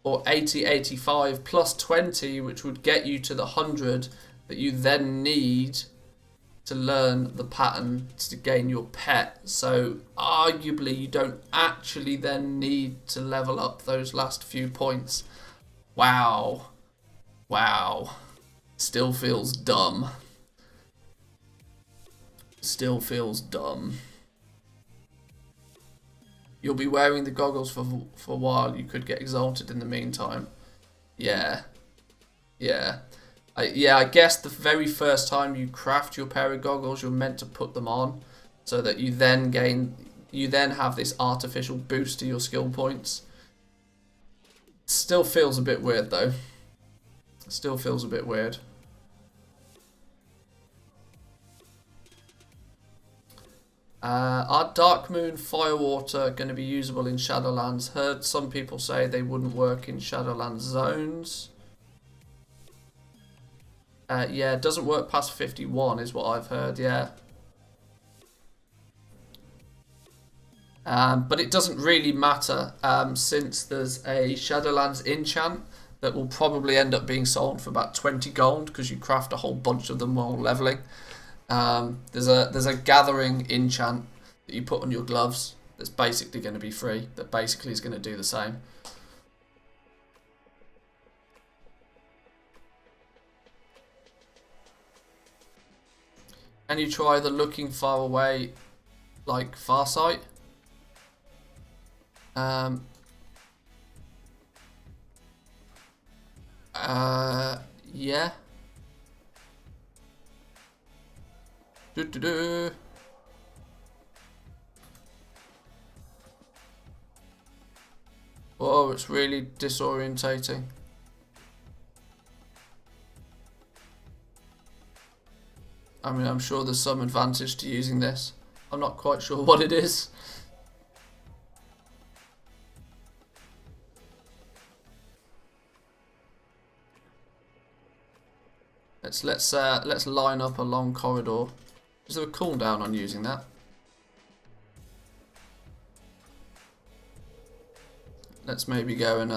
or 80, 85 plus 20, which would get you to the 100 that you then need to learn the pattern to gain your pet. So arguably you don't actually then need to level up those last few points. Wow. Still feels dumb. Still feels dumb. You'll be wearing the goggles for a while. You could get exalted in the meantime. Yeah. I guess the very first time you craft your pair of goggles, you're meant to put them on, so that you then have this artificial boost to your skill points. Still feels a bit weird though. Still feels a bit weird. Are Darkmoon Firewater going to be usable in Shadowlands? Heard some people say they wouldn't work in Shadowlands zones. Yeah, it doesn't work past 51 is what I've heard, yeah. But it doesn't really matter, since there's a Shadowlands enchant that will probably end up being sold for about 20 gold, because you craft a whole bunch of them while leveling. There's a gathering enchant that you put on your gloves that's basically going to be free, that basically is going to do the same. Can you try the looking far away, like Farsight? Yeah. Whoa, it's really disorientating. I mean, I'm sure there's some advantage to using this. I'm not quite sure what it is. Let's line up a long corridor. Is there a cooldown on using that? Let's maybe go and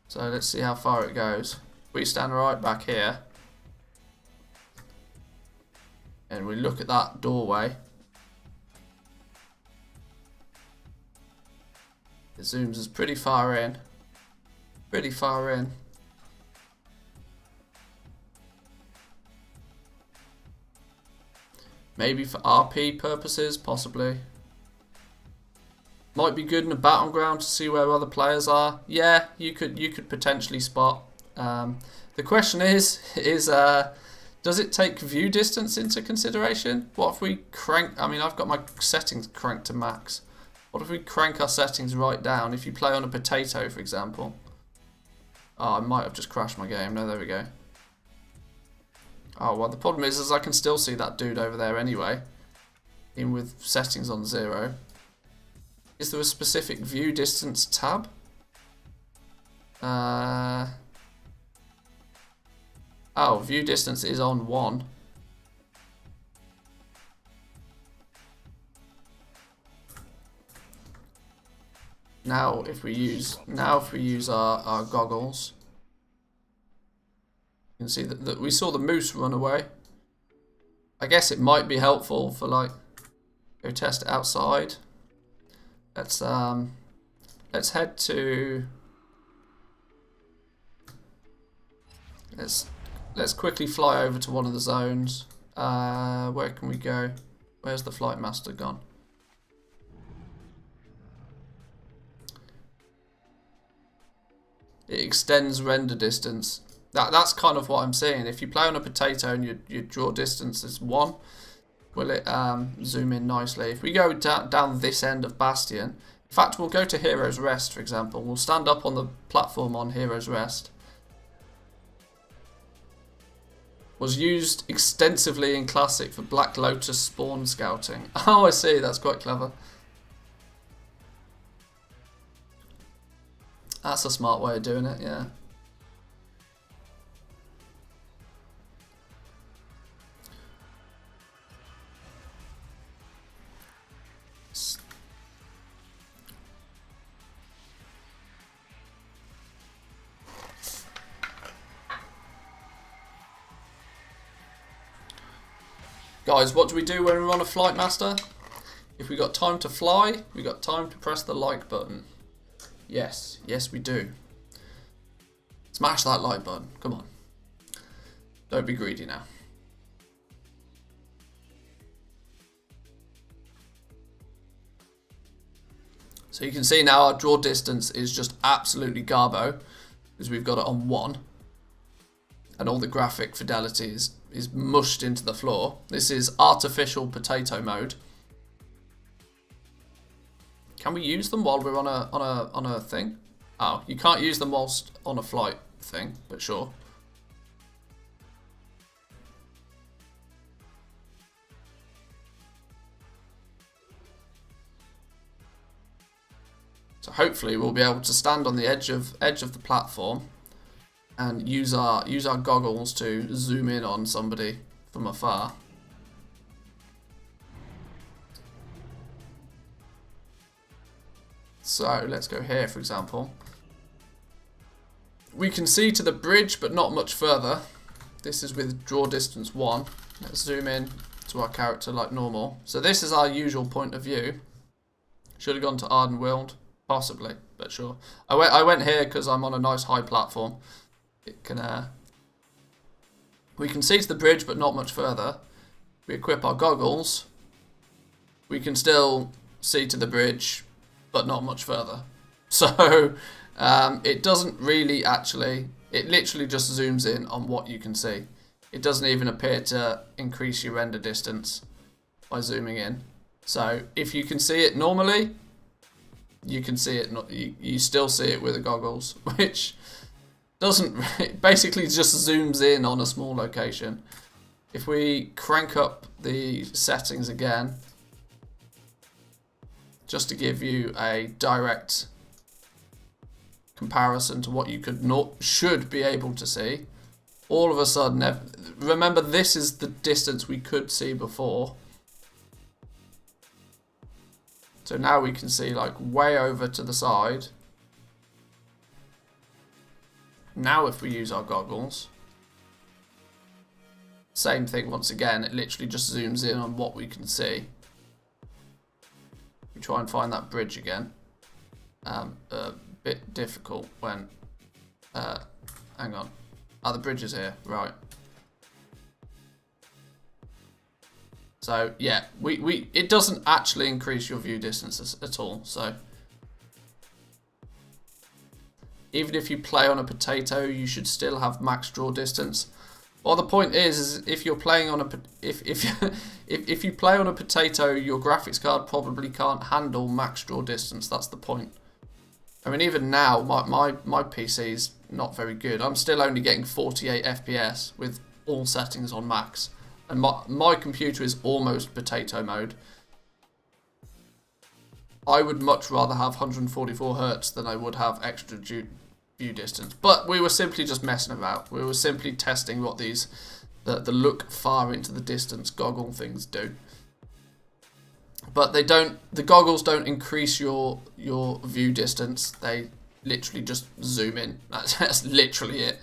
so let's see how far it goes. We stand right back here and we look at that doorway. It zooms us pretty far in. Pretty far in. Maybe for RP purposes, possibly. Might be good in a battleground to see where other players are. Yeah, you could potentially spot. The question is does it take view distance into consideration? What if we crank? I mean, I've got my settings cranked to max. What if we crank our settings right down? If you play on a potato, for example. Oh, I might have just crashed my game. No, there we go. Oh, well, the problem is I can still see that dude over there anyway, even with settings on 0. Is there a specific view distance tab? Oh, view distance is on 1. Now if we use our goggles, you can see that we saw the moose run away. I guess it might be helpful for like go test it outside. Let's head to let's quickly fly over to one of the zones. Where can we go? Where's the flight master gone? It extends render distance. That's kind of what I'm saying. If you play on a potato and your draw distance is 1, will it zoom in nicely? If we go down this end of Bastion, in fact we'll go to Hero's Rest for example. We'll stand up on the platform on Hero's Rest. Was used extensively in Classic for Black Lotus spawn scouting. Oh, I see. That's quite clever. That's a smart way of doing it, yeah. Guys, what do we do when we're on a flight master? If we got time to fly, we got time to press the like button. Yes, yes we do. Smash that like button, come on. Don't be greedy now. So you can see now our draw distance is just absolutely garbo, because we've got it on 1. And all the graphic fidelity is mushed into the floor. This is artificial potato mode. Can we use them while we're on a thing? Oh, you can't use them whilst on a flight thing, but sure. So hopefully we'll be able to stand on the edge of the platform and use our goggles to zoom in on somebody from afar. So let's go here, for example. We can see to the bridge, but not much further. This is with draw distance 1. Let's zoom in to our character like normal. So this is our usual point of view. Should have gone to Ardenweald, possibly, but sure. I went here because I'm on a nice high platform. It can, we can see to the bridge, but not much further. We equip our goggles. We can still see to the bridge, but not much further. So it doesn't really actually, it literally just zooms in on what you can see. It doesn't even appear to increase your render distance by zooming in. So if you can see it normally, you can see it, you still see it with the goggles, which doesn't, it basically just zooms in on a small location. If we crank up the settings again, just to give you a direct comparison to what you should be able to see, all of a sudden, remember this is the distance we could see before. So now we can see like way over to the side. Now if we use our goggles, same thing once again, it literally just zooms in on what we can see. We try and find that bridge again. A bit difficult when, hang on, the bridge is here, right. So yeah, it doesn't actually increase your view distance at all, so. Even if you play on a potato, you should still have max draw distance. Well, the point is if you're playing on a if you play on a potato, your graphics card probably can't handle max draw distance. That's the point. I mean, even now, my PC is not very good. I'm still only getting 48 FPS with all settings on max, and my computer is almost potato mode. I would much rather have 144 Hz than I would have extra view distance. But we were simply just messing about. We were simply testing what the look far into the distance goggle things do. But they don't. The goggles don't increase your view distance. They literally just zoom in. That's literally it.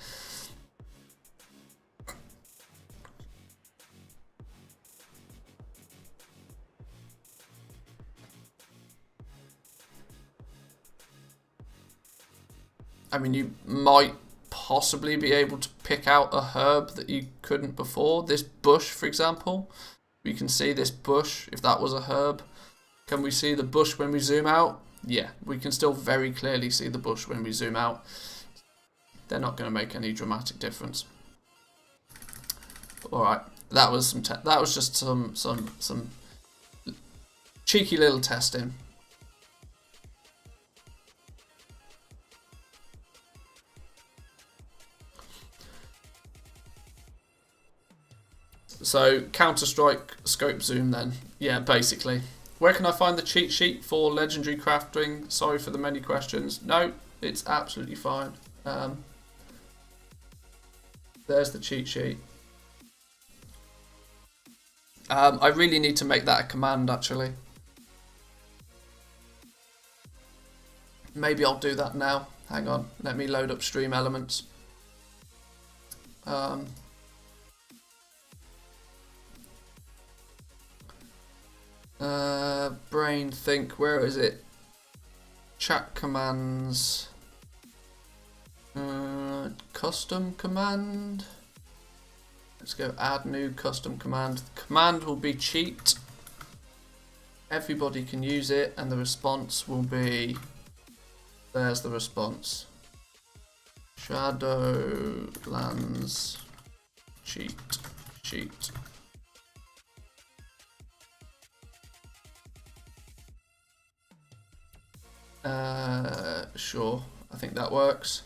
I mean, you might possibly be able to pick out a herb that you couldn't before. This bush, for example. We can see this bush, if that was a herb. Can we see the bush when we zoom out? Yeah, we can still very clearly see the bush when we zoom out. They're not going to make any dramatic difference. All right, that was just some cheeky little testing. So Counter-Strike scope zoom then. Yeah, basically. Where can I find the cheat sheet for legendary crafting? Sorry for the many questions. No, it's absolutely fine. There's the cheat sheet. I really need to make that a command actually. Maybe I'll do that now. Hang on, let me load up stream elements. Brain think, where is it? Chat commands. Custom command. Let's go add new custom command. The command will be cheat. Everybody can use it, and the response will be. There's the response. Shadowlands cheat. Sure, I think that works.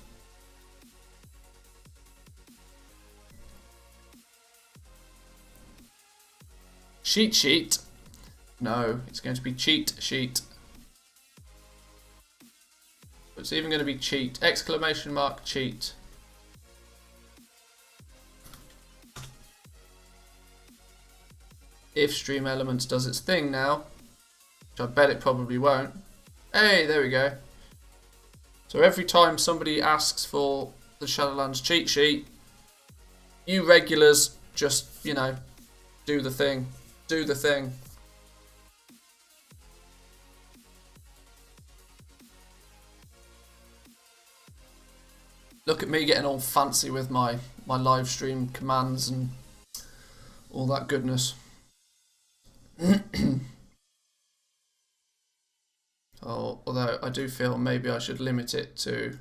Cheat sheet? No, it's going to be cheat sheet. It's even going to be cheat! Exclamation mark cheat. If stream elements does its thing now, which I bet it probably won't. Hey, there we go. So every time somebody asks for the Shadowlands cheat sheet, you regulars just, you know, do the thing. Do the thing. Look at me getting all fancy with my live stream commands and all that goodness. Oh, although I do feel maybe I should limit it to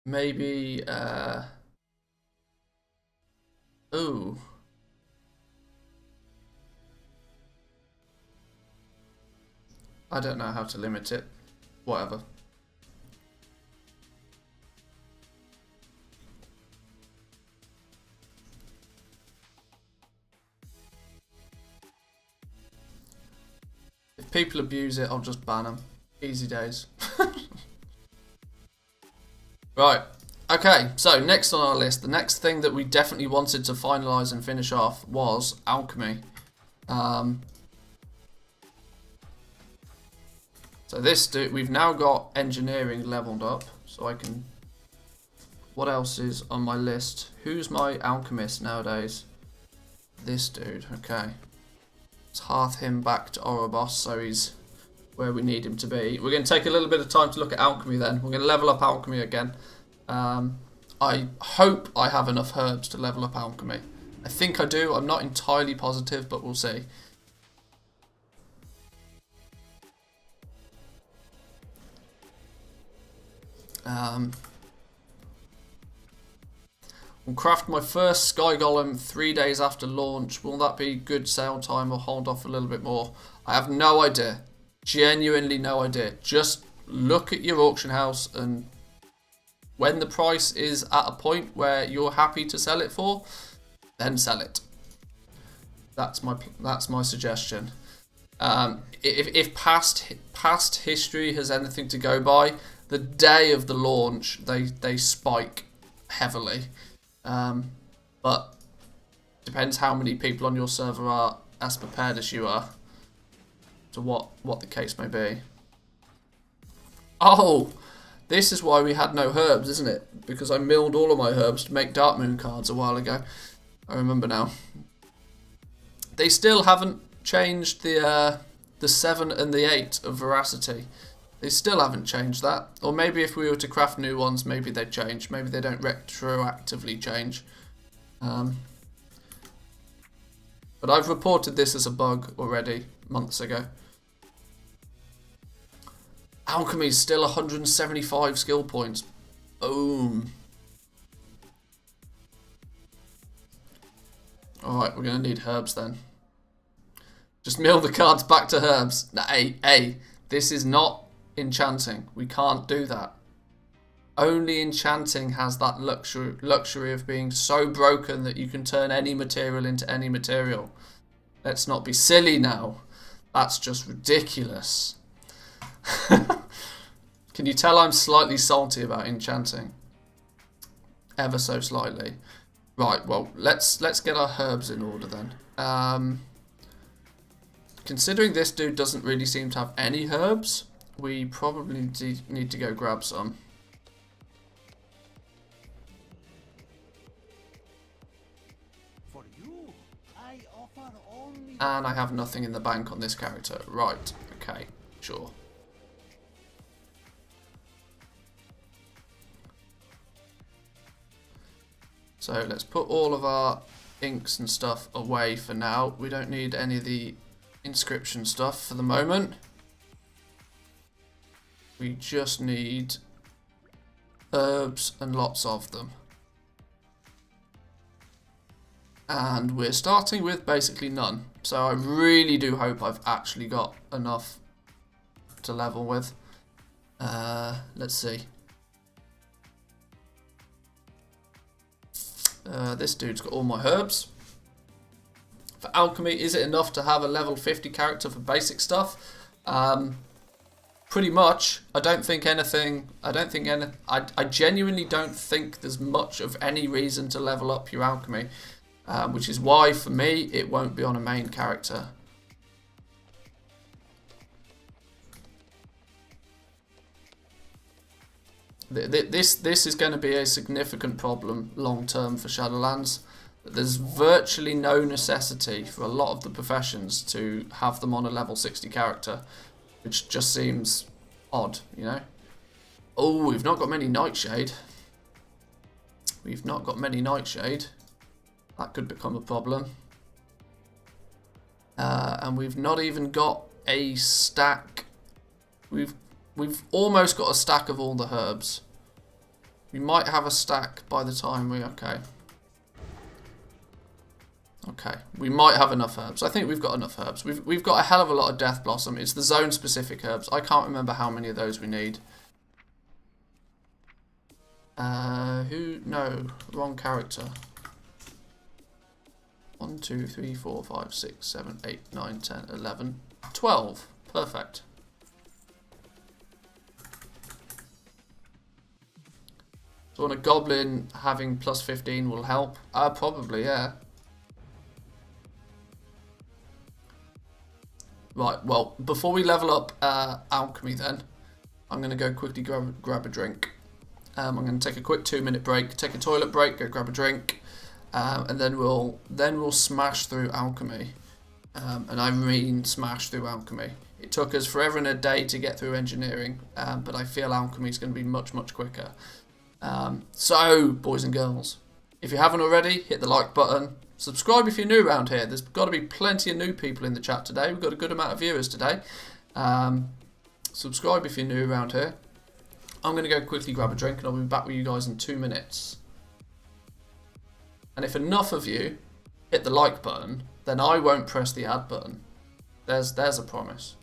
maybe ooh. I don't know how to limit it. Whatever. If people abuse it, I'll just ban them. Easy days. Right. Okay, so next on our list, the next thing that we definitely wanted to finalise and finish off was alchemy. So we've now got engineering leveled up, so I can. What else is on my list? Who's my alchemist nowadays? This dude. Okay. Let's hearth him back to Orobos, so he's where we need him to be. We're going to take a little bit of time to look at alchemy then. We're going to level up alchemy again. I hope I have enough herbs to level up alchemy. I think I do. I'm not entirely positive, but we'll see. I'll craft my first Sky Golem 3 days after launch. Will that be good sale time or hold off a little bit more? I have no idea. Genuinely no idea. Just look at your auction house, and when the price is at a point where you're happy to sell it for, then sell it. That's my suggestion. If past history has anything to go by, the day of the launch they spike heavily. But depends how many people on your server are as prepared as you are. to what the case may be. Oh, this is why we had no herbs, isn't it? Because I milled all of my herbs to make Dark Moon cards a while ago. I remember now. They still haven't changed the 7 and the 8 of Veracity. They still haven't changed that. Or maybe if we were to craft new ones, maybe they'd change. Maybe they don't retroactively change. But I've reported this as a bug already, months ago. Alchemy's still 175 skill points. Boom. Alright, we're going to need herbs then. Just mill the cards back to herbs. Hey, this is not enchanting. We can't do that. Only enchanting has that luxury of being so broken that you can turn any material into any material. Let's not be silly now. That's just ridiculous. Can you tell I'm slightly salty about enchanting? Ever so slightly. Right, well, let's get our herbs in order then. Considering this dude doesn't really seem to have any herbs, we probably need to go grab some. For you, I offer only And I have nothing in the bank on this character. Right, okay, sure. So let's put all of our inks and stuff away for now. We don't need any of the inscription stuff for the moment. We just need herbs and lots of them. And we're starting with basically none. So I really do hope I've actually got enough to level with. Let's see. This dude's got all my herbs. For alchemy, is it enough to have a level 50 character for basic stuff? Pretty much. I genuinely don't think there's much of any reason to level up your alchemy. Which is why, for me, it won't be on a main character. This is going to be a significant problem long term for Shadowlands. There's virtually no necessity for a lot of the professions to have them on a level 60 character, which just seems odd, you know. Oh, we've not got many Nightshade. We've not got many Nightshade. That could become a problem. And we've not even got a stack. We've almost got a stack of all the herbs. We might have a stack by the time we... Okay. Okay. We might have enough herbs. I think we've got enough herbs. We've got a hell of a lot of Death Blossom. It's the zone-specific herbs. I can't remember how many of those we need. No. Wrong character. 1, 2, 3, 4, 5, 6, 7, 8, 9, 10, 11, 12. Perfect. So on a goblin, having plus 15 will help? Probably, yeah. Right, well, before we level up alchemy then, I'm going to go quickly grab a drink. I'm going to take a quick 2-minute break, take a toilet break, go grab a drink, and then we'll smash through alchemy. And I mean smash through alchemy. It took us forever and a day to get through engineering, but I feel alchemy is going to be much, much quicker. So, boys and girls, if you haven't already, hit the like button. Subscribe if you're new around here. There's got to be plenty of new people in the chat today. We've got a good amount of viewers today. Subscribe if you're new around here. I'm going to go quickly grab a drink and I'll be back with you guys in 2 minutes. And if enough of you hit the like button, then I won't press the add button. There's a promise.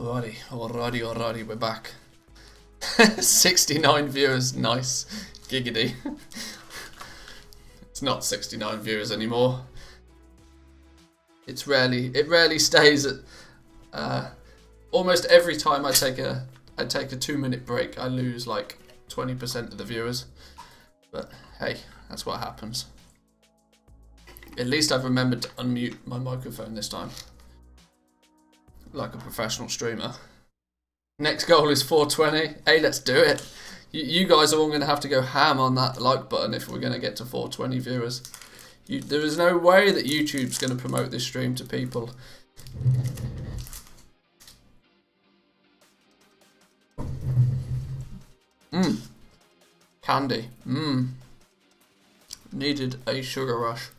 Alrighty, we're back. 69 viewers, nice. Giggity. It's not 69 viewers anymore. It rarely stays at almost every time I take a 2-minute break, I lose like 20% of the viewers. But hey, that's what happens. At least I've remembered to unmute my microphone this time. Like a professional streamer. Next goal is 420. Hey, let's do it. You guys are all going to have to go ham on that like button if we're going to get to 420 viewers. There is no way that YouTube's going to promote this stream to people. Candy. Needed a sugar rush.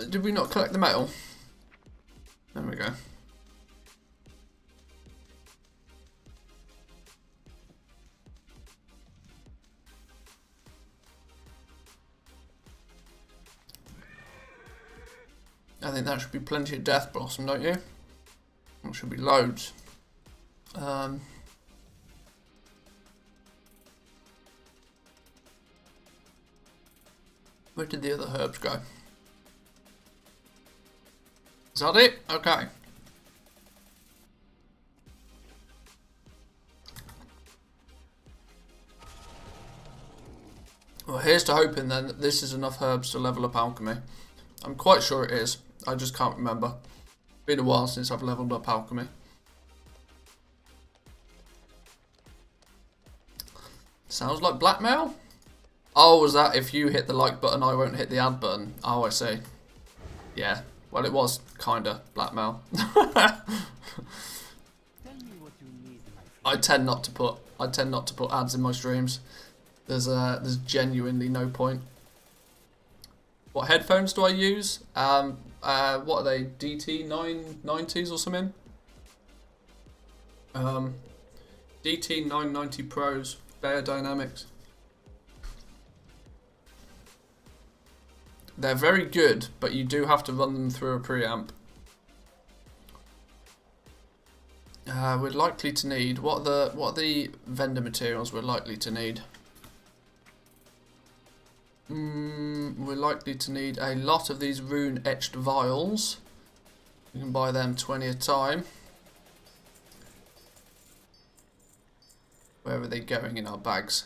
Did we not collect the mail? There we go. I think that should be plenty of Death Blossom, don't you? That should be loads. Where did the other herbs go? Is that it? Okay. Well, here's to hoping then that this is enough herbs to level up alchemy. I'm quite sure it is. I just can't remember. It's been a while since I've leveled up alchemy. Sounds like blackmail? Oh, was that if you hit the like button, I won't hit the add button? Oh, I see. Yeah. Well, it was kinda blackmail. I tend not to put ads in my streams. There's genuinely no point. What headphones do I use? What are they? DT 990s or something? DT 990 Pros, Bear Dynamics. They're very good, but you do have to run them through a preamp. We're likely to need what are the vendor materials we're likely to need. We're likely to need a lot of these rune etched vials. We can buy them 20 a time. Where are they going in our bags?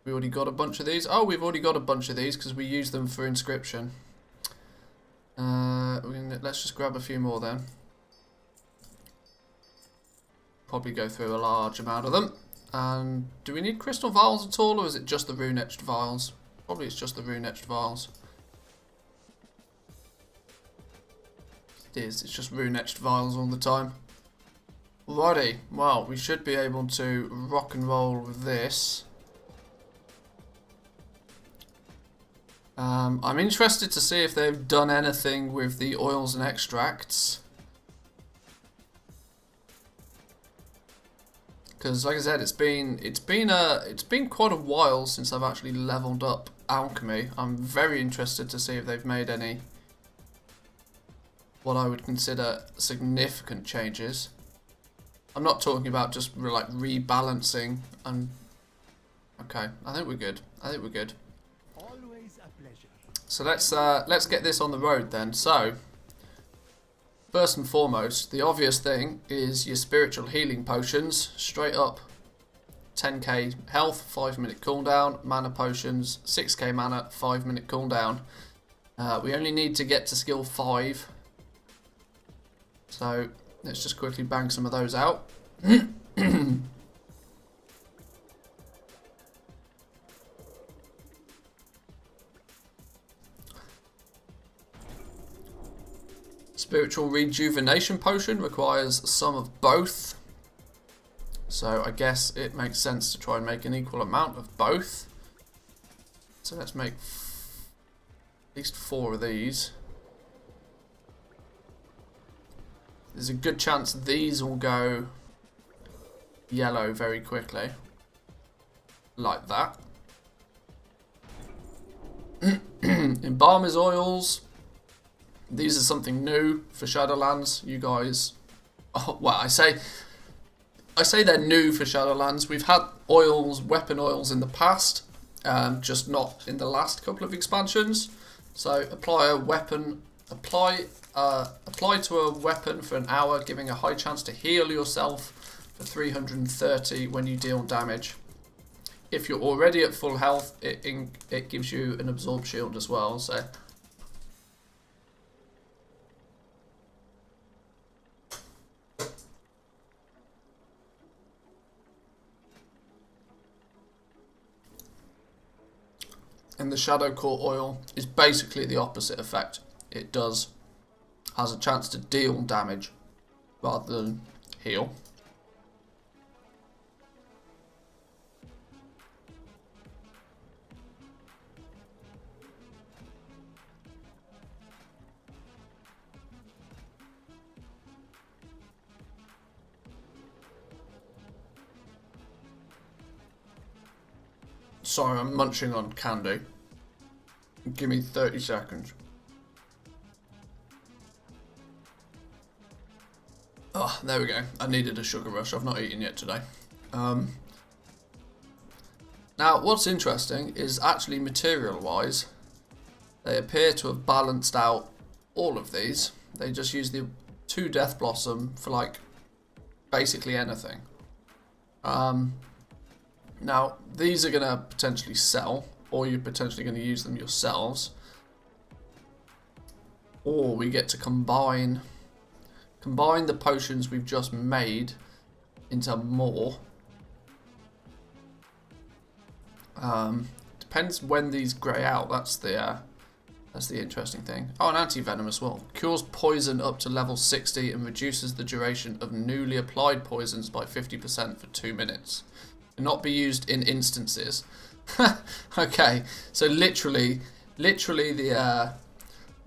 We already got a bunch of these. Oh, we've already got a bunch of these because we use them for inscription. Let's just grab a few more then. Probably go through a large amount of them. And do we need crystal vials at all, or is it just the rune etched vials? Probably it's just the rune etched vials. It is. It's just rune etched vials all the time. Alrighty. Well, we should be able to rock and roll with this. I'm interested to see if they've done anything with the oils and extracts. Because, like I said, it's been quite a while since I've actually leveled up alchemy. I'm very interested to see if they've made any what I would consider significant changes. I'm not talking about just like rebalancing. Okay, I think we're good. So let's get this on the road then. So first and foremost, the obvious thing is your spiritual healing potions. Straight up 10k health, 5-minute cooldown. Mana potions, 6k mana, 5-minute cooldown. We only need to get to skill 5. So let's just quickly bang some of those out. Spiritual Rejuvenation Potion requires some of both. So I guess it makes sense to try and make an equal amount of both. So let's make at least 4 of these. There's a good chance these will go yellow very quickly. like that. Embalmer's oils. These are something new for Shadowlands. You guys, oh, well, I say they're new for Shadowlands. We've had oils, weapon oils in the past, just not in the last couple of expansions. So apply to a weapon for an hour, giving a high chance to heal yourself for 330 when you deal damage. If you're already at full health, it gives you an absorb shield as well. So and the Shadow Core oil is basically the opposite effect. It has a chance to deal damage rather than heal. Sorry, I'm munching on candy. Give me 30 seconds. Oh, there we go. I needed a sugar rush. I've not eaten yet today. Now, what's interesting is actually material-wise, they appear to have balanced out all of these. They just use the 2 Death Blossom for, like, basically anything. Now, these are going to potentially sell, or you're potentially going to use them yourselves. Or we get to combine the potions we've just made into more. Depends when these grey out. That's the interesting thing. Oh, an anti-venom as well. Cures poison up to level 60 and reduces the duration of newly applied poisons by 50% for 2 minutes. Not be used in instances. Okay, so literally the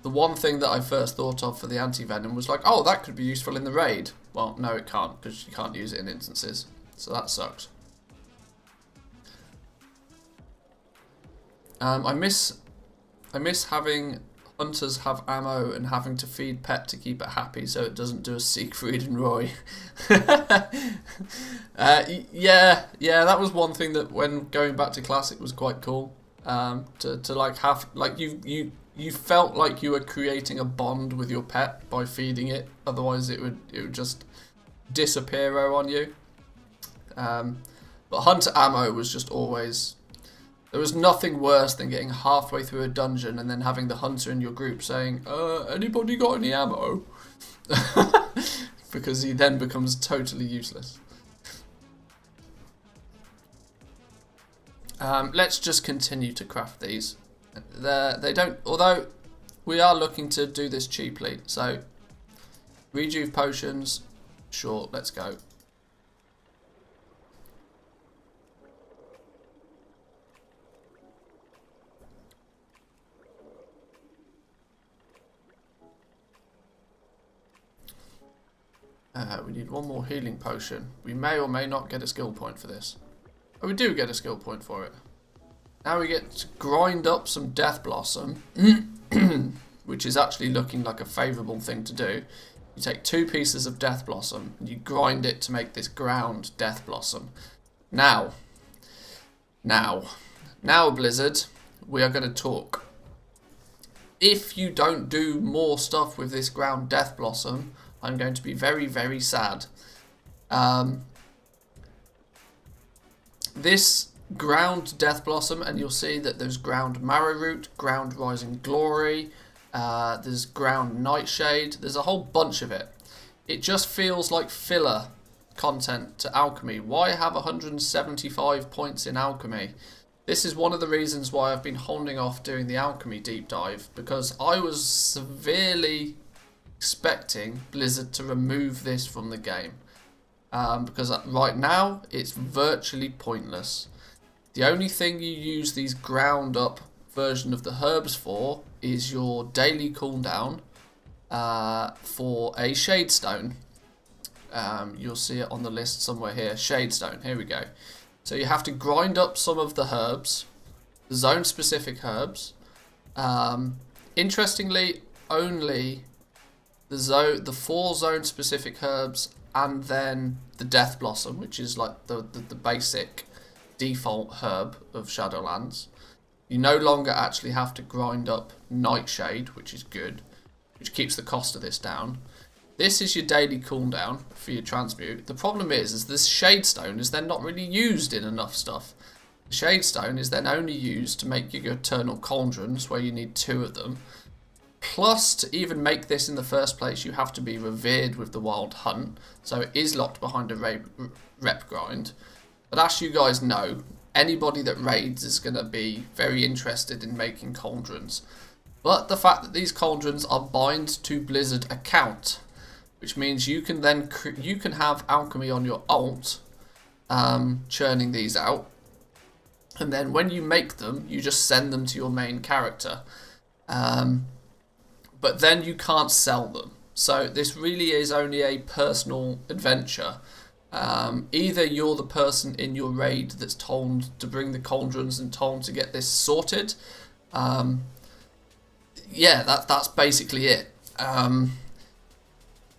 one thing that I first thought of for the anti-venom was like, oh, that could be useful in the raid. Well, no, it can't, because you can't use it in instances. So that sucks. I miss having hunters have ammo and having to feed pet to keep it happy so it doesn't do a Siegfried and Roy. Yeah, that was one thing that when going back to Classic was quite cool. To like have, like, you felt like you were creating a bond with your pet by feeding it, otherwise it would just disappear on you. But hunter ammo was just always... There was nothing worse than getting halfway through a dungeon and then having the hunter in your group saying, anybody got any ammo? Because he then becomes totally useless. Let's just continue to craft these. They don't, although we are looking to do this cheaply, so rejuve potions, sure, let's go. We need one more healing potion. We may or may not get a skill point for this. Oh, we do get a skill point for it. Now we get to grind up some Death Blossom, which is actually looking like a favourable thing to do. You take 2 pieces of Death Blossom and you grind it to make this ground Death Blossom. Now, Blizzard, we are going to talk. If you don't do more stuff with this ground Death Blossom, I'm going to be very, very sad. This ground Death Blossom, and you'll see that there's ground Marrowroot, ground Rising Glory, there's ground Nightshade, there's a whole bunch of it. It just feels like filler content to alchemy. Why have 175 points in alchemy? This is one of the reasons why I've been holding off doing the alchemy deep dive, because I was severely expecting Blizzard to remove this from the game, because right now it's virtually pointless. The only thing you use these ground up version of the herbs for is your daily cooldown for a Shadestone. You'll see it on the list somewhere here. Shadestone, here we go. So you have to grind up some of the herbs, zone-specific herbs. Interestingly, only the 4 zone-specific herbs and then the Death Blossom, which is like the basic default herb of Shadowlands. You no longer actually have to grind up Nightshade, which is good, which keeps the cost of this down. This is your daily cooldown for your transmute. The problem is this Shadestone is then not really used in enough stuff. The Shadestone is then only used to make your Eternal Cauldrons, where you need 2 of them. Plus, to even make this in the first place, you have to be revered with the Wild Hunt, so it is locked behind a rep grind. But as you guys know, anybody that raids is going to be very interested in making cauldrons. But the fact that these cauldrons are bind to Blizzard account, which means you can then have alchemy on your alt, churning these out, and then when you make them, you just send them to your main character. But then you can't sell them. So this really is only a personal adventure. Either you're the person in your raid that's told to bring the cauldrons and told to get this sorted. Yeah, that's basically it.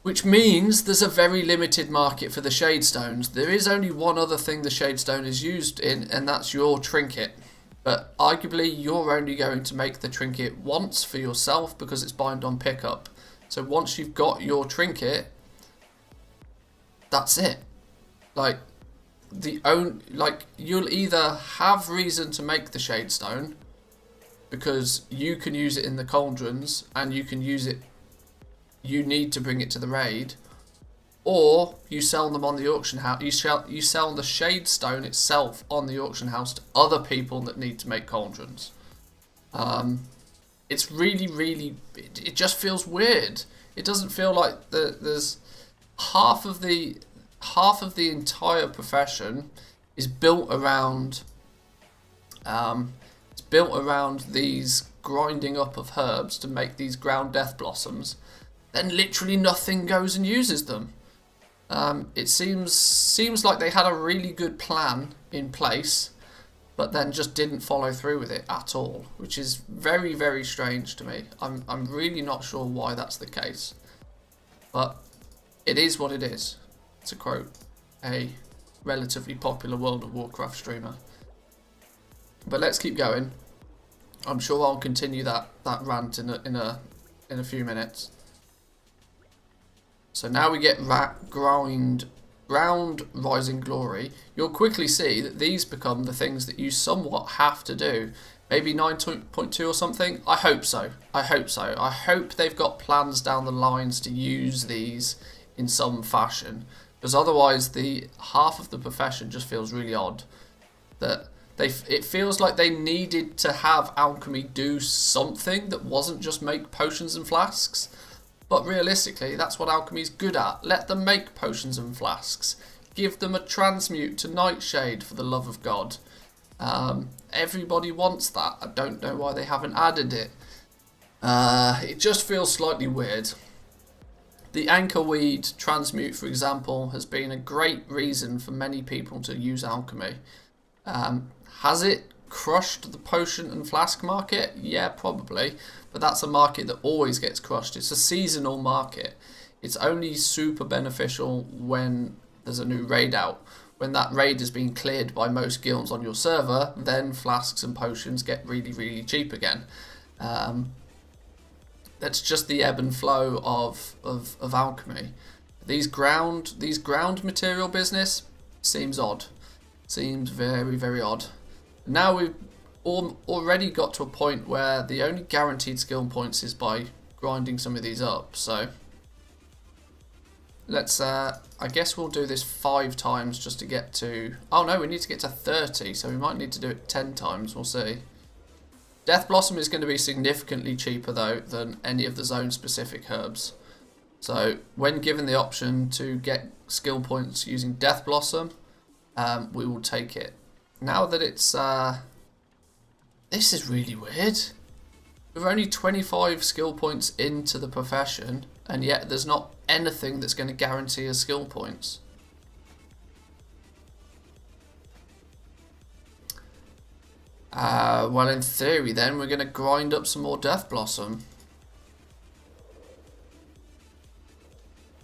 Which means there's a very limited market for the Shadestones. There is only one other thing the Shadestone is used in, and that's your trinket. But arguably, you're only going to make the trinket once for yourself because it's bind on pickup. So once you've got your trinket, that's it. Like you'll either have reason to make the Shadestone because you can use it in the cauldrons and you can use it. You need to bring it to the raid, or you sell them on the auction house. You sell the Shadestone itself on the auction house to other people that need to make cauldrons. It's really it just feels weird. It doesn't feel like there's half of the entire profession is built around these grinding up of herbs to make these ground death blossoms. Then literally nothing goes and uses them. It seems like they had a really good plan in place, but then just didn't follow through with it at all, which is very, very strange to me. I'm really not sure why that's the case, but it is what it is, to quote a relatively popular World of Warcraft streamer. But let's keep going. I'm sure I'll continue that rant in a few minutes. So now we get Ground Rising Glory. You'll quickly see that these become the things that you somewhat have to do. Maybe 9.2 or something? I hope so. I hope they've got plans down the lines to use these in some fashion. Because otherwise the half of the profession just feels really odd. That it feels like they needed to have alchemy do something that wasn't just make potions and flasks. But realistically, that's what alchemy's good at. Let them make potions and flasks. Give them a transmute to Nightshade, for the love of God. Everybody wants that. I don't know why they haven't added it. It just feels slightly weird. The Anchorweed transmute, for example, has been a great reason for many people to use alchemy. Has it crushed the potion and flask market? Yeah, probably. But that's a market that always gets crushed. It's a seasonal market. It's only super beneficial when there's a new raid out. When that raid has been cleared by most guilds on your server, then flasks and potions get really, really cheap again. That's just the ebb and flow of alchemy. These ground material business seems odd. Seems very, very odd. Now we've already got to a point where the only guaranteed skill points is by grinding some of these up. So let's I guess we'll do this 5 times just to get to, oh no, we need to get to 30, so we might need to do it 10 times. We'll see. Death Blossom is going to be significantly cheaper though than any of the zone specific herbs. So when given the option to get skill points using Death Blossom, we will take it. Now that it's this is really weird. We're only 25 skill points into the profession, and yet there's not anything that's going to guarantee us skill points. Well, in theory, then we're going to grind up some more Death Blossom.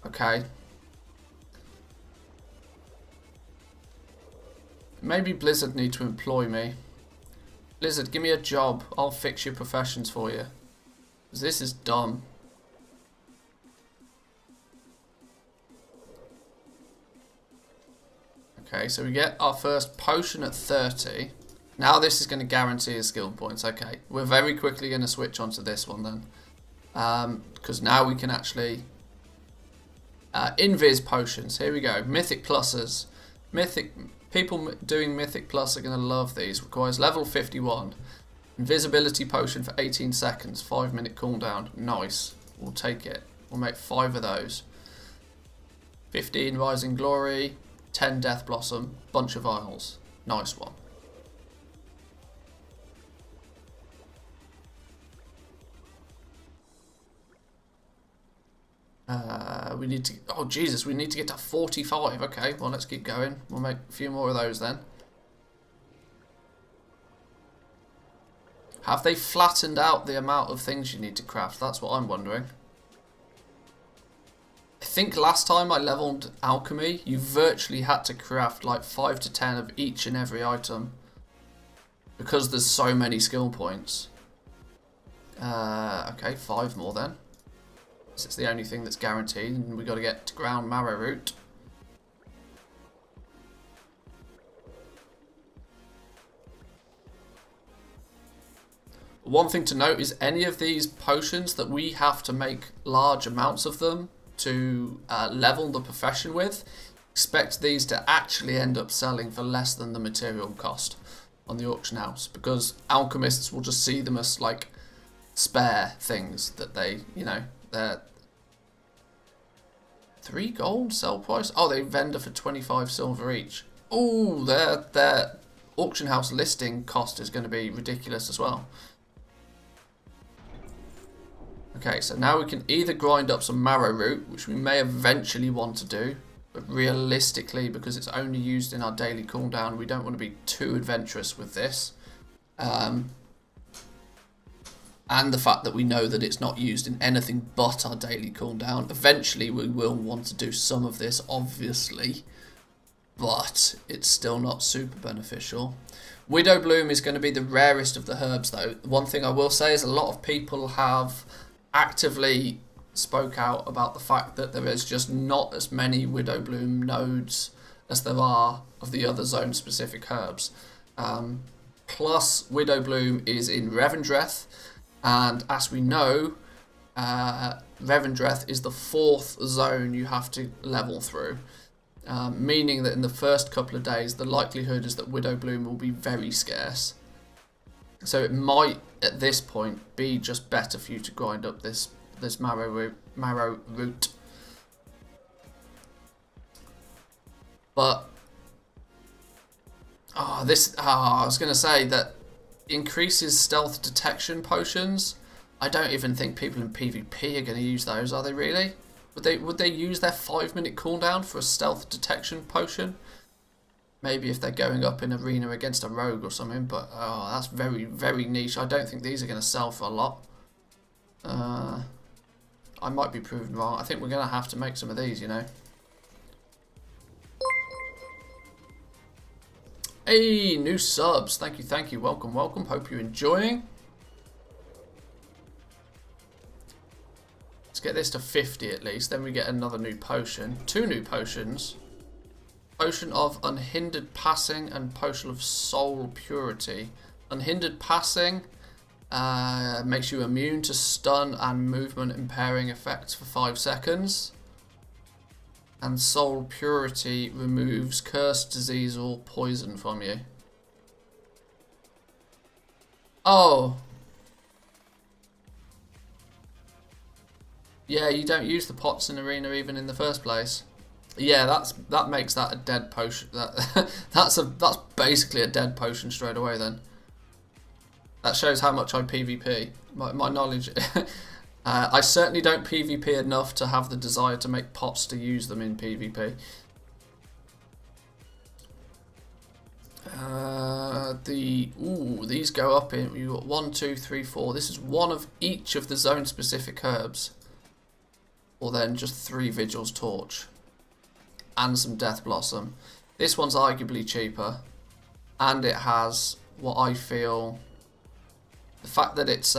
Okay. Maybe Blizzard need to employ me. Blizzard, give me a job. I'll fix your professions for you. 'Cause this is dumb. Okay, so we get our first potion at 30. Now this is going to guarantee us skill points. Okay, we're very quickly going to switch onto this one then. Because now we can actually... Invis potions. Here we go. Mythic pluses. People doing Mythic Plus are going to love these. Requires level 51. Invisibility potion for 18 seconds. 5-minute cooldown. Nice. We'll take it. We'll make 5 of those. 15 Rising Glory. 10 Death Blossom. Bunch of vials. Nice one. We need to... Oh, Jesus. We need to get to 45. Okay, well, let's keep going. We'll make a few more of those then. Have they flattened out the amount of things you need to craft? That's what I'm wondering. I think last time I leveled alchemy, you virtually had to craft like 5 to 10 of each and every item. Because there's so many skill points. Okay, 5 more then. It's the only thing that's guaranteed, and we've got to get to ground marrow root. One thing to note is any of these potions that we have to make large amounts of them to level the profession with, expect these to actually end up selling for less than the material cost on the auction house, because alchemists will just see them as like spare things that they, you know, they're 3 gold sell price. Oh, they vendor for 25 silver each. Oh, their auction house listing cost is going to be ridiculous as well. Okay, so now we can either grind up some marrow root, which we may eventually want to do, but realistically, because it's only used in our daily cooldown, we don't want to be too adventurous with this. And the fact that we know that it's not used in anything but our daily cooldown. Eventually we will want to do some of this, obviously, but it's still not super beneficial. Widow Bloom is going to be the rarest of the herbs though. One thing I will say is a lot of people have actively spoke out about the fact that there is just not as many Widow Bloom nodes as there are of the other zone specific herbs. Plus Widow Bloom is in Revendreth. And as we know, Revendreth is the 4th zone you have to level through. Meaning that in the first couple of days, the likelihood is that Widow Bloom will be very scarce. So it might, at this point, be just better for you to grind up this marrow root. But, I was going to say that increases stealth detection potions. I don't even think people in PvP are going to use those, are they really? Would they use their 5-minute cooldown for a stealth detection potion? Maybe if they're going up in arena against a rogue or something, but that's very, very niche. I don't think these are going to sell for a lot. I might be proven wrong. I think we're going to have to make some of these, you know. Hey, new subs. Thank you, thank you. Welcome, welcome. Hope you're enjoying. Let's get this to 50 at least. Then we get another new potion. 2 new potions. Potion of Unhindered Passing and Potion of Soul Purity. Unhindered Passing makes you immune to stun and movement impairing effects for 5 seconds. And Soul Purity removes curse, disease, or poison from you. Oh. Yeah, you don't use the pots in arena even in the first place. Yeah, that makes that a dead potion. That's basically a dead potion straight away then. That shows how much I PvP. My knowledge... I certainly don't PvP enough to have the desire to make pots to use them in PvP. These go up in. You got 1, 2, 3, 4. This is one of each of the zone specific herbs, or then just 3 Vigil's Torch and some Death Blossom. This one's arguably cheaper, and it has what I feel. The fact that it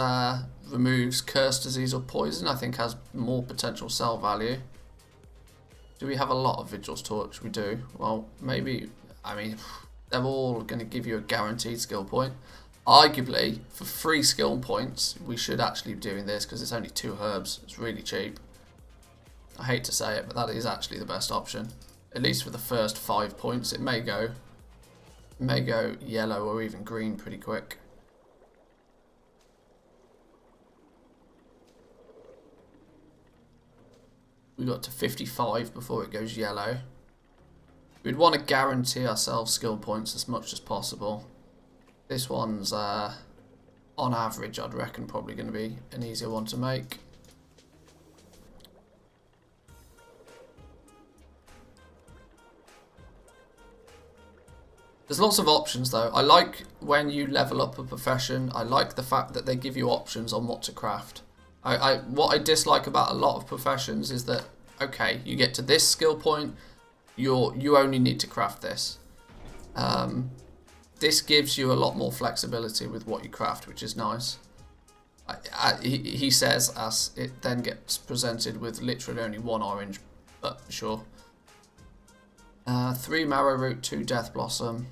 removes curse, disease, or poison, I think has more potential sell value. Do we have a lot of Vigil's Torch? We do. Well, maybe. I mean, they're all going to give you a guaranteed skill point. Arguably, for 3 skill points, we should actually be doing this because it's only 2 herbs. It's really cheap. I hate to say it, but that is actually the best option. At least for the first 5 points. It may go yellow or even green pretty quick. We got to 55 before it goes yellow. We'd want to guarantee ourselves skill points as much as possible. This one's, on average, I'd reckon probably going to be an easier one to make. There's lots of options though. I like when you level up a profession, I like the fact that they give you options on what to craft. What I dislike about a lot of professions is that, okay, you get to this skill point, you only need to craft this. This gives you a lot more flexibility with what you craft, which is nice. He says as it then gets presented with literally only 1 orange, but sure. 3 Marrow Root, 2 Death Blossom.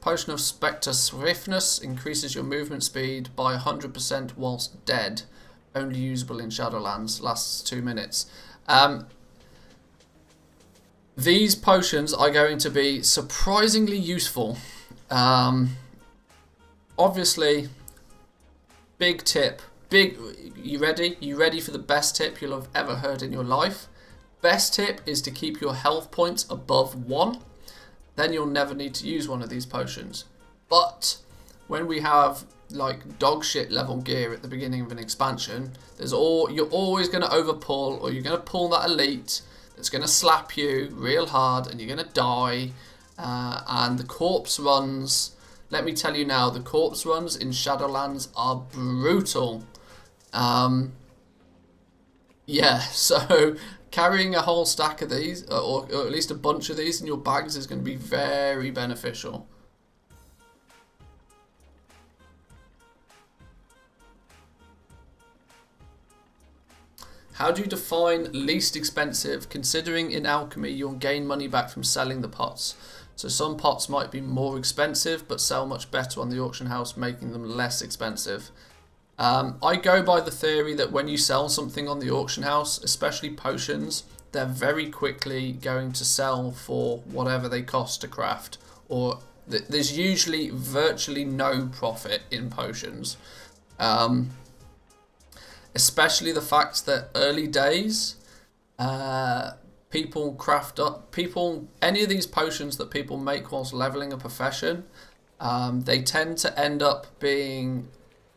Potion of Spectre Swiftness increases your movement speed by 100% whilst dead. Only usable in Shadowlands. Lasts 2 minutes. These potions are going to be surprisingly useful. Obviously, big tip. You ready? You ready for the best tip you'll have ever heard in your life? Best tip is to keep your health points above 1. Then you'll never need to use one of these potions. But when we have like dog shit level gear at the beginning of an expansion, you're always going to overpull, or you're going to pull that elite that's going to slap you real hard and you're going to die. And the corpse runs, let me tell you now, the corpse runs in Shadowlands are brutal. Yeah, so carrying a whole stack of these, or at least a bunch of these in your bags is going to be very beneficial. How do you define least expensive, considering in alchemy you'll gain money back from selling the pots? So some pots might be more expensive but sell much better on the auction house, making them less expensive. I go by the theory that when you sell something on the auction house, especially potions, they're very quickly going to sell for whatever they cost to craft, or there's usually virtually no profit in potions. Especially the fact that early days, people craft up, any of these potions that people make whilst leveling a profession, they tend to end up being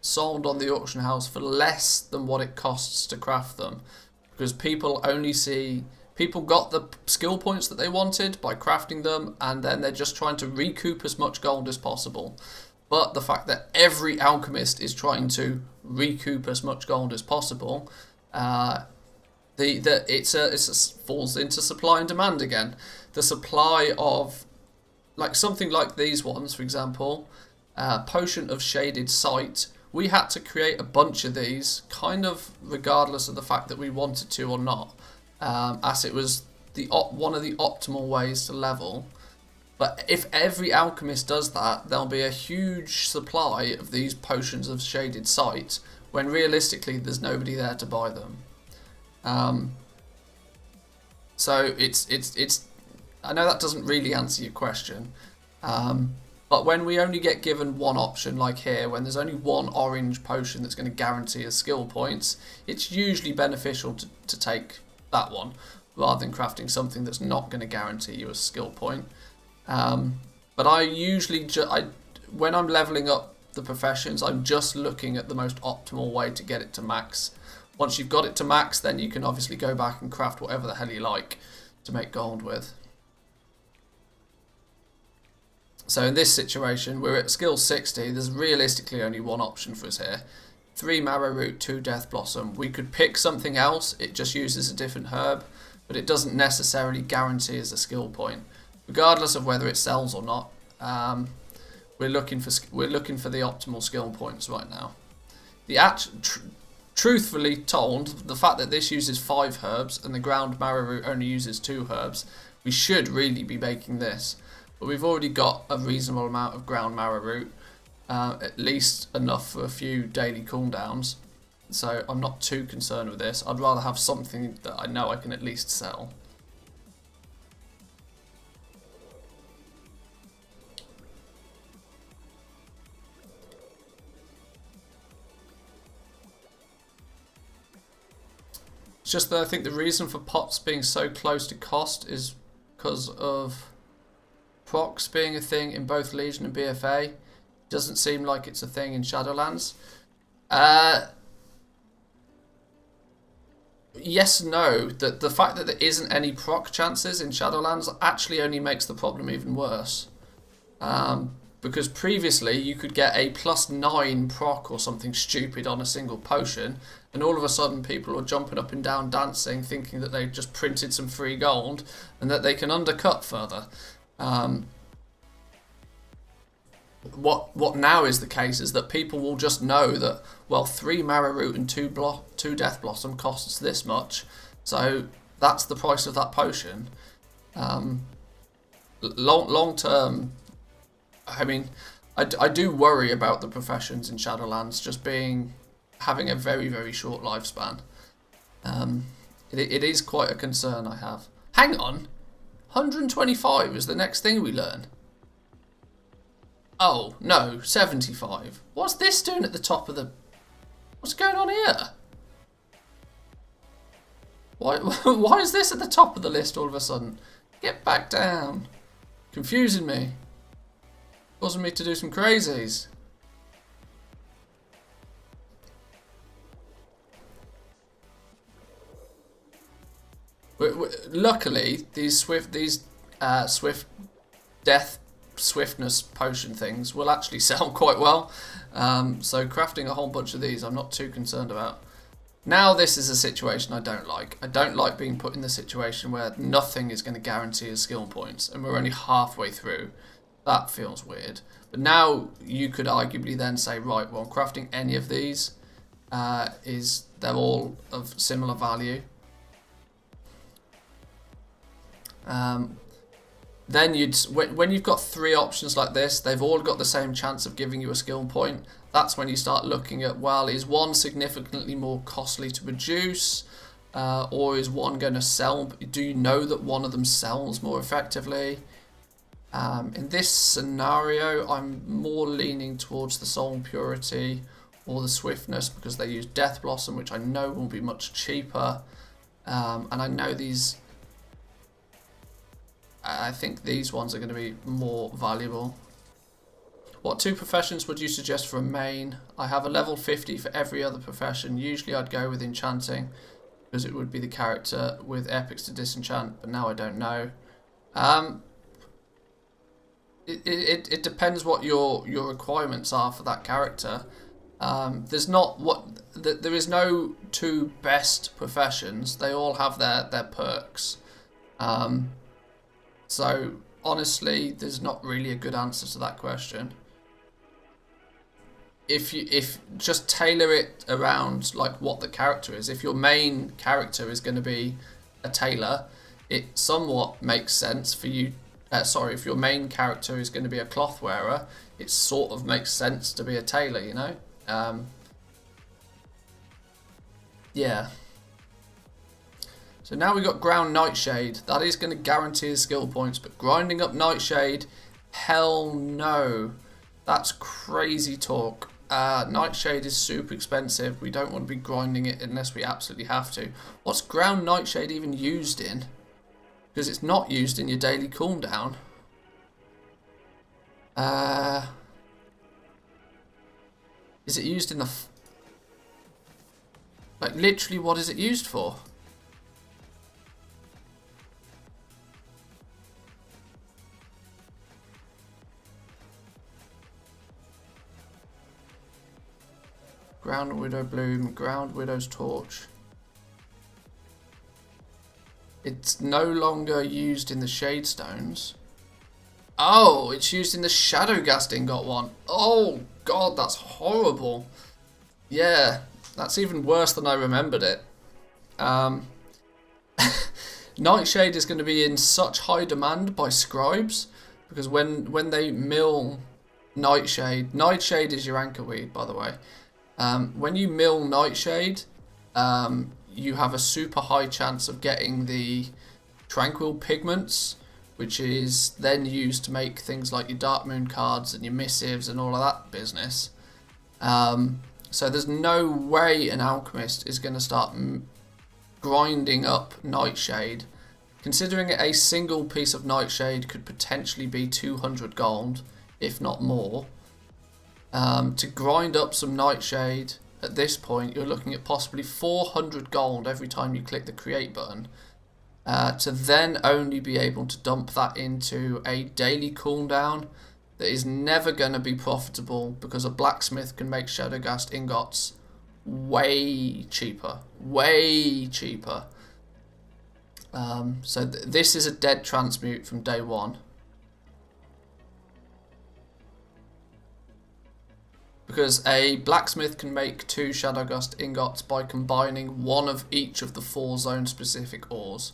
sold on the auction house for less than what it costs to craft them, because people got the skill points that they wanted by crafting them, and then they're just trying to recoup as much gold as possible. But the fact that every alchemist is trying to recoup as much gold as possible, it falls into supply and demand again. The supply of, like something like these ones, for example, Potion of Shaded Sight. We had to create a bunch of these, kind of regardless of the fact that we wanted to or not, as it was one of the optimal ways to level. But if every alchemist does that, there'll be a huge supply of these Potions of Shaded Sight, when realistically there's nobody there to buy them. So it's I know that doesn't really answer your question, but when we only get given one option, like here, when there's only one orange potion that's going to guarantee us skill points, it's usually beneficial to take that one, rather than crafting something that's not going to guarantee you a skill point. But I usually, when I'm leveling up the professions, I'm just looking at the most optimal way to get it to max. Once you've got it to max, then you can obviously go back and craft whatever the hell you like to make gold with. So in this situation, we're at skill 60. There's realistically only one option for us here. 3 Marrow Root, 2 Death Blossom. We could pick something else. It just uses a different herb, but it doesn't necessarily guarantee us a skill point, regardless of whether it sells or not. We're looking for the optimal skill points right now. Truthfully told, the fact that this uses 5 herbs and the ground Marrow Root only uses 2 herbs, we should really be making this. But we've already got a reasonable amount of ground Marrow Root, at least enough for a few daily cooldowns. So I'm not too concerned with this. I'd rather have something that I know I can at least sell. It's just that I think the reason for pots being so close to cost is because of procs being a thing in both Legion and BFA. Doesn't seem like it's a thing in Shadowlands. Yes and no. The fact that there isn't any proc chances in Shadowlands actually only makes the problem even worse. Because previously you could get a +9 proc or something stupid on a single potion, and all of a sudden people are jumping up and down dancing, thinking that they just printed some free gold and that they can undercut further. What now is the case is that people will just know that, well, 3 Marrow Root and 2 Death Blossom costs this much, so that's the price of that potion. Long term, I mean, I do worry about the professions in Shadowlands just having a very, very short lifespan. It is quite a concern I have. Hang on, 125 is the next thing we learn. Oh, no, 75. What's this doing at the top of the... What's going on here? Why is this at the top of the list all of a sudden? Get back down. Confusing me. Causing me to do some crazies. Luckily, these swift death swiftness potion things will actually sell quite well. So crafting a whole bunch of these I'm not too concerned about. Now this is a situation I don't like. I don't like being put in the situation where nothing is going to guarantee us skill points and we're only halfway through. That feels weird. But now you could arguably then say, right, well, crafting any of these they're all of similar value. Then when you've got 3 options like this, they've all got the same chance of giving you a skill point. That's when you start looking at, well, is one significantly more costly to produce, or is one going to sell? Do you know that one of them sells more effectively? In this scenario, I'm more leaning towards the Soul Purity or the Swiftness because they use Death Blossom, which I know will be much cheaper, and I know these. I think these ones are going to be more valuable. What 2 professions would you suggest for a main? I have a level 50 for every other profession. Usually I'd go with enchanting because it would be the character with epics to disenchant, but now I don't know. It depends what your requirements are for that character. There is no 2 best professions. They all have their perks. So honestly, there's not really a good answer to that question. If just tailor it around like what the character is. If your main character is going to be a tailor, it somewhat makes sense for you. If your main character is going to be a cloth wearer, it sort of makes sense to be a tailor, you know? Yeah. So now we've got Ground Nightshade. That is going to guarantee his skill points, but grinding up Nightshade, hell no. That's crazy talk. Nightshade is super expensive. We don't want to be grinding it unless we absolutely have to. What's Ground Nightshade even used in? Because it's not used in your daily cooldown. Is it used in the... like, literally, what is it used for? Ground Widow Bloom, Ground Widow's Torch. It's no longer used in the Shade Stones. Oh, it's used in the Shadowgast Ingot one. Oh god, that's horrible. Yeah, that's even worse than I remembered it. Nightshade is going to be in such high demand by scribes, because when they mill Nightshade is your anchor weed, by the way. When you mill Nightshade, you have a super high chance of getting the Tranquil Pigments, which is then used to make things like your Dark Moon cards and your missives and all of that business. So there's no way an alchemist is going to start grinding up Nightshade. Considering a single piece of Nightshade could potentially be 200 gold, if not more. To grind up some Nightshade at this point, you're looking at possibly 400 gold every time you click the create button. To then only be able to dump that into a daily cooldown that is never going to be profitable, because a blacksmith can make Shadowgast ingots way cheaper. Way cheaper. So this is a dead transmute from day one. Because a blacksmith can make 2 Shadowgast ingots by combining one of each of the 4 zone specific ores.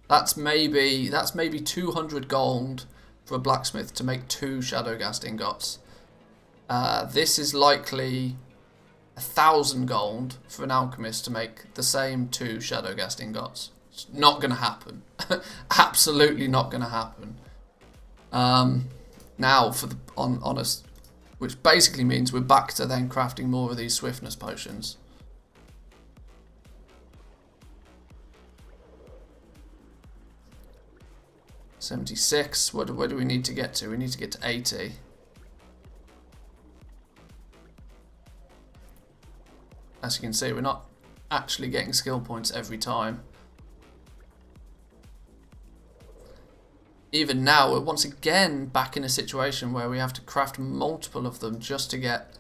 That's maybe 200 gold for a blacksmith to make 2 Shadowgast ingots. This is likely 1,000 gold for an alchemist to make the same 2 Shadowgast ingots. It's not going to happen. Absolutely not going to happen. Now for the honest, which basically means we're back to then crafting more of these swiftness potions. $76. Where do we need to get to? We need to get to 80. As you can see, we're not actually getting skill points every time. Even now, we're once again back in a situation where we have to craft multiple of them just to get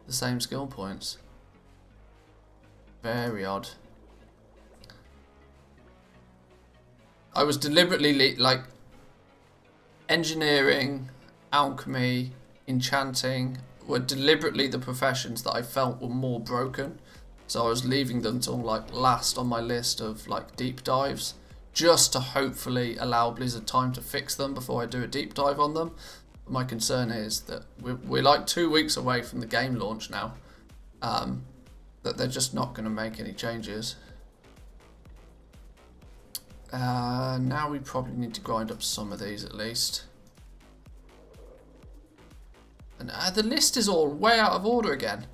the same skill points. Very odd. I was deliberately like engineering, alchemy, enchanting were deliberately the professions that I felt were more broken. So I was leaving them till like last on my list of like deep dives, just to hopefully allow Blizzard time to fix them before I do a deep dive on them. My concern is that we're like 2 weeks away from the game launch now, that they're just not going to make any changes. Now we probably need to grind up some of these at least. And the list is all way out of order again.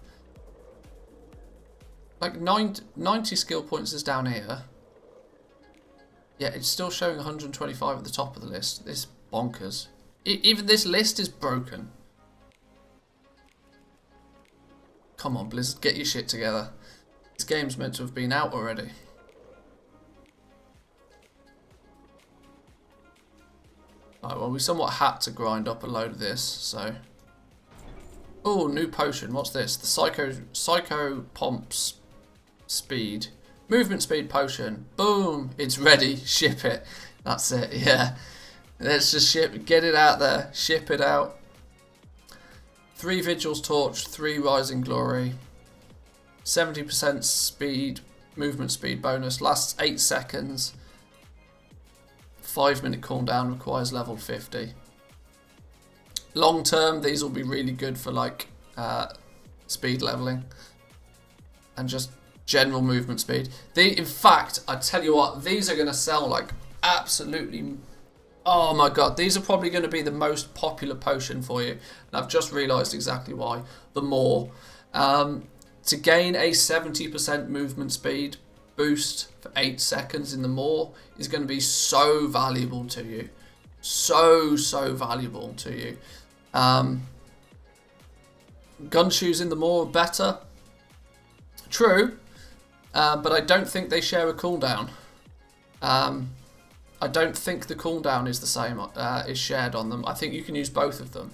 Like 90 skill points is down here. Yeah, it's still showing 125 at the top of the list. This is bonkers. Even this list is broken. Come on, Blizzard, get your shit together. This game's meant to have been out already. Alright, well, we somewhat had to grind up a load of this, so... Oh, new potion. What's this? The Psycho Pomps Speed. Movement Speed Potion. Boom! It's ready. Ship it. That's it, yeah. Let's just get it out there. Ship it out. 3 Vigil's Torch, 3 Rising Glory. 70% speed, movement speed bonus. Lasts 8 seconds. 5-minute cooldown, requires level 50. Long term, these will be really good for like speed leveling and just general movement speed. In fact, I tell you what, these are going to sell like absolutely. Oh my god, these are probably going to be the most popular potion for you. And I've just realised exactly why. The more to gain a 70% movement speed boost for 8 seconds in the Maw is going to be so valuable to you. So valuable to you. Gunshoes in the Maw are better. True. But I don't think they share a cooldown. I don't think the cooldown is the same, is shared on them. I think you can use both of them.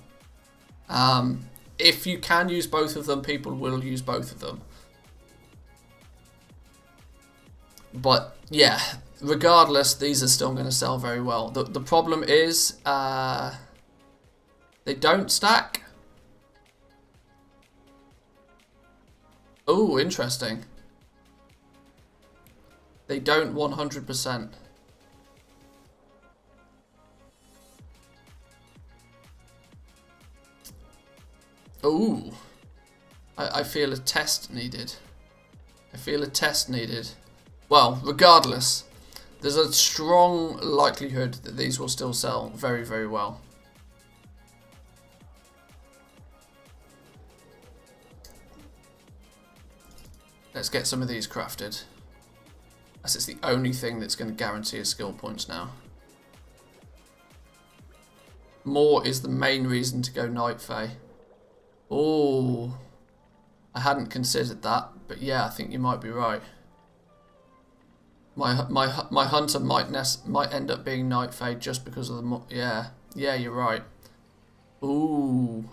if you can use both of them, people will use both of them. But yeah, regardless, these are still going to sell very well. The problem is they don't stack. Oh, interesting. They don't 100%. Ooh. I feel a test needed. I feel a test needed. Well, regardless, there's a strong likelihood that these will still sell very, very well. Let's get some of these crafted. As it's the only thing that's going to guarantee us skill points now. More is the main reason to go Night Fae. Oh, I hadn't considered that, but yeah, I think you might be right. My hunter might end up being Night Fae just because of the yeah, you're right. Ooh.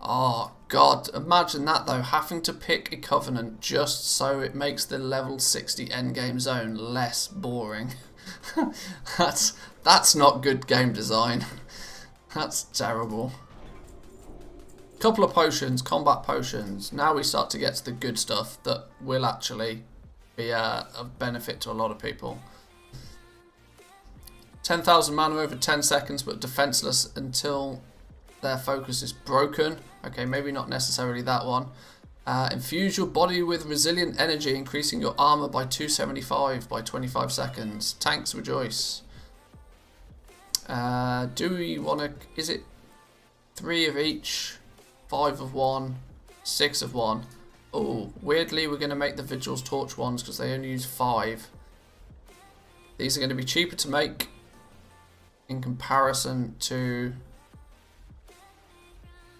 Oh god, imagine that though, having to pick a covenant just so it makes the level 60 endgame zone less boring. That's not good game design. That's terrible. Couple of potions, combat potions. Now we start to get to the good stuff that will actually be of benefit to a lot of people. 10,000 mana over 10 seconds, but defenseless until their focus is broken. Okay, maybe not necessarily that one. Infuse your body with resilient energy, increasing your armor by 275 by 25 seconds. Tanks rejoice. Do we want to... Is it 3 of each, 5 of one, 6 of one? Oh, weirdly we're going to make the Vigil's Torch ones because they only use 5. These are going to be cheaper to make in comparison to...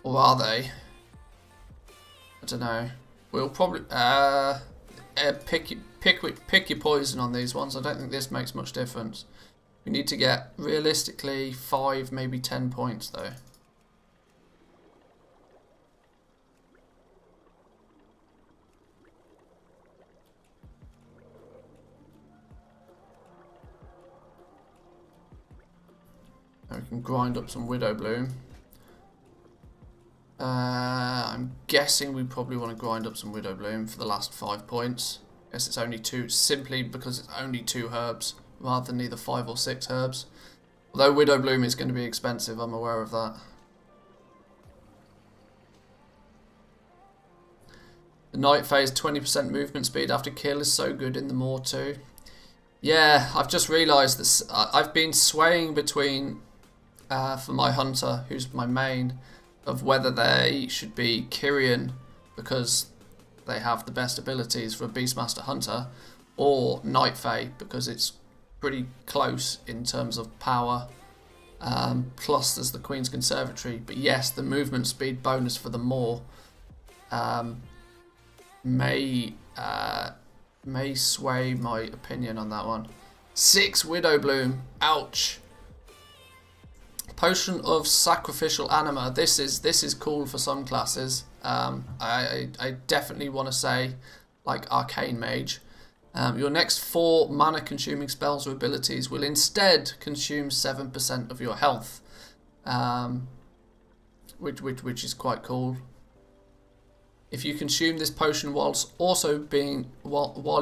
Or are they? I don't know. We'll probably pick your poison on these ones. I don't think this makes much difference. We need to get realistically 5, maybe 10 points though. We can grind up some Widow Bloom. I'm guessing we probably want to grind up some Widow Bloom for the last 5 points. I guess it's only 2, simply because it's only 2 herbs rather than either 5 or 6 herbs. Although Widow Bloom is going to be expensive, I'm aware of that. The Night Phase 20% movement speed after kill is so good in the Maw too. Yeah, I've just realised this. I've been swaying between, for my hunter, who's my main, of whether they should be Kyrian because they have the best abilities for a Beastmaster Hunter, or Night Fae because it's pretty close in terms of power. Plus there's the Queen's Conservatory. But yes, the movement speed bonus for the Maw may sway my opinion on that one. 6 Widow Bloom. Ouch. Potion of Sacrificial Anima. This is cool for some classes. I definitely want to say, like Arcane Mage, your next 4 mana consuming spells or abilities will instead consume 7% of your health, which is quite cool. If you consume this potion while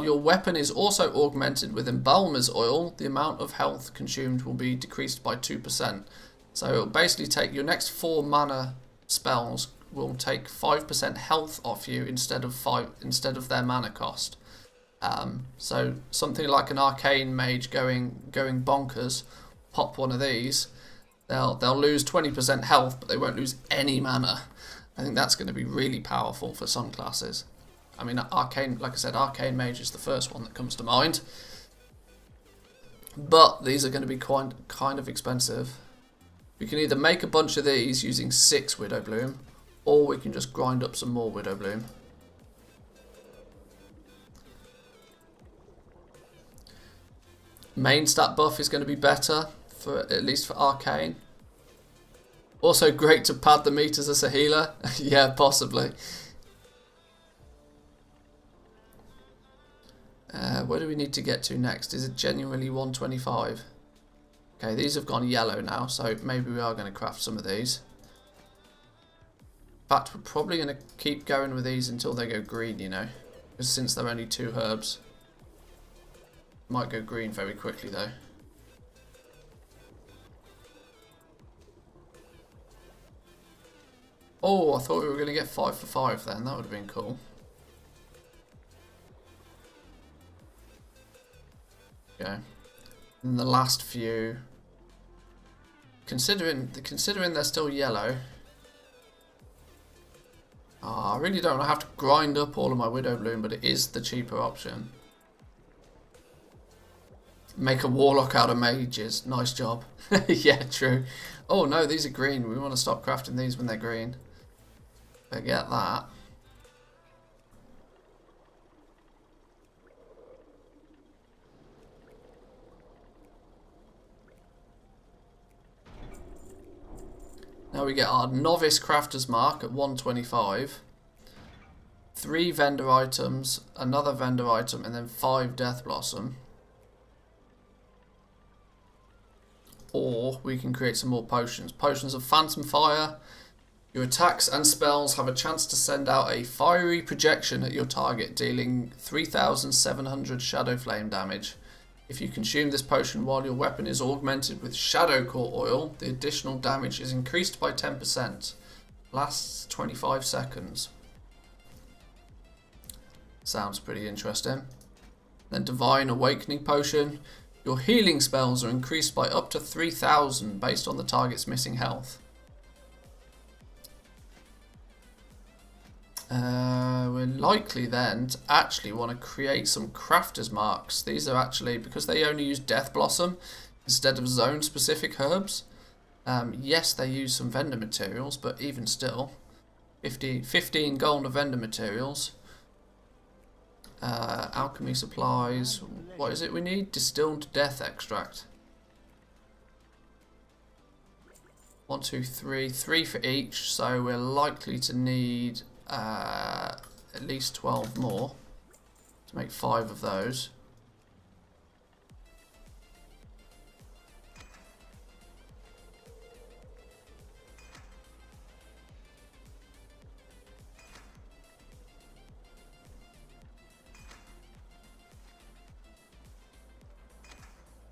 your weapon is also augmented with Embalmer's Oil, the amount of health consumed will be decreased by 2%. So it'll basically take your next 4 mana spells will take 5% health off you instead of their mana cost. So something like an Arcane Mage going bonkers, pop one of these, they'll lose 20% health, but they won't lose any mana. I think that's going to be really powerful for some classes. I mean, Arcane, like I said, Arcane Mage is the first one that comes to mind. But these are going to be kind of expensive. We can either make a bunch of these using 6 Widow Bloom, or we can just grind up some more Widow Bloom. Main stat buff is going to be better, at least for Arcane. Also great to pad the meters as a healer. Yeah, possibly. Where do we need to get to next? Is it genuinely 125? Okay, these have gone yellow now, so maybe we are going to craft some of these. In fact, we're probably going to keep going with these until they go green, you know. Because since they're only 2 herbs. Might go green very quickly, though. Oh, I thought we were going to get 5 for 5 then. That would have been cool. Okay. And the last few, considering they're still yellow, I really don't want to have to grind up all of my Widow Bloom, but it is the cheaper option. Make a warlock out of mages. Nice job. Yeah, true. Oh no, these are green. We want to stop crafting these when they're green. Forget that. Now we get our Novice Crafter's Mark at 125. 3 vendor items, another vendor item, and then 5 Death Blossom. Or we can create some more potions. Potions of Phantom Fire. Your attacks and spells have a chance to send out a fiery projection at your target, dealing 3,700 Shadow Flame damage. If you consume this potion while your weapon is augmented with Shadow Core Oil, the additional damage is increased by 10%. Lasts 25 seconds. Sounds pretty interesting. Then Divine Awakening Potion. Your healing spells are increased by up to 3,000 based on the target's missing health. We're likely then to actually want to create some crafter's marks. These are actually, because they only use Death Blossom instead of zone specific herbs. Yes, they use some vendor materials, but even still, 15 gold of vendor materials. Alchemy supplies. What is it we need? Distilled death extract. 1, 2, 3. 3 for each, so we're likely to need at least 12 more to make 5 of those.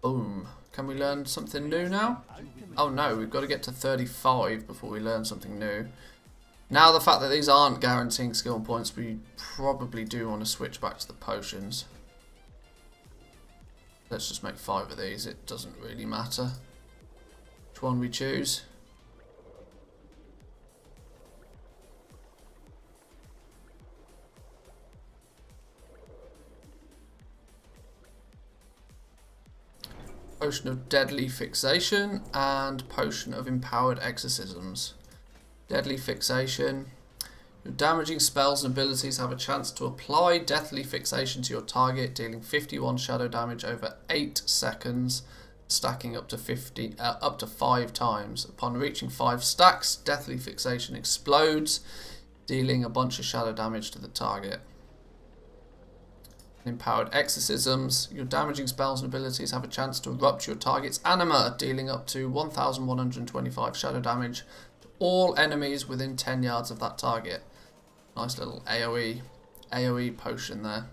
Boom. Can we learn something new now? Oh no, we've got to get to 35 before we learn something new. Now the fact that these aren't guaranteeing skill points, we probably do want to switch back to the potions. Let's just make 5 of these, it doesn't really matter which one we choose. Potion of Deadly Fixation and Potion of Empowered Exorcisms. Deadly Fixation. Your damaging spells and abilities have a chance to apply Deathly Fixation to your target, dealing 51 shadow damage over 8 seconds, stacking up to 5 times. Upon reaching 5 stacks, Deathly Fixation explodes, dealing a bunch of shadow damage to the target. Empowered Exorcisms. Your damaging spells and abilities have a chance to erupt your target's anima, dealing up to 1,125 shadow damage to all enemies within 10 yards of that target. Nice little AoE potion there.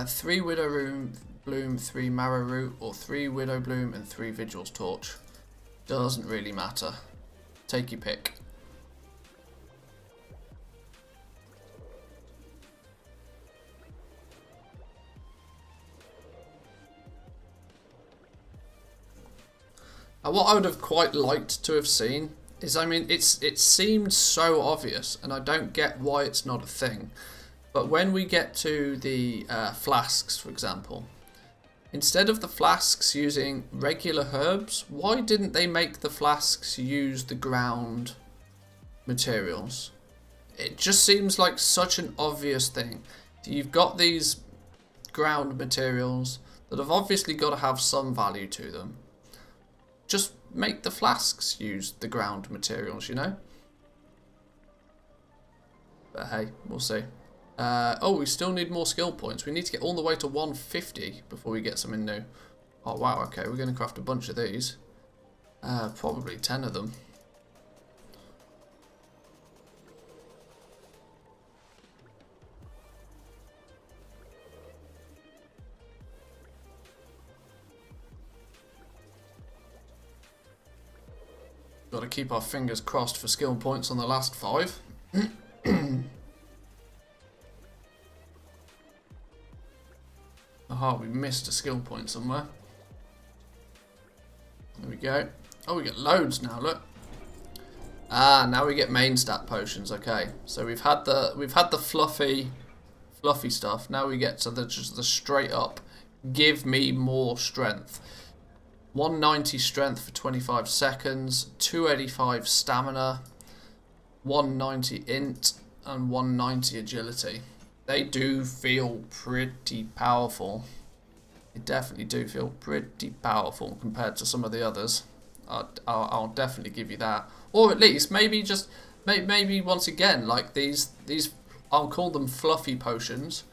Three Widow Bloom, 3 Marrow Root, or 3 Widow Bloom and 3 Vigil's Torch. Doesn't really matter. Take your pick. What I would have quite liked to have seen is, I mean, it seemed so obvious, and I don't get why it's not a thing. But when we get to the flasks, for example, instead of the flasks using regular herbs, why didn't they make the flasks use the ground materials? It just seems like such an obvious thing. You've got these ground materials that have obviously got to have some value to them. Just make the flasks use the ground materials, you know? But hey, we'll see. Oh, we still need more skill points. We need to get all the way to 150 before we get something new. Oh, wow, okay, we're going to craft a bunch of these. Probably 10 of them. Got to keep our fingers crossed for skill points on the last 5. Aha, we missed a skill point somewhere. There we go. Oh, we get loads now, look. Ah, now we get main stat potions, okay. So we've had the fluffy stuff. Now we get to just the straight up give me more strength. 190 strength for 25 seconds, 285 stamina, 190 int, and 190 agility. They do feel pretty powerful. They definitely do feel pretty powerful compared to some of the others. I'll definitely give you that. Or at least maybe just maybe once again, like these I'll call them fluffy potions.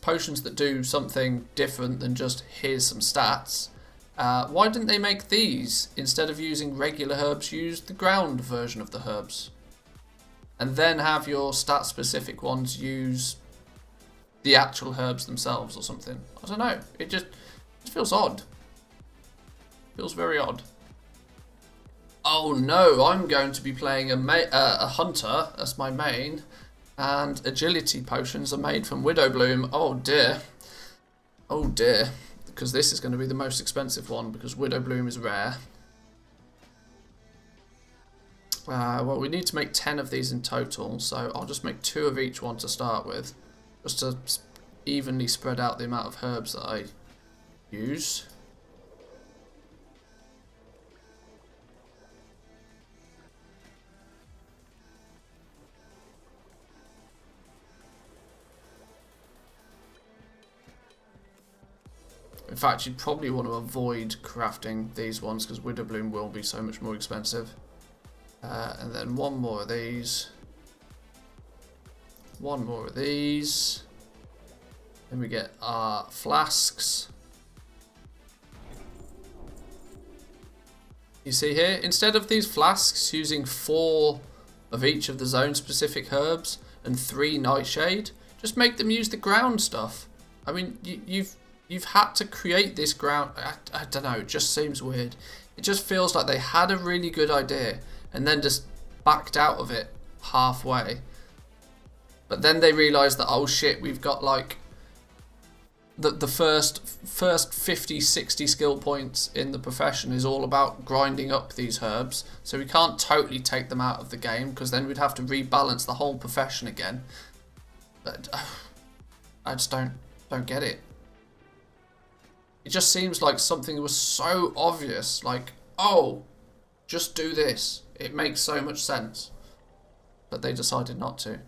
Potions that do something different than just here's some stats. Why didn't they make these instead of using regular herbs? Use the ground version of the herbs, and then have your stat specific ones use the actual herbs themselves or something. I don't know. It feels odd. Feels very odd. Oh no! I'm going to be playing a hunter as my main, and agility potions are made from Widowbloom. Oh dear. Oh dear. Because this is going to be the most expensive one, because Widowbloom is rare. Well, we need to make 10 of these in total, so I'll just make 2 of each one to start with, just to evenly spread out the amount of herbs that I use. In fact, you'd probably want to avoid crafting these ones because Widowbloom will be so much more expensive. And then 1 more of these. 1 more of these. Then we get our flasks. You see here, instead of these flasks using 4 of each of the zone specific herbs and 3 nightshade, just make them use the ground stuff. I mean, you've had to create this ground. I don't know, it just seems weird. It just feels like they had a really good idea and then just backed out of it halfway. But then they realised that, oh shit, we've got like the first 50, 60 skill points in the profession is all about grinding up these herbs. So we can't totally take them out of the game because then we'd have to rebalance the whole profession again. But I just don't get it. It just seems like something that was so obvious, like, oh, just do this. It makes so much sense. But they decided not to.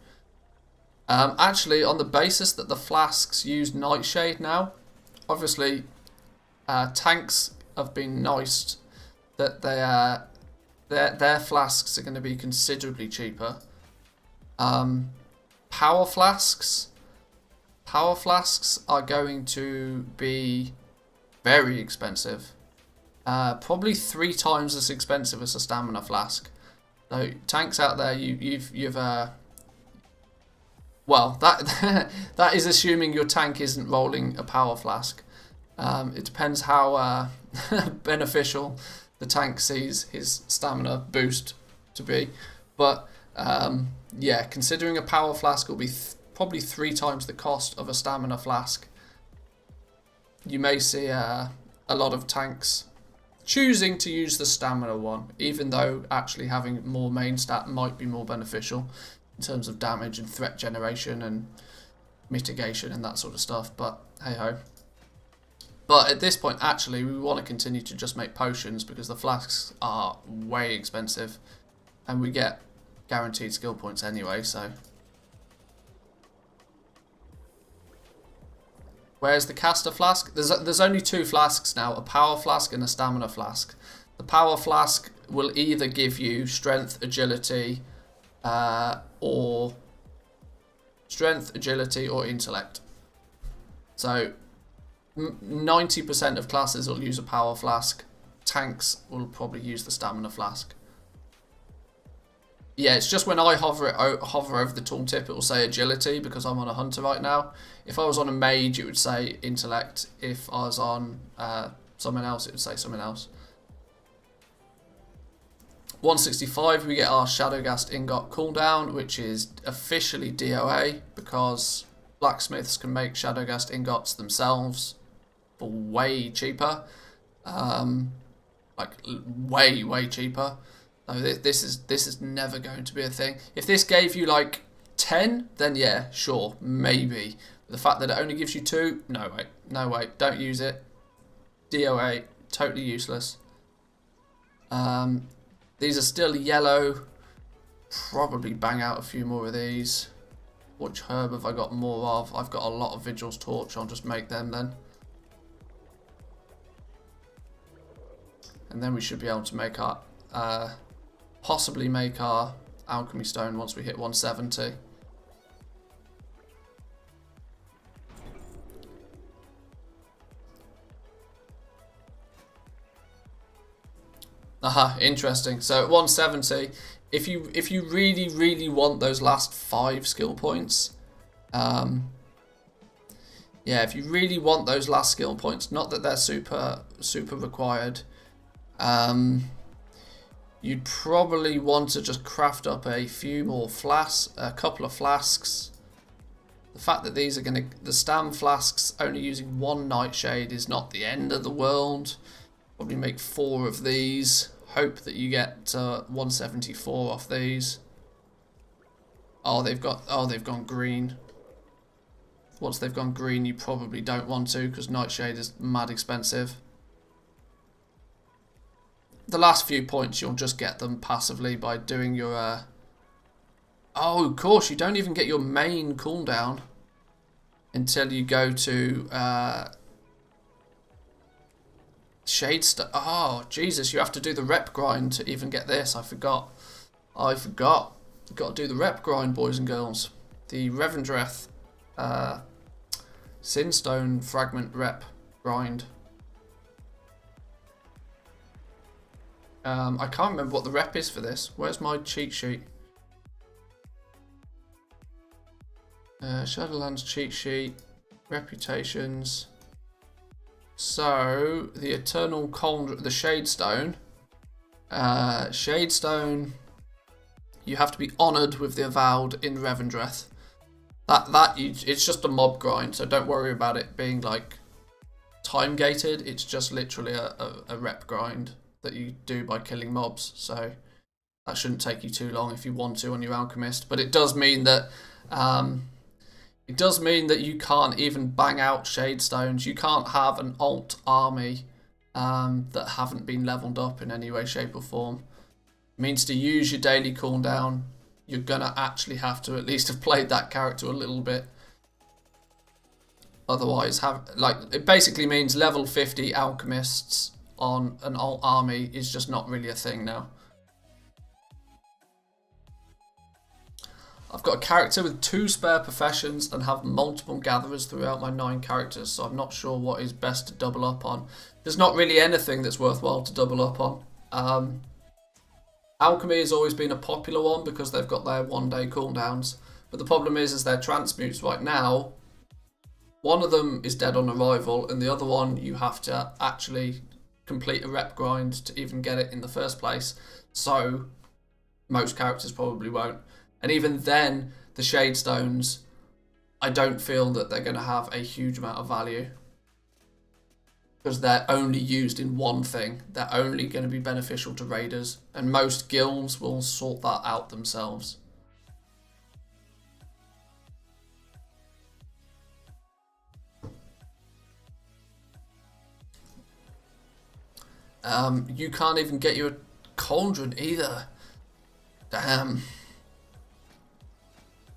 Actually, on the basis that the flasks use nightshade now, obviously, tanks have been niced that their flasks are going to be considerably cheaper. Power flasks are going to be very expensive. Probably 3 times as expensive as a stamina flask. So tanks out there, you've well, that is assuming your tank isn't rolling a power flask. It depends how beneficial the tank sees his stamina boost to be. But yeah, considering a power flask will be probably 3 times the cost of a stamina flask, you may see a lot of tanks choosing to use the stamina one, even though actually having more main stat might be more beneficial in terms of damage and threat generation and mitigation and that sort of stuff. But hey ho. But at this point, actually, we want to continue to just make potions because the flasks are way expensive and we get guaranteed skill points anyway, so. Where's the caster flask? There's only 2 flasks now, a power flask and a stamina flask. The power flask will either give you strength, agility, or intellect. So 90% of classes will use a power flask. Tanks will probably use the stamina flask. Yeah, it's just when I hover over the tooltip, it will say agility because I'm on a hunter right now. If I was on a mage, it would say intellect. If I was on someone else, it would say something else. 165, we get our Shadowgast ingot cooldown, which is officially DOA because blacksmiths can make Shadowgast ingots themselves for way cheaper. Like way cheaper. So this is never going to be a thing. If this gave you like 10, then yeah, sure, maybe. But the fact that it only gives you 2, no way, don't use it. DOA, totally useless. These are still yellow. Probably bang out a few more of these. Which herb have I got more of? I've got a lot of Vigil's Torch. I'll just make them then. And then we should be able to make our, possibly make our alchemy stone once we hit 170. Aha, interesting. So at 170, if you really want those last 5 skill points, yeah, if you really want those last skill points, not that they're super required, you'd probably want to just craft up a few more flasks, a couple of flasks. The fact that these are the stam flasks only using 1 nightshade is not the end of the world. Probably make 4 of these. Hope that you get 174 off these. Oh, they've gone green. Once they've gone green, you probably don't want to because nightshade is mad expensive. The last few points you'll just get them passively by doing your oh, of course, you don't even get your main cooldown until you go to Shadestone. Oh, Jesus, you have to do the rep grind to even get this. I forgot. You've got to do the rep grind, boys and girls. The Revendreth Sinstone fragment rep grind. I can't remember what the rep is for this. Where's my cheat sheet? Shadowlands cheat sheet. Reputations. So, the Eternal Cauldron, the Shadestone. Shadestone, you have to be honoured with the Avowed in Revendreth. It's just a mob grind, so don't worry about it being like time gated. It's just literally a rep grind that you do by killing mobs. So that shouldn't take you too long if you want to on your Alchemist. But it does mean that you can't even bang out Shadestones. You can't have an alt army that haven't been leveled up in any way, shape or form. It means to use your daily cooldown, you're gonna actually have to at least have played that character a little bit. Otherwise, it basically means level 50 alchemists on an alt army is just not really a thing now. I've got a character with 2 spare professions and have multiple gatherers throughout my 9 characters, so I'm not sure what is best to double up on. There's not really anything that's worthwhile to double up on. Alchemy has always been a popular one because they've got their 1-day cooldowns, but the problem is their transmutes right now, one of them is dead on arrival and the other one you have to actually complete a rep grind to even get it in the first place, so most characters probably won't. And even then, the Shadestones, I don't feel that they're going to have a huge amount of value. Because they're only used in one thing. They're only going to be beneficial to raiders. And most guilds will sort that out themselves. You can't even get your cauldron either. Damn.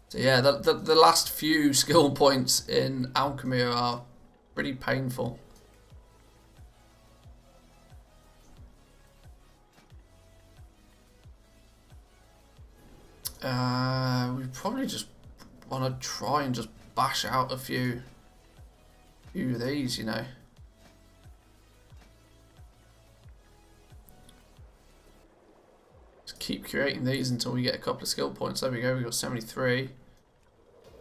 So yeah, the last few skill points in alchemy are Pretty painful. We probably just want to try and just bash out a few of these, you know. Just keep creating these until we get a couple of skill points. There we go, we got 73.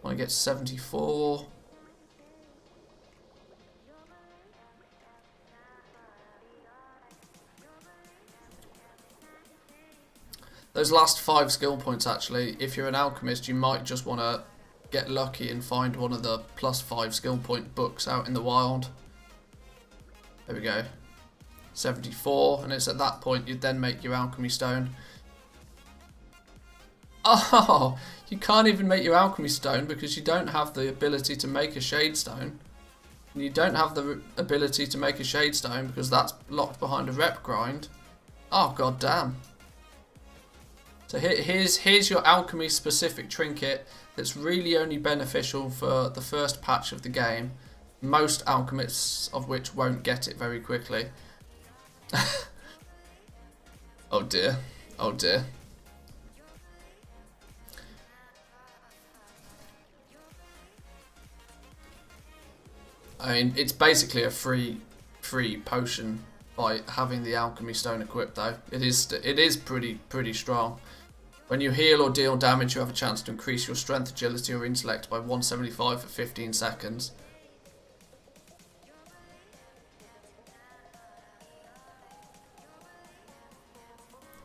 Want to get 74. Those last 5 skill points, actually, if you're an alchemist, you might just want to get lucky and find one of the +5 skill point books out in the wild. There we go. 74, and it's at that point you'd then make your alchemy stone. Oh, you can't even make your alchemy stone because you don't have the ability to make a shade stone. And you don't have the ability to make a shade stone because that's locked behind a rep grind. Oh, god damn. So here's your alchemy specific trinket that's really only beneficial for the first patch of the game. Most alchemists of which won't get it very quickly. Oh dear. Oh dear. I mean, it's basically a free potion by having the alchemy stone equipped though. It is pretty strong. When you heal or deal damage, you have a chance to increase your strength, agility, or intellect by 175 for 15 seconds.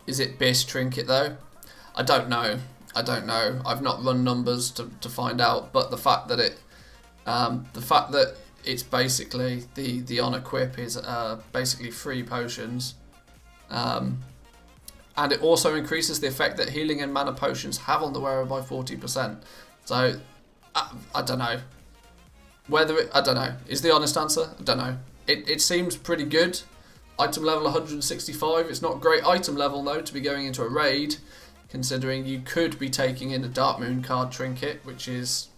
Is it best trinket though? I don't know. I don't know. I've not run numbers to find out, but the fact that it's basically the on equip is basically free potions. And it also increases the effect that healing and mana potions have on the wearer by 40%. So, I don't know. I don't know. Is the honest answer? I don't know. It seems pretty good. Item level 165. It's not a great item level, though, to be going into a raid, considering you could be taking in a Dark Moon card trinket, which is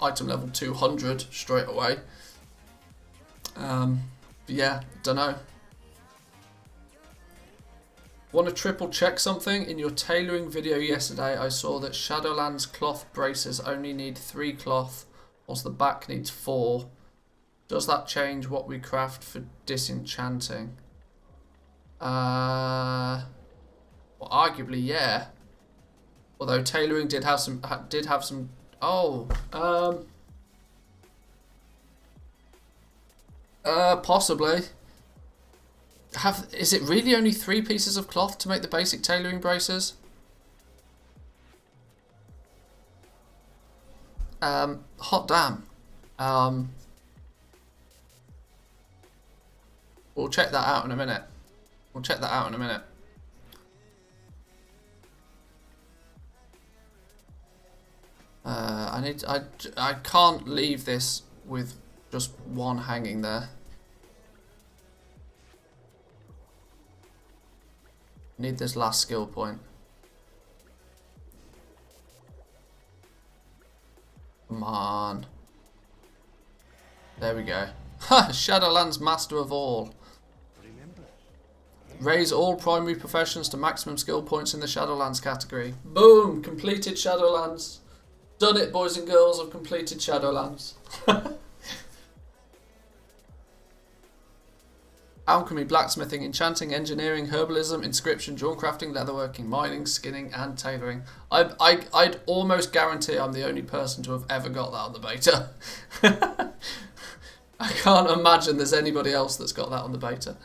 item level 200 straight away. Yeah, don't know. Want to triple check something? In your tailoring video yesterday, I saw that Shadowlands cloth braces only need 3 cloth, whilst the back needs 4. Does that change what we craft for disenchanting? Well, arguably, yeah. Although tailoring did have some. Oh, possibly. Is it really only 3 pieces of cloth to make the basic tailoring braces? Hot damn. We'll check that out in a minute. I can't leave this with just one hanging there. Need this last skill point. Come on. There we go. Ha! Shadowlands Master of All. Raise all primary professions to maximum skill points in the Shadowlands category. Boom! Completed Shadowlands. Done it, boys and girls. I've completed Shadowlands. Alchemy, blacksmithing, enchanting, engineering, herbalism, inscription, jewel crafting, leatherworking, mining, skinning, and tailoring. I'd almost guarantee I'm the only person to have ever got that on the beta. I can't imagine there's anybody else that's got that on the beta.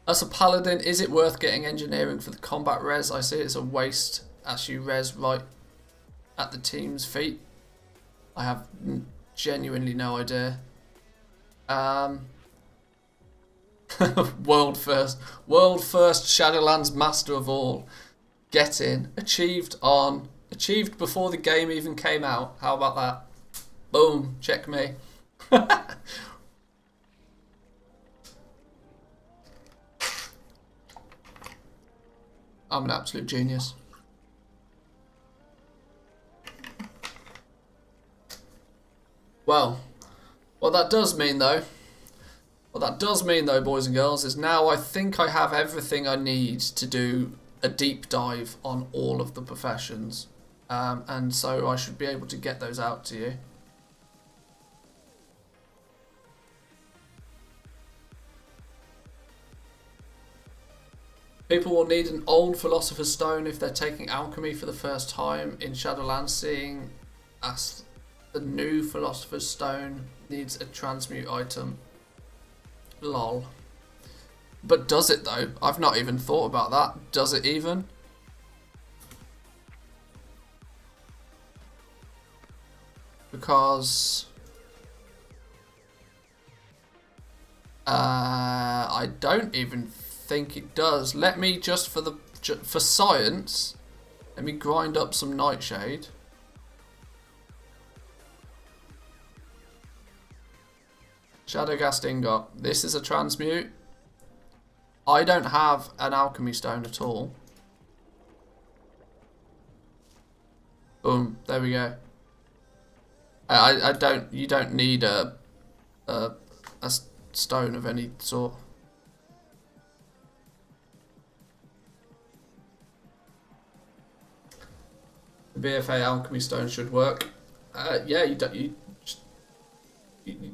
As a paladin, is it worth getting engineering for the combat res? I see it's a waste as you res right at the team's feet. I have genuinely no idea. World first Shadowlands Master of All. Get in. Achieved before the game even came out. How about that? Boom, check me. I'm an absolute genius. Well, what that does mean though, boys and girls, is now I think I have everything I need to do a deep dive on all of the professions. And so I should be able to get those out to you. People will need an old Philosopher's Stone if they're taking alchemy for the first time in Shadowlands, seeing as the new Philosopher's Stone needs a transmute item. Lol. But does it though? I've not even thought about that. Does it even? Because I don't even think it does. Let me just for science, let me grind up some nightshade. Shadowghast ingot. This is a transmute. I don't have an alchemy stone at all. Boom. There we go. I don't. You don't need a stone of any sort. The BFA alchemy stone should work. Yeah, you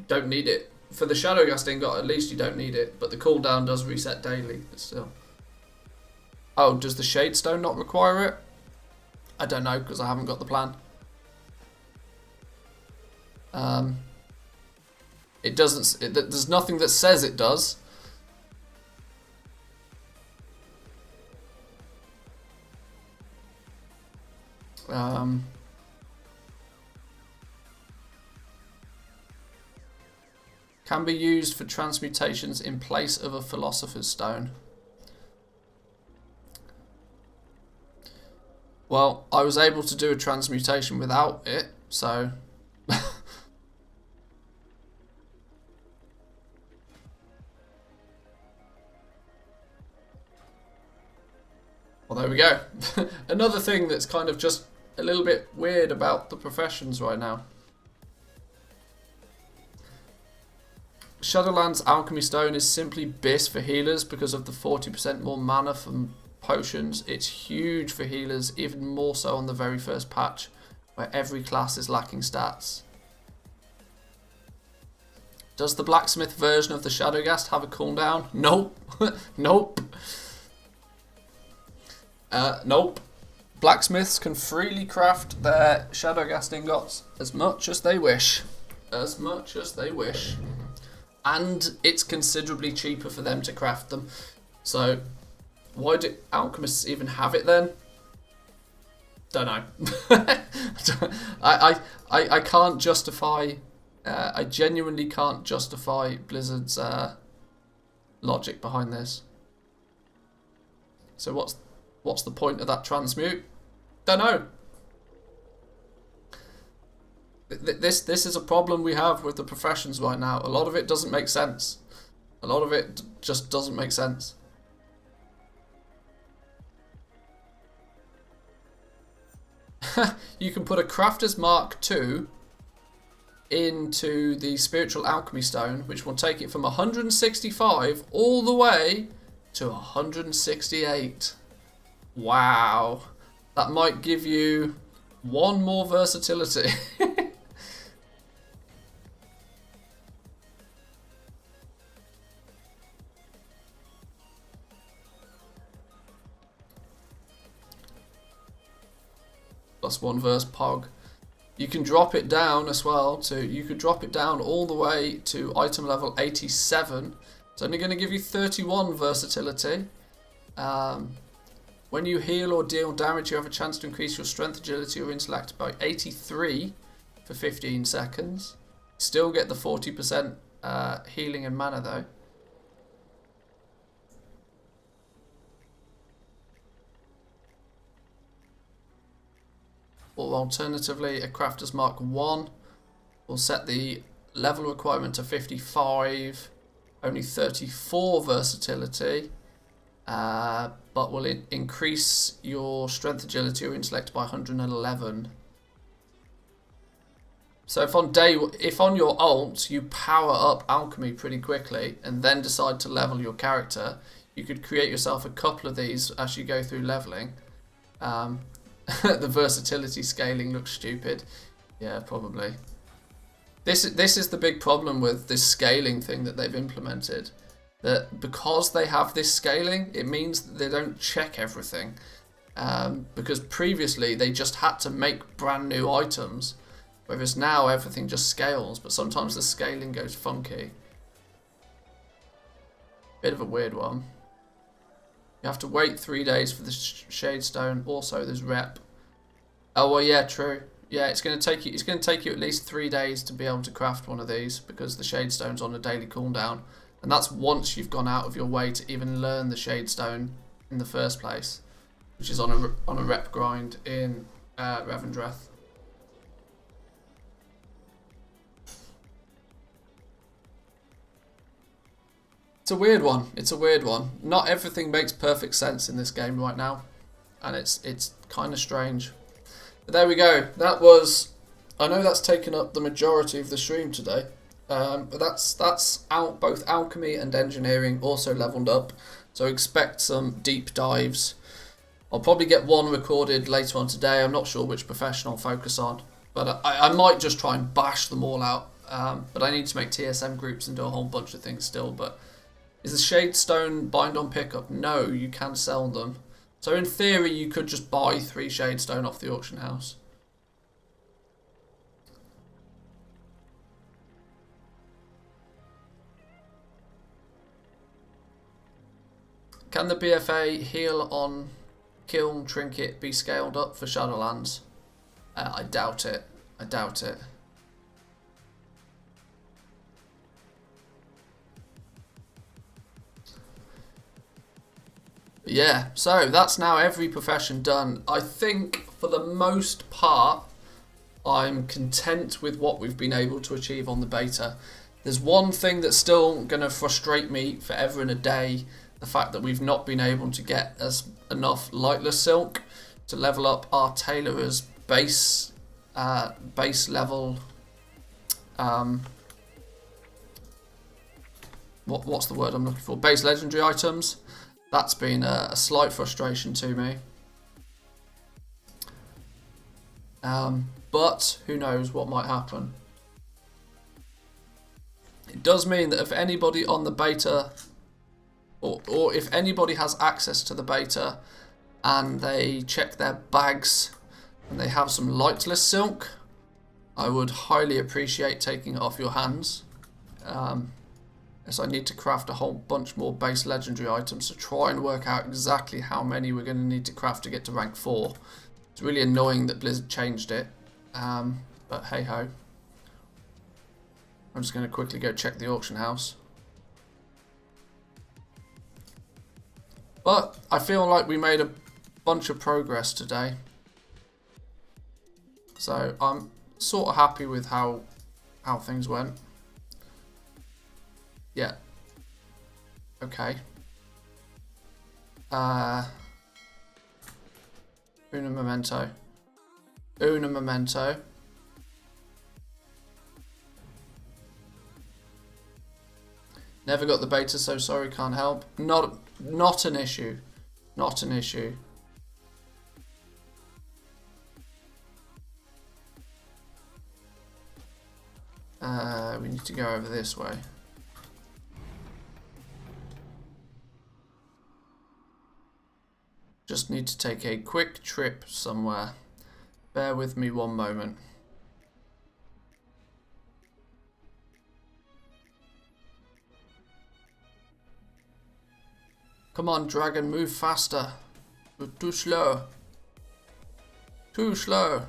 don't need it. For the Shadowghast ingot, at least you don't need it. But the cooldown does reset daily, but still. Oh, does the Shade Stone not require it? I don't know, because I haven't got the plan. It doesn't. There's nothing that says it does. Can be used for transmutations in place of a Philosopher's Stone. Well, I was able to do a transmutation without it, so... Well, there we go. Another thing that's kind of just a little bit weird about the professions right now. Shadowlands Alchemy Stone is simply BIS for healers because of the 40% more mana from potions. It's huge for healers, even more so on the very first patch, where every class is lacking stats. Does the blacksmith version of the Shadowghast have a cooldown? Nope. Nope. Nope. Blacksmiths can freely craft their Shadowghast ingots as much as they wish. As much as they wish. And it's considerably cheaper for them to craft them. So, why do alchemists even have it then? Don't know. I can't justify... I genuinely can't justify Blizzard's logic behind this. So what's the point of that transmute? Don't know. This is a problem we have with the professions right now. A lot of it doesn't make sense. A lot of it just doesn't make sense. You can put a Crafter's Mark II into the Spiritual Alchemy Stone, which will take it from 165 all the way to 168. Wow. That might give you one more versatility. +1 verse Pog. You can drop it down as well you could drop it down all the way to item level 87. It's only going to give you 31 versatility. When you heal or deal damage, you have a chance to increase your strength, agility, or intellect by 83 for 15 seconds. Still get the 40% healing and mana though. Or alternatively, a Crafter's Mark I will set the level requirement to 55, only 34 versatility, but will increase your strength, agility, or intellect by 111. So if on your alt you power up alchemy pretty quickly and then decide to level your character, you could create yourself a couple of these as you go through leveling. The versatility scaling looks stupid. Yeah, probably. This is the big problem with this scaling thing that they've implemented. That because they have this scaling, it means that they don't check everything. Because previously they just had to make brand new items. Whereas now everything just scales, but sometimes the scaling goes funky. Bit of a weird one. You have to wait 3 days for the shade stone. Also, there's rep. Oh well, yeah, true. Yeah, it's going to take you. It's going to take you at least 3 days to be able to craft one of these because the shade stone's on a daily cooldown, and that's once you've gone out of your way to even learn the shade stone in the first place, which is on a rep grind in Revendreth. It's a weird one. It's a weird one. Not everything makes perfect sense in this game right now, and it's kind of strange. But there we go. That was. I know that's taken up the majority of the stream today, but that's out. Both alchemy and engineering also leveled up, so expect some deep dives. I'll probably get one recorded later on today. I'm not sure which profession I'll focus on, but I might just try and bash them all out. But I need to make TSM groups and do a whole bunch of things still. But is the shade stone bind on pickup? No, you can sell them. So in theory, you could just buy 3 shade stone off the auction house. Can the BFA heal on kiln trinket be scaled up for Shadowlands? I doubt it. I doubt it. Yeah, so that's now every profession done. I think for the most part, I'm content with what we've been able to achieve on the beta. There's one thing that's still going to frustrate me forever and a day, the fact that we've not been able to get enough lightless silk to level up our tailorer's base level. What's the word I'm looking for? Base legendary items. That's been a slight frustration to me. But who knows what might happen. It does mean that if anybody on the beta, or if anybody has access to the beta and they check their bags and they have some lightless silk, I would highly appreciate taking it off your hands. So I need to craft a whole bunch more base legendary items to try and work out exactly how many we're going to need to craft to get to rank 4. It's really annoying that Blizzard changed it, but hey ho. I'm just going to quickly go check the auction house. But I feel like we made a bunch of progress today. So I'm sort of happy with how things went. Yeah. Okay. Una memento. Una memento. Never got the beta, so sorry, can't help. Not an issue. Not an issue. We need to go over this way. Just need to take a quick trip somewhere. Bear with me one moment. Come on, dragon, move faster. You're too slow. Too slow.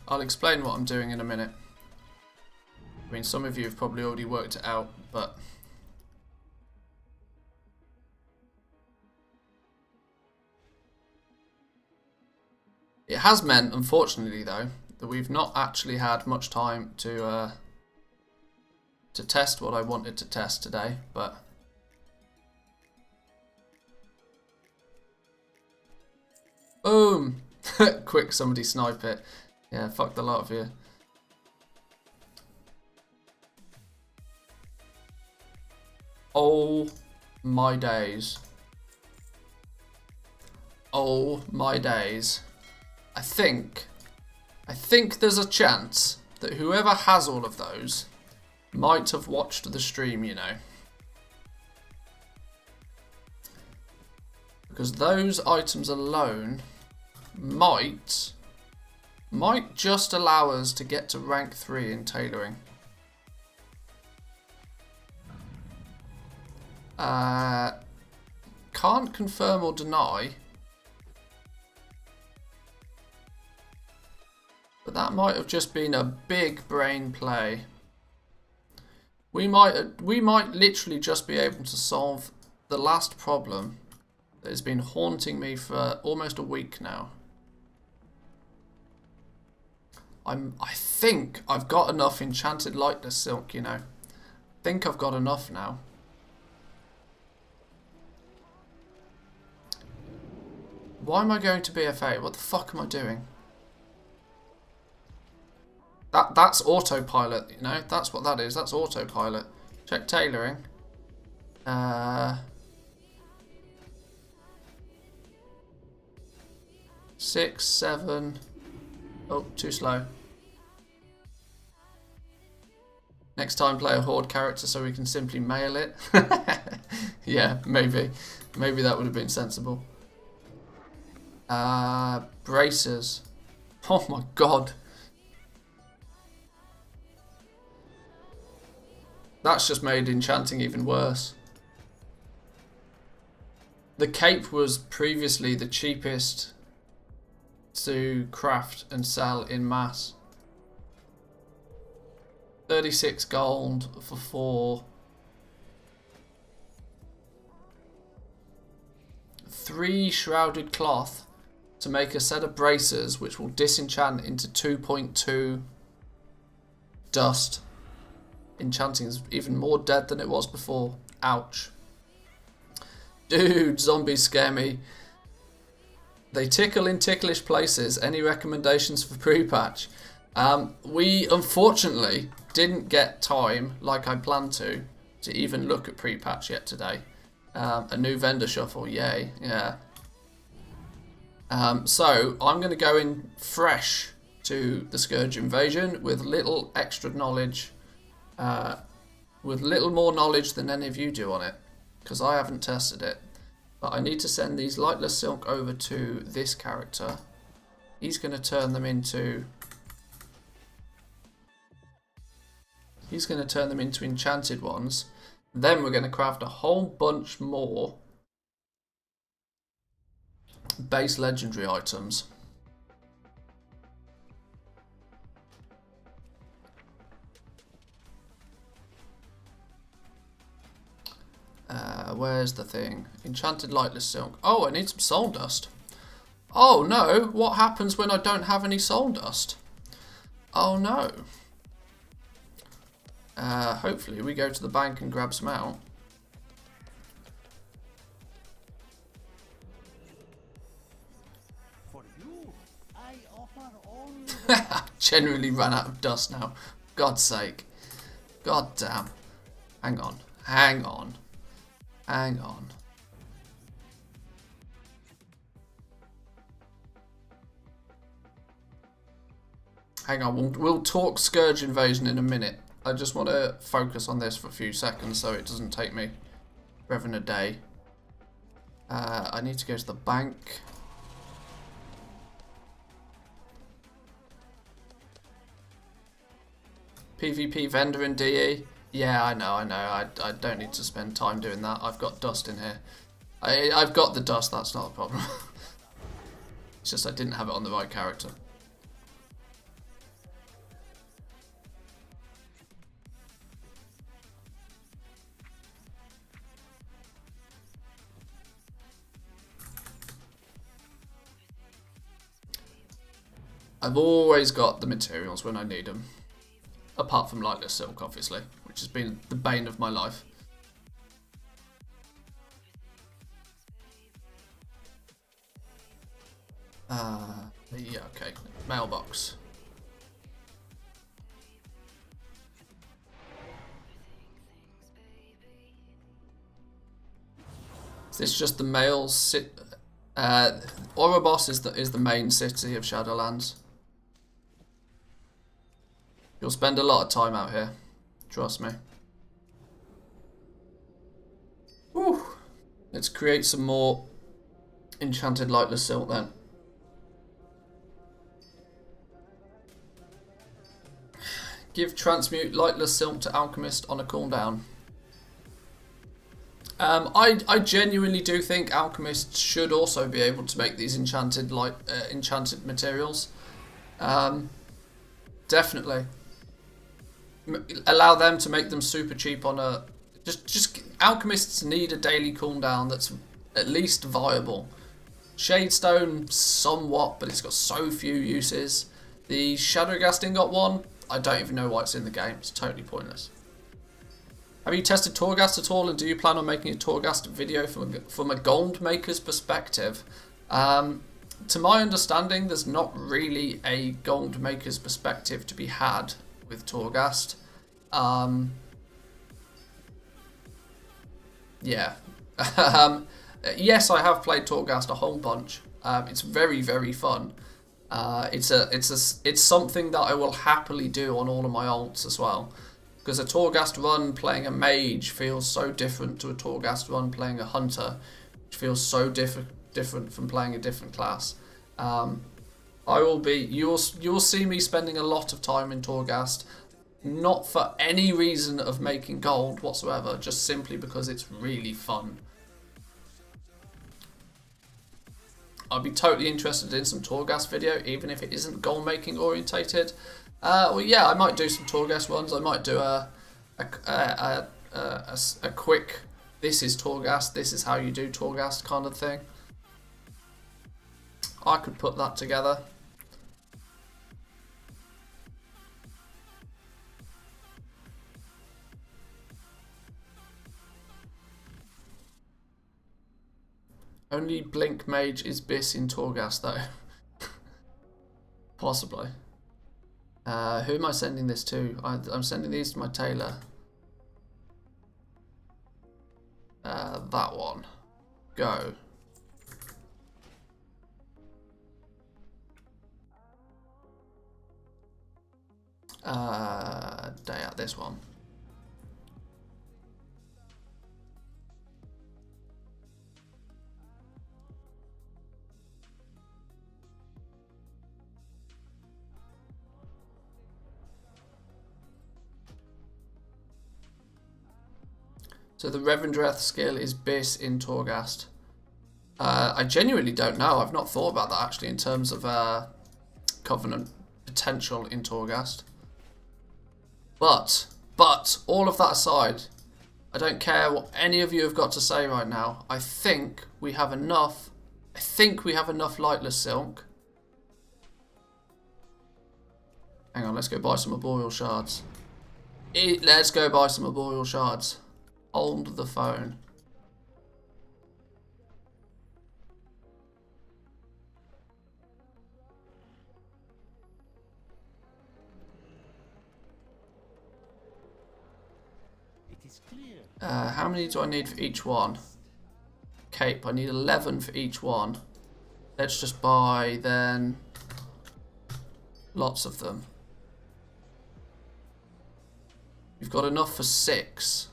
I'll explain what I'm doing in a minute. I mean, some of you have probably already worked it out, but... It has meant, unfortunately, though, that we've not actually had much time to test what I wanted to test today, but boom! Quick, somebody snipe it. Yeah, fuck the lot of you. Oh my days. Oh my days. I think there's a chance that whoever has all of those might have watched the stream, you know. Because those items alone might just allow us to get to rank 3 in tailoring. Can't confirm or deny, but that might have just been a big brain play. We might literally just be able to solve the last problem that has been haunting me for almost a week now. I think I've got enough enchanted lightless silk, you know. I think I've got enough now. Why am I going to BFA? What the fuck am I doing? That's autopilot, you know? That's what that is. That's autopilot. Check tailoring. 6, 7. Oh, too slow. Next time play a horde character so we can simply mail it. Yeah, maybe. Maybe that would have been sensible. Bracers. Oh my god. That's just made enchanting even worse. The cape was previously the cheapest to craft and sell in mass. 36 gold for 4. 3 shrouded cloth to make a set of bracers which will disenchant into 2.2 dust. Enchanting is even more dead than it was before. Ouch. Dude, zombies scare me. They tickle in ticklish places. Any recommendations for pre-patch? We unfortunately didn't get time, like I planned to even look at pre-patch yet today. A new vendor shuffle, yay, yeah. So I'm going to go in fresh to the Scourge invasion with little extra knowledge, with little more knowledge than any of you do on it, because I haven't tested it. But I need to send these lightless silk over to this character. He's going to turn them into... enchanted ones. Then we're going to craft a whole bunch more base legendary items. Where's the thing? Enchanted lightless silk. Oh, I need some soul dust. Oh no, what happens when I don't have any soul dust? Oh no. Hopefully we go to the bank and grab some out. For you, I offer only Generally ran out of dust now. God's sake. God damn. Hang on. Hang on. Hang on. Hang on. We'll talk Scourge invasion in a minute. I just want to focus on this for a few seconds so it doesn't take me forever and a day. I need to go to the bank. PvP vendor in DE. Yeah, I know. I don't need to spend time doing that. I've got dust in here. I've got the dust, that's not a problem. It's just I didn't have it on the right character. I've always got the materials when I need them. Apart from lightless silk, obviously, which has been the bane of my life. Yeah, okay. Mailbox. Is this just the mail Oribos is the main city of Shadowlands. You'll spend a lot of time out here. Trust me. Whew. Let's create some more enchanted lightless silk then. Give transmute lightless silk to alchemist on a cooldown. I genuinely do think alchemists should also be able to make these enchanted enchanted materials. Definitely. Allow them to make them super cheap on a... Just alchemists need a daily cooldown that's at least viable. Shadestone, somewhat, but it's got so few uses. The Shadowghast Ingot one, I don't even know why it's in the game. It's totally pointless. Have you tested Torghast at all, and do you plan on making a Torghast video from a gold maker's perspective? To my understanding, there's not really a gold maker's perspective to be had with Torghast. Yeah. Yes, I have played Torghast a whole bunch. It's very, very fun. It's something that I will happily do on all of my alts as well. Because a Torghast run playing a mage feels so different to a Torghast run playing a hunter, which feels so different from playing a different class. You'll see me spending a lot of time in Torghast, not for any reason of making gold whatsoever, just simply because it's really fun. I'd be totally interested in some Torghast video, even if it isn't gold making orientated. Well, yeah, I might do some Torghast runs. I might do a quick, this is Torghast, this is how you do Torghast kind of thing. I could put that together. Only Blink Mage is Biss in Torghast though. Possibly. Who am I sending this to? I'm sending these to my tailor. That one. Go. Day out this one. So the Revendreth skill is Biss in Torghast. I genuinely don't know. I've not thought about that actually in terms of Covenant potential in Torghast. But all of that aside, I don't care what any of you have got to say right now. I think we have enough. I think we have enough lightless silk. Hang on, let's go buy some arboreal shards. Let's go buy some arboreal shards. Hold the phone. It is clear. How many do I need for each one? Cape, I need 11 for each one. Let's just buy then lots of them. You've got enough for 6.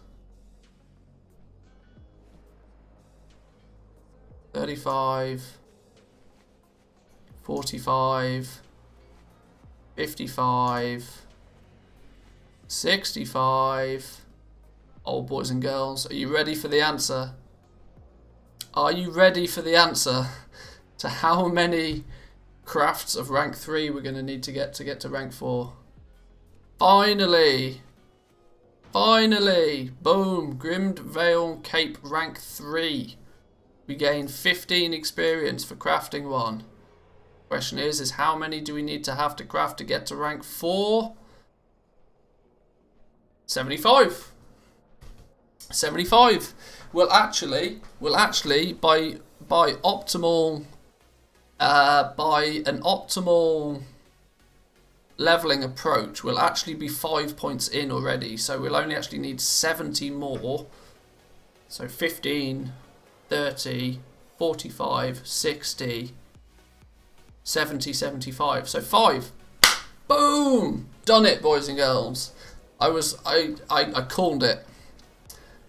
35, 45, 55, 65. Old boys and girls, are you ready for the answer? Are you ready for the answer to how many crafts of rank 3 we're going to need to get to rank 4? Finally! Finally! Boom! Grimmed Veil Cape rank 3. We gain 15 experience for crafting one. Question is how many do we need to have to craft to get to rank 4? 75. 75. We'll actually by optimal by an optimal leveling approach, we'll actually be 5 points in already. So we'll only actually need 70 more. So 15, 30, 45, 60, 70, 75. So 5. Boom! Done it, boys and girls. I called it.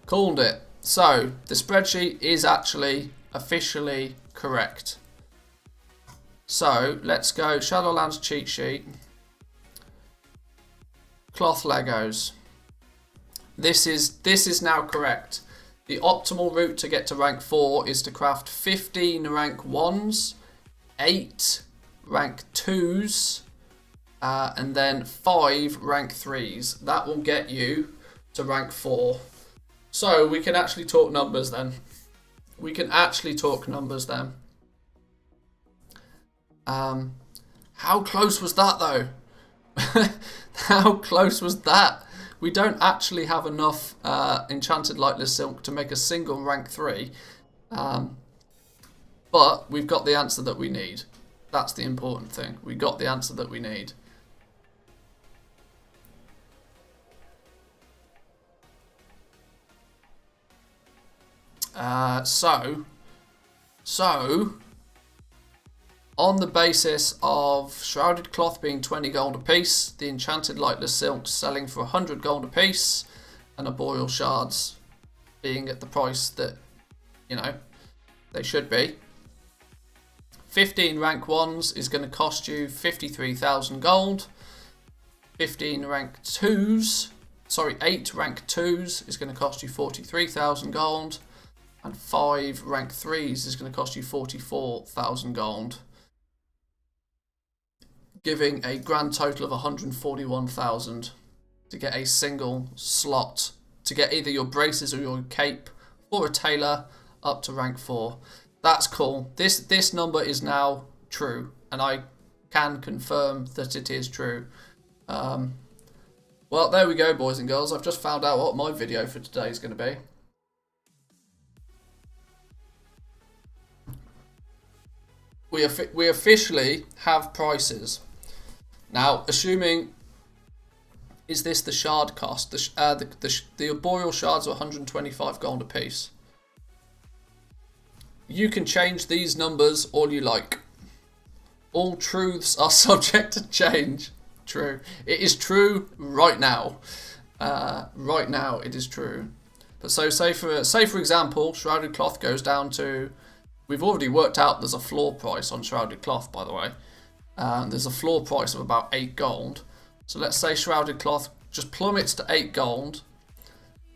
Called it. So the spreadsheet is actually officially correct. So let's go Shadowlands cheat sheet. Cloth Legos. This is now correct. The optimal route to get to rank 4 is to craft 15 rank 1s, 8 rank 2s, and then 5 rank 3s. That will get you to rank 4. So we can actually talk numbers then. We can actually talk numbers then. How close was that though? How close was that? We don't actually have enough enchanted lightless silk to make a single rank 3. But we've got the answer that we need. That's the important thing. We got the answer that we need. So on the basis of shrouded cloth being 20 gold a piece, the enchanted lightless silk selling for 100 gold a piece, and arboreal shards being at the price that, you know, they should be. 15 rank 1s is going to cost you 53,000 gold. 15 rank 2s, sorry, 8 rank 2s is going to cost you 43,000 gold. And 5 rank 3s is going to cost you 44,000 gold. Giving a grand total of 141,000 to get a single slot. To get either your braces or your cape or a tailor up to rank 4. That's cool. This number is now true. And I can confirm that it is true. Well, there we go, boys and girls. I've just found out what my video for today is going to be. We officially have prices. Now, assuming, is this the shard cost? The arboreal shards are 125 gold a piece. You can change these numbers all you like. All truths are subject to change. True. It is true right now. Right now, it is true. But so, say for example, shrouded cloth goes down to. We've already worked out there's a floor price on shrouded cloth, by the way. There's a floor price of about 8 gold. So let's say shrouded cloth just plummets to 8 gold.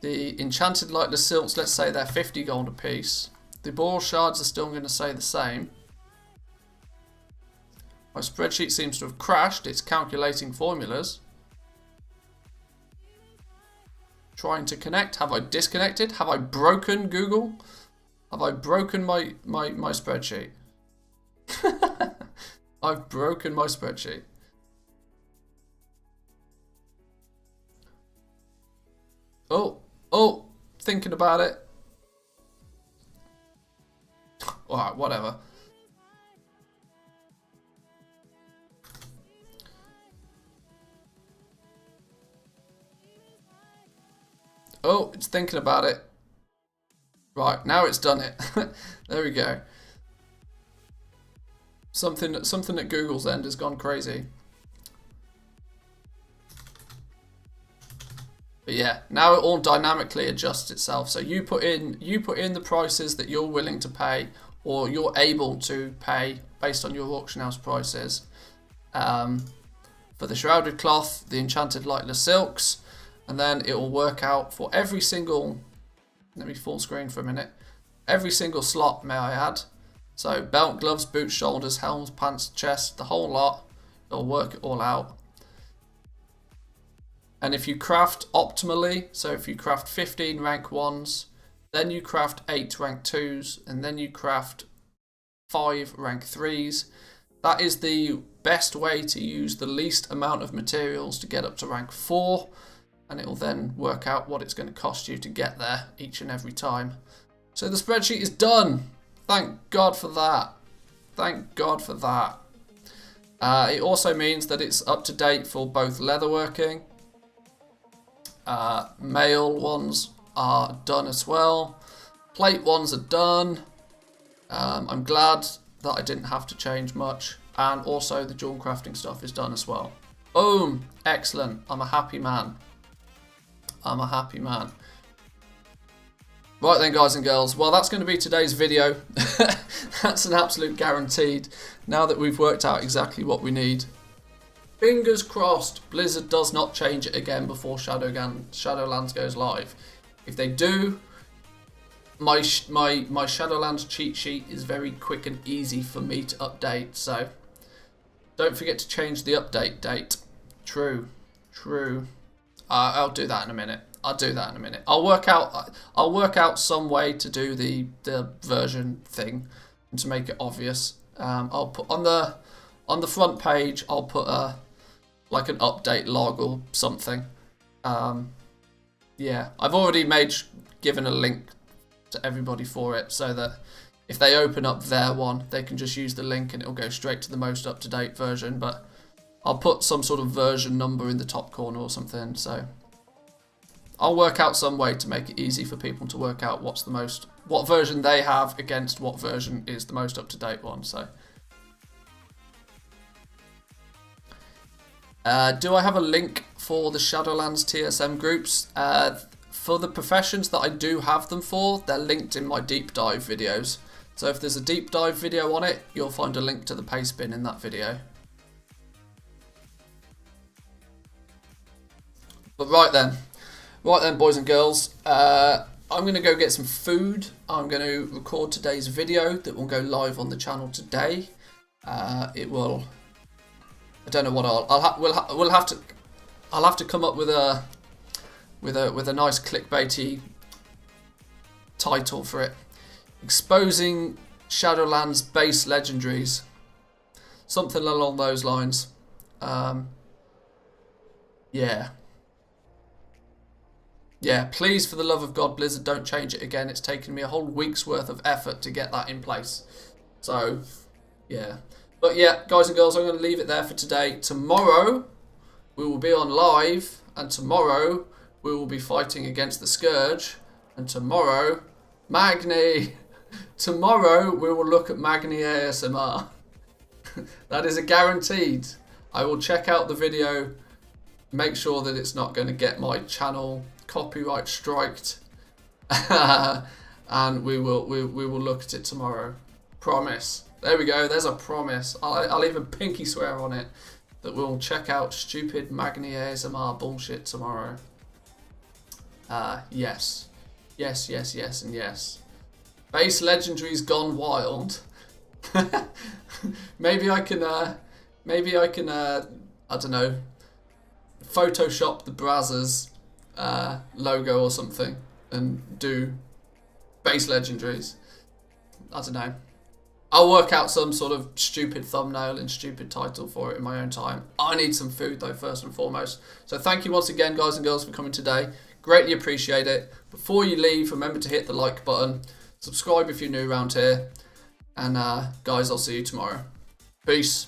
The enchanted lightless silks, let's say they're 50 gold a piece. The boral shards are still going to say the same. My spreadsheet seems to have crashed. It's calculating formulas. Trying to connect. Have I disconnected? Have I broken Google? Have I broken my spreadsheet? I've broken my spreadsheet. Oh, thinking about it. Alright, whatever. Oh, it's thinking about it. Right, now it's done it. There we go. Something at Google's end has gone crazy. But yeah, now it all dynamically adjusts itself. So you put in the prices that you're willing to pay or you're able to pay based on your auction house prices. For the shrouded cloth, the enchanted lightless silks, and then it will work out for every single. Let me full screen for a minute. Every single slot, may I add. So belt, gloves, boots, shoulders, helms, pants, chest, the whole lot. It'll work it all out. And if you craft optimally, so if you craft 15 rank 1s, then you craft 8 rank 2s, and then you craft 5 rank 3s, That is the best way to use the least amount of materials to get up to rank 4, and it will then work out what it's going to cost you to get there each and every time. So the spreadsheet is done. Thank God for that. Thank God for that. It also means that it's up to date for both leatherworking. Mail ones are done as well. Plate ones are done. I'm glad that I didn't have to change much. And also the jewel crafting stuff is done as well. Boom! Excellent. I'm a happy man. I'm a happy man. Right then, guys and girls. Well, that's going to be today's video. That's an absolute guaranteed. Now that we've worked out exactly what we need. Fingers crossed Blizzard does not change it again before Shadowlands goes live. If they do, my Shadowlands cheat sheet is very quick and easy for me to update. So don't forget to change the update date. True. I'll do that in a minute. I'll work out some way to do the version thing and to make it obvious. I'll put on the front page. I'll put like an update log or something. Yeah, I've already given a link to everybody for it, so that if they open up their one, they can just use the link and it'll go straight to the most up-to-date version. But I'll put some sort of version number in the top corner or something. So I'll work out some way to make it easy for people to work out what version they have against what version is the most up-to-date one. So, do I have a link for the Shadowlands TSM groups? For the professions that I do have them for, they're linked in my deep dive videos. So if there's a deep dive video on it, you'll find a link to the paste bin in that video. But right then, boys and girls, I'm going to go get some food. I'm going to record today's video that will go live on the channel today. It will. I don't know what I'll have to come up with a nice clickbaity title for it. Exposing Shadowlands base legendaries. Something along those lines. Yeah. Yeah, please, for the love of God, Blizzard, don't change it again. It's taken me a whole week's worth of effort to get that in place. So, yeah. But yeah, guys and girls, I'm going to leave it there for today. Tomorrow, we will be on live. And tomorrow, we will be fighting against the Scourge. And tomorrow, Magni. Tomorrow, we will look at Magni ASMR. That is a guaranteed. I will check out the video. Make sure that it's not going to get my channel copyright striked, and we will look at it tomorrow. Promise. There we go. There's a promise. I'll even pinky swear on it that we'll check out stupid Magni ASMR bullshit tomorrow. Yes, and yes. Base legendaries gone wild. maybe I can. I don't know. Photoshop the Brazzers logo or something and do base legendaries. I don't know. I'll work out some sort of stupid thumbnail and stupid title for it in my own time. I need some food though, first and foremost. So thank you once again, guys and girls, for coming today. Greatly appreciate it. Before you leave, remember to hit the like button. Subscribe if you're new around here. And guys, I'll see you tomorrow. Peace.